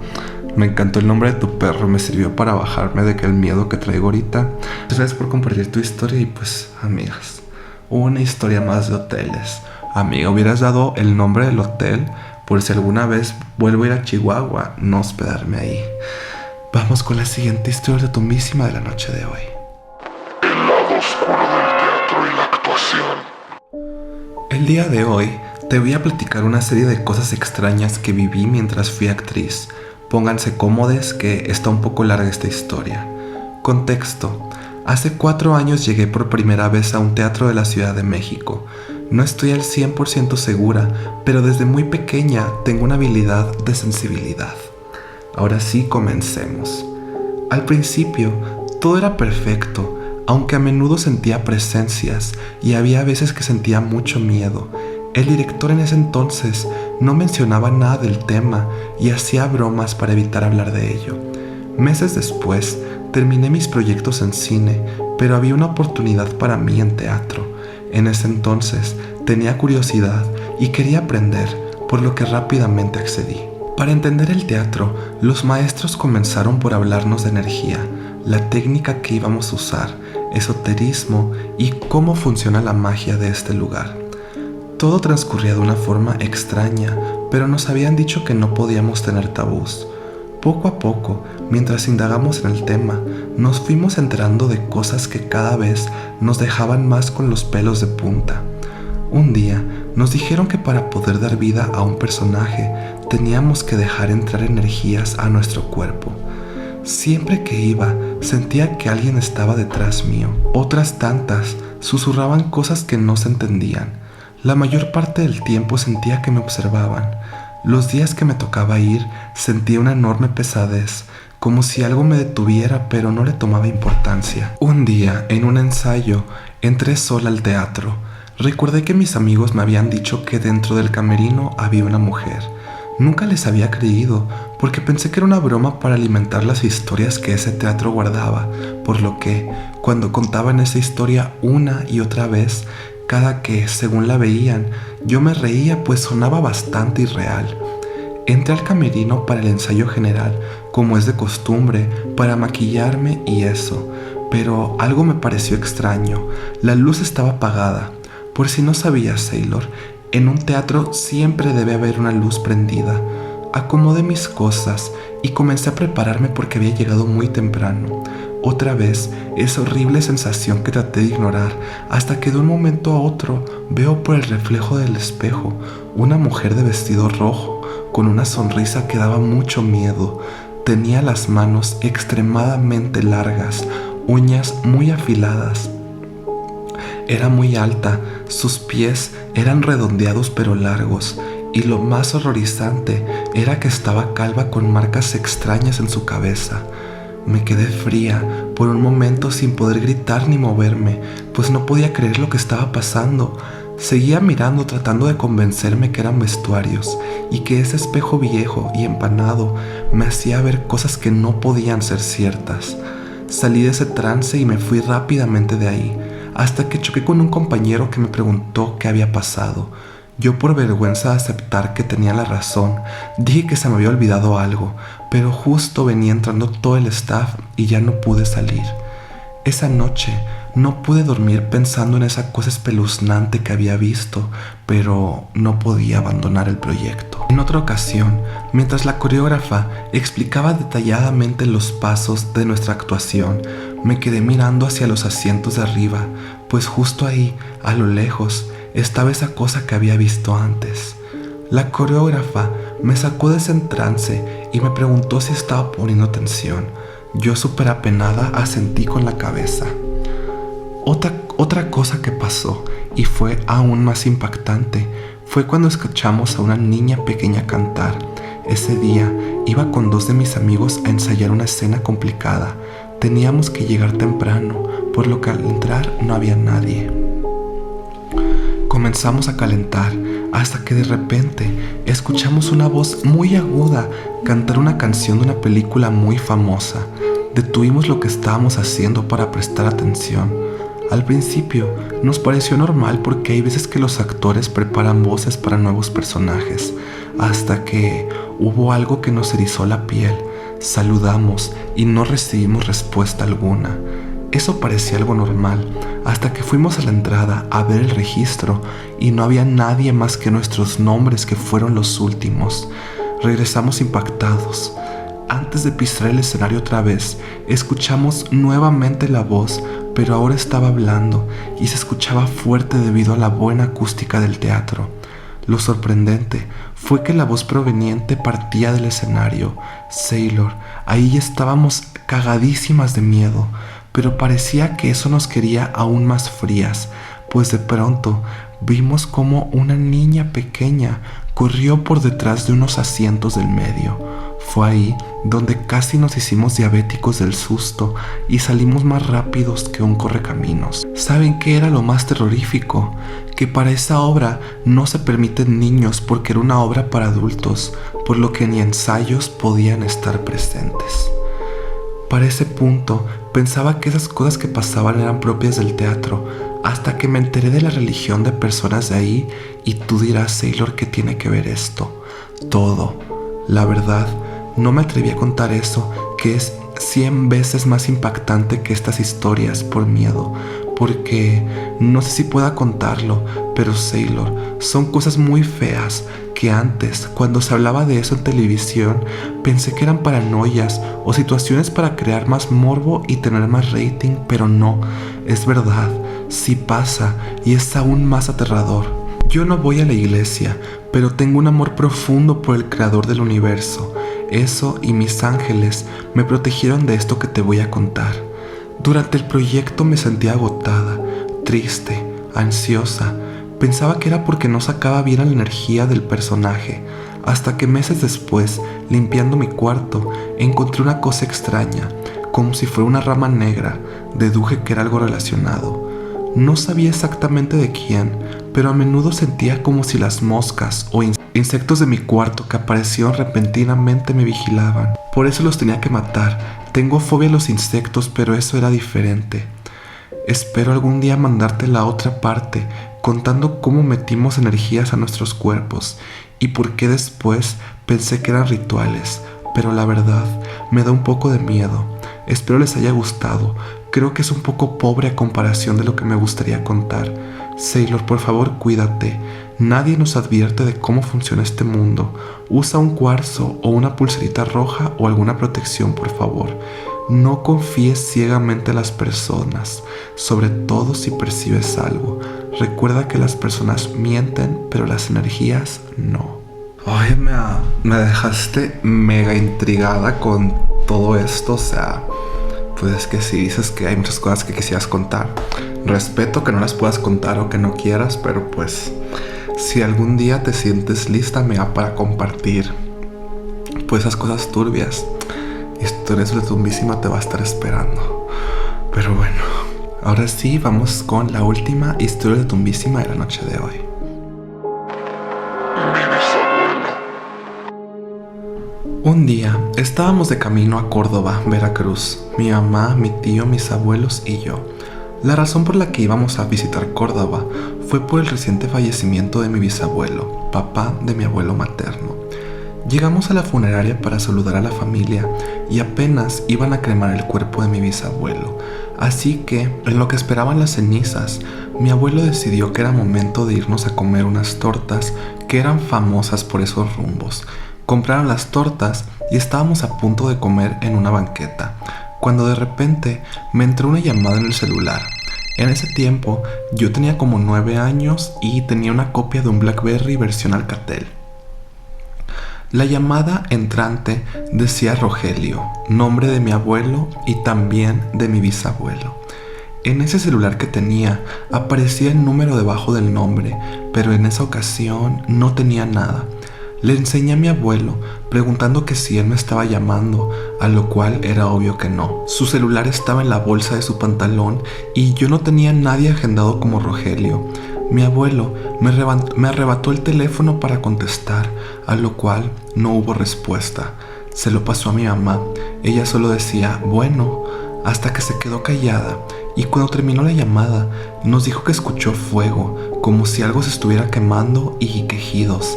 Me encantó el nombre de tu perro, me sirvió para bajarme de el miedo que traigo ahorita. Muchas gracias por compartir tu historia y pues, amigas, una historia más de hoteles. Amiga, hubieras dado el nombre del hotel por si alguna vez vuelvo a ir a Chihuahua, no hospedarme ahí. Vamos con la siguiente historia ultratumbísima de la noche de hoy. El lado oscuro del teatro y la actuación. El día de hoy Te voy a platicar una serie de cosas extrañas que viví mientras fui actriz. Pónganse cómodos que está un poco larga esta historia. Contexto. Hace 4 años llegué por primera vez a un teatro de la Ciudad de México. No estoy al 100% segura, pero desde muy pequeña tengo una habilidad de sensibilidad. Ahora sí, comencemos. Al principio, todo era perfecto, aunque a menudo sentía presencias y había veces que sentía mucho miedo. El director en ese entonces no mencionaba nada del tema y hacía bromas para evitar hablar de ello. Meses después, terminé mis proyectos en cine, pero había una oportunidad para mí en teatro. En ese entonces tenía curiosidad y quería aprender, por lo que rápidamente accedí. Para entender el teatro, los maestros comenzaron por hablarnos de energía, la técnica que íbamos a usar, esoterismo y cómo funciona la magia de este lugar. Todo transcurría de una forma extraña, pero nos habían dicho que no podíamos tener tabús. Poco a poco, mientras indagamos en el tema, nos fuimos enterando de cosas que cada vez nos dejaban más con los pelos de punta. Un día nos dijeron que para poder dar vida a un personaje teníamos que dejar entrar energías a nuestro cuerpo. Siempre que iba, sentía que alguien estaba detrás mío. Otras tantas susurraban cosas que no se entendían. La mayor parte del tiempo sentía que me observaban. Los días que me tocaba ir, sentía una enorme pesadez, como si algo me detuviera, pero no le tomaba importancia. Un día, en un ensayo, entré sola al teatro. Recordé que mis amigos me habían dicho que dentro del camerino había una mujer. Nunca les había creído, porque pensé que era una broma para alimentar las historias que ese teatro guardaba, por lo que, cuando contaban esa historia una y otra vez, cada que, según la veían, yo me reía pues sonaba bastante irreal. Entré al camerino para el ensayo general, como es de costumbre, para maquillarme y eso, pero algo me pareció extraño. La luz estaba apagada. Por si no sabías, Sailor, en un teatro siempre debe haber una luz prendida. Acomodé mis cosas y comencé a prepararme porque había llegado muy temprano. Otra vez, esa horrible sensación que traté de ignorar, hasta que de un momento a otro veo por el reflejo del espejo una mujer de vestido rojo, con una sonrisa que daba mucho miedo. Tenía las manos extremadamente largas, uñas muy afiladas. Era muy alta, sus pies eran redondeados pero largos, y lo más horrorizante era que estaba calva con marcas extrañas en su cabeza. Me quedé fría por un momento sin poder gritar ni moverme, pues no podía creer lo que estaba pasando. Seguía mirando tratando de convencerme que eran vestuarios y que ese espejo viejo y empanado me hacía ver cosas que no podían ser ciertas. Salí de ese trance y me fui rápidamente de ahí, hasta que choqué con un compañero que me preguntó qué había pasado. Yo, por vergüenza de aceptar que tenía la razón, dije que se me había olvidado algo, pero justo venía entrando todo el staff y ya no pude salir. Esa noche no pude dormir pensando en esa cosa espeluznante que había visto, pero no podía abandonar el proyecto. En otra ocasión, mientras la coreógrafa explicaba detalladamente los pasos de nuestra actuación, me quedé mirando hacia los asientos de arriba, pues justo ahí, a lo lejos, estaba esa cosa que había visto antes. La coreógrafa me sacó de ese trance y me preguntó si estaba poniendo atención. Yo, súper apenada, asentí con la cabeza. Otra cosa que pasó, y fue aún más impactante, fue cuando escuchamos a una niña pequeña cantar. Ese día iba con 2 de mis amigos a ensayar una escena complicada. Teníamos que llegar temprano, por lo que al entrar no había nadie. Comenzamos a calentar hasta que de repente escuchamos una voz muy aguda cantar una canción de una película muy famosa. Detuvimos lo que estábamos haciendo para prestar atención. Al principio nos pareció normal porque hay veces que los actores preparan voces para nuevos personajes, hasta que hubo algo que nos erizó la piel. Saludamos y no recibimos respuesta alguna. Eso parecía algo normal, hasta que fuimos a la entrada a ver el registro y no había nadie más que nuestros nombres, que fueron los últimos. Regresamos impactados. Antes de pisar el escenario otra vez, escuchamos nuevamente la voz, pero ahora estaba hablando y se escuchaba fuerte debido a la buena acústica del teatro. Lo sorprendente fue que la voz proveniente partía del escenario. Sailor, ahí estábamos cagadísimas de miedo, pero parecía que eso nos quería aún más frías, pues de pronto vimos como una niña pequeña corrió por detrás de unos asientos del medio. Fue ahí donde casi nos hicimos diabéticos del susto y salimos más rápidos que un correcaminos. ¿Saben qué era lo más terrorífico? Que para esa obra no se permiten niños porque era una obra para adultos, por lo que ni ensayos podían estar presentes. Para ese punto pensaba que esas cosas que pasaban eran propias del teatro, hasta que me enteré de la religión de personas de ahí y tú dirás, Sailor, ¿qué tiene que ver esto? Todo. La verdad, no me atreví a contar eso, que es 100 veces más impactante que estas historias por miedo, porque no sé si pueda contarlo, pero Sailor, son cosas muy feas que antes, cuando se hablaba de eso en televisión, pensé que eran paranoias o situaciones para crear más morbo y tener más rating, pero no, es verdad, sí pasa y es aún más aterrador. Yo no voy a la iglesia, pero tengo un amor profundo por el creador del universo. Eso y mis ángeles me protegieron de esto que te voy a contar. Durante el proyecto me sentía agotada, triste, ansiosa. Pensaba que era porque no sacaba bien la energía del personaje, hasta que meses después, limpiando mi cuarto, encontré una cosa extraña, como si fuera una rama negra. Deduje que era algo relacionado. No sabía exactamente de quién, pero a menudo sentía como si las moscas o insectos de mi cuarto que aparecieron repentinamente me vigilaban. Por eso los tenía que matar. Tengo fobia a los insectos, pero eso era diferente. Espero algún día mandarte la otra parte, contando cómo metimos energías a nuestros cuerpos y por qué después pensé que eran rituales, pero la verdad me da un poco de miedo. Espero les haya gustado. Creo que es un poco pobre a comparación de lo que me gustaría contar. Sailor, por favor, cuídate. Nadie nos advierte de cómo funciona este mundo. Usa un cuarzo o una pulserita roja o alguna protección, por favor. No confíes ciegamente en las personas, sobre todo si percibes algo. Recuerda que las personas mienten, pero las energías no. Ay, me dejaste mega intrigada con todo esto, o sea, pues es que si dices que hay muchas cosas que quisieras contar, respeto que no las puedas contar o que no quieras, pero pues si algún día te sientes lista, mega, para compartir pues esas cosas turbias, Historias de Tumbísima te va a estar esperando. Pero bueno, ahora sí vamos con la última historia de Tumbísima de la noche de hoy. Un día estábamos de camino a Córdoba, Veracruz, mi mamá, mi tío, mis abuelos y yo. La razón por la que íbamos a visitar Córdoba fue por el reciente fallecimiento de mi bisabuelo, papá de mi abuelo materno. Llegamos a la funeraria para saludar a la familia y apenas iban a cremar el cuerpo de mi bisabuelo, así que, en lo que esperaban las cenizas, mi abuelo decidió que era momento de irnos a comer unas tortas que eran famosas por esos rumbos. Compraron las tortas y estábamos a punto de comer en una banqueta, cuando de repente me entró una llamada en el celular. En ese tiempo yo tenía como 9 años y tenía una copia de un BlackBerry versión Alcatel. La llamada entrante decía Rogelio, nombre de mi abuelo y también de mi bisabuelo. En ese celular que tenía aparecía el número debajo del nombre, pero en esa ocasión no tenía nada. Le enseñé a mi abuelo preguntando que si él me estaba llamando, a lo cual era obvio que no. Su celular estaba en la bolsa de su pantalón y yo no tenía nadie agendado como Rogelio. Mi abuelo me arrebató el teléfono para contestar, a lo cual no hubo respuesta. Se lo pasó a mi mamá. Ella solo decía, bueno, hasta que se quedó callada y cuando terminó la llamada nos dijo que escuchó fuego, como si algo se estuviera quemando y quejidos.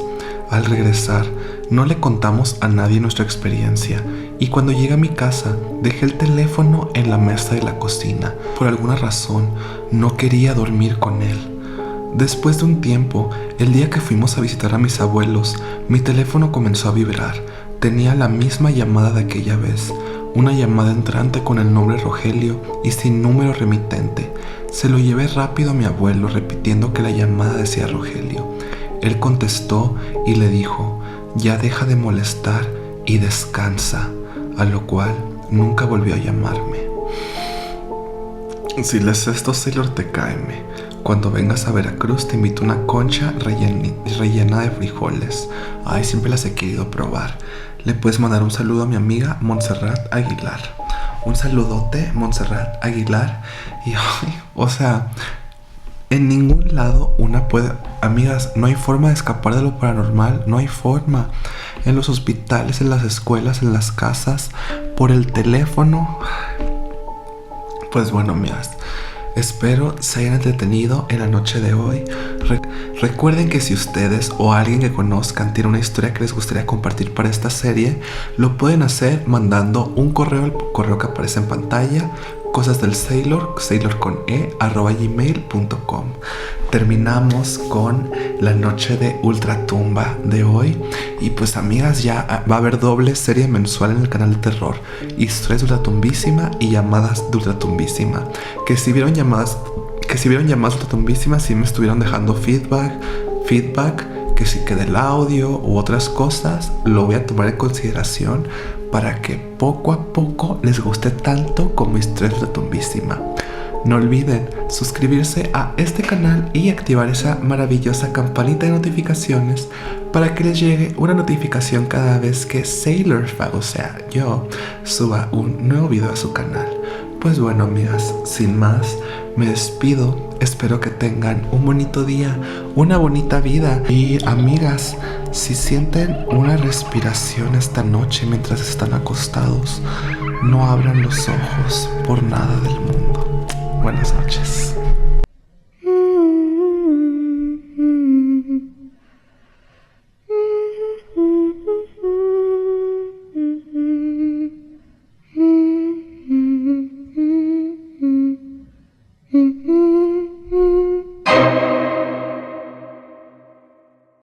Al regresar, no le contamos a nadie nuestra experiencia y cuando llegué a mi casa, dejé el teléfono en la mesa de la cocina. Por alguna razón, no quería dormir con él. Después de un tiempo, el día que fuimos a visitar a mis abuelos, mi teléfono comenzó a vibrar. Tenía la misma llamada de aquella vez, una llamada entrante con el nombre Rogelio y sin número remitente. Se lo llevé rápido a mi abuelo repitiendo que la llamada decía Rogelio. Él contestó y le dijo: ya deja de molestar y descansa, a lo cual nunca volvió a llamarme. Si lees esto, Sailor, te cáeme. Cuando vengas a Veracruz te invito a una concha rellena de frijoles. Ay, siempre las he querido probar. Le puedes mandar un saludo a mi amiga Montserrat Aguilar. Un saludote, Montserrat Aguilar. Y, ay, o sea, en ningún lado una puede... Amigas, no hay forma de escapar de lo paranormal. No hay forma. En los hospitales, en las escuelas, en las casas, por el teléfono. Pues bueno, amigas, espero se hayan entretenido en la noche de hoy. Recuerden que si ustedes o alguien que conozcan tiene una historia que les gustaría compartir para esta serie, lo pueden hacer mandando un correo al correo que aparece en pantalla, cosas del Sailor, sailor@gmail.com. Terminamos con la noche de Ultratumba de hoy. Y pues, amigas, ya va a haber doble serie mensual en el canal de terror: historias de Ultratumbísima y llamadas de Ultratumbísima. Que si vieron llamadas de Ultratumbísima, sí me estuvieron dejando feedback, que sí, que del audio u otras cosas, lo voy a tomar en consideración para que poco a poco les guste tanto como historias de Ultratumbísima. No olviden suscribirse a este canal y activar esa maravillosa campanita de notificaciones para que les llegue una notificación cada vez que Sailor, o sea, yo, suba un nuevo video a su canal. Pues bueno, amigas, sin más, me despido. Espero que tengan un bonito día, una bonita vida. Y amigas, si sienten una respiración esta noche mientras están acostados, no abran los ojos por nada del mundo. Buenas noches.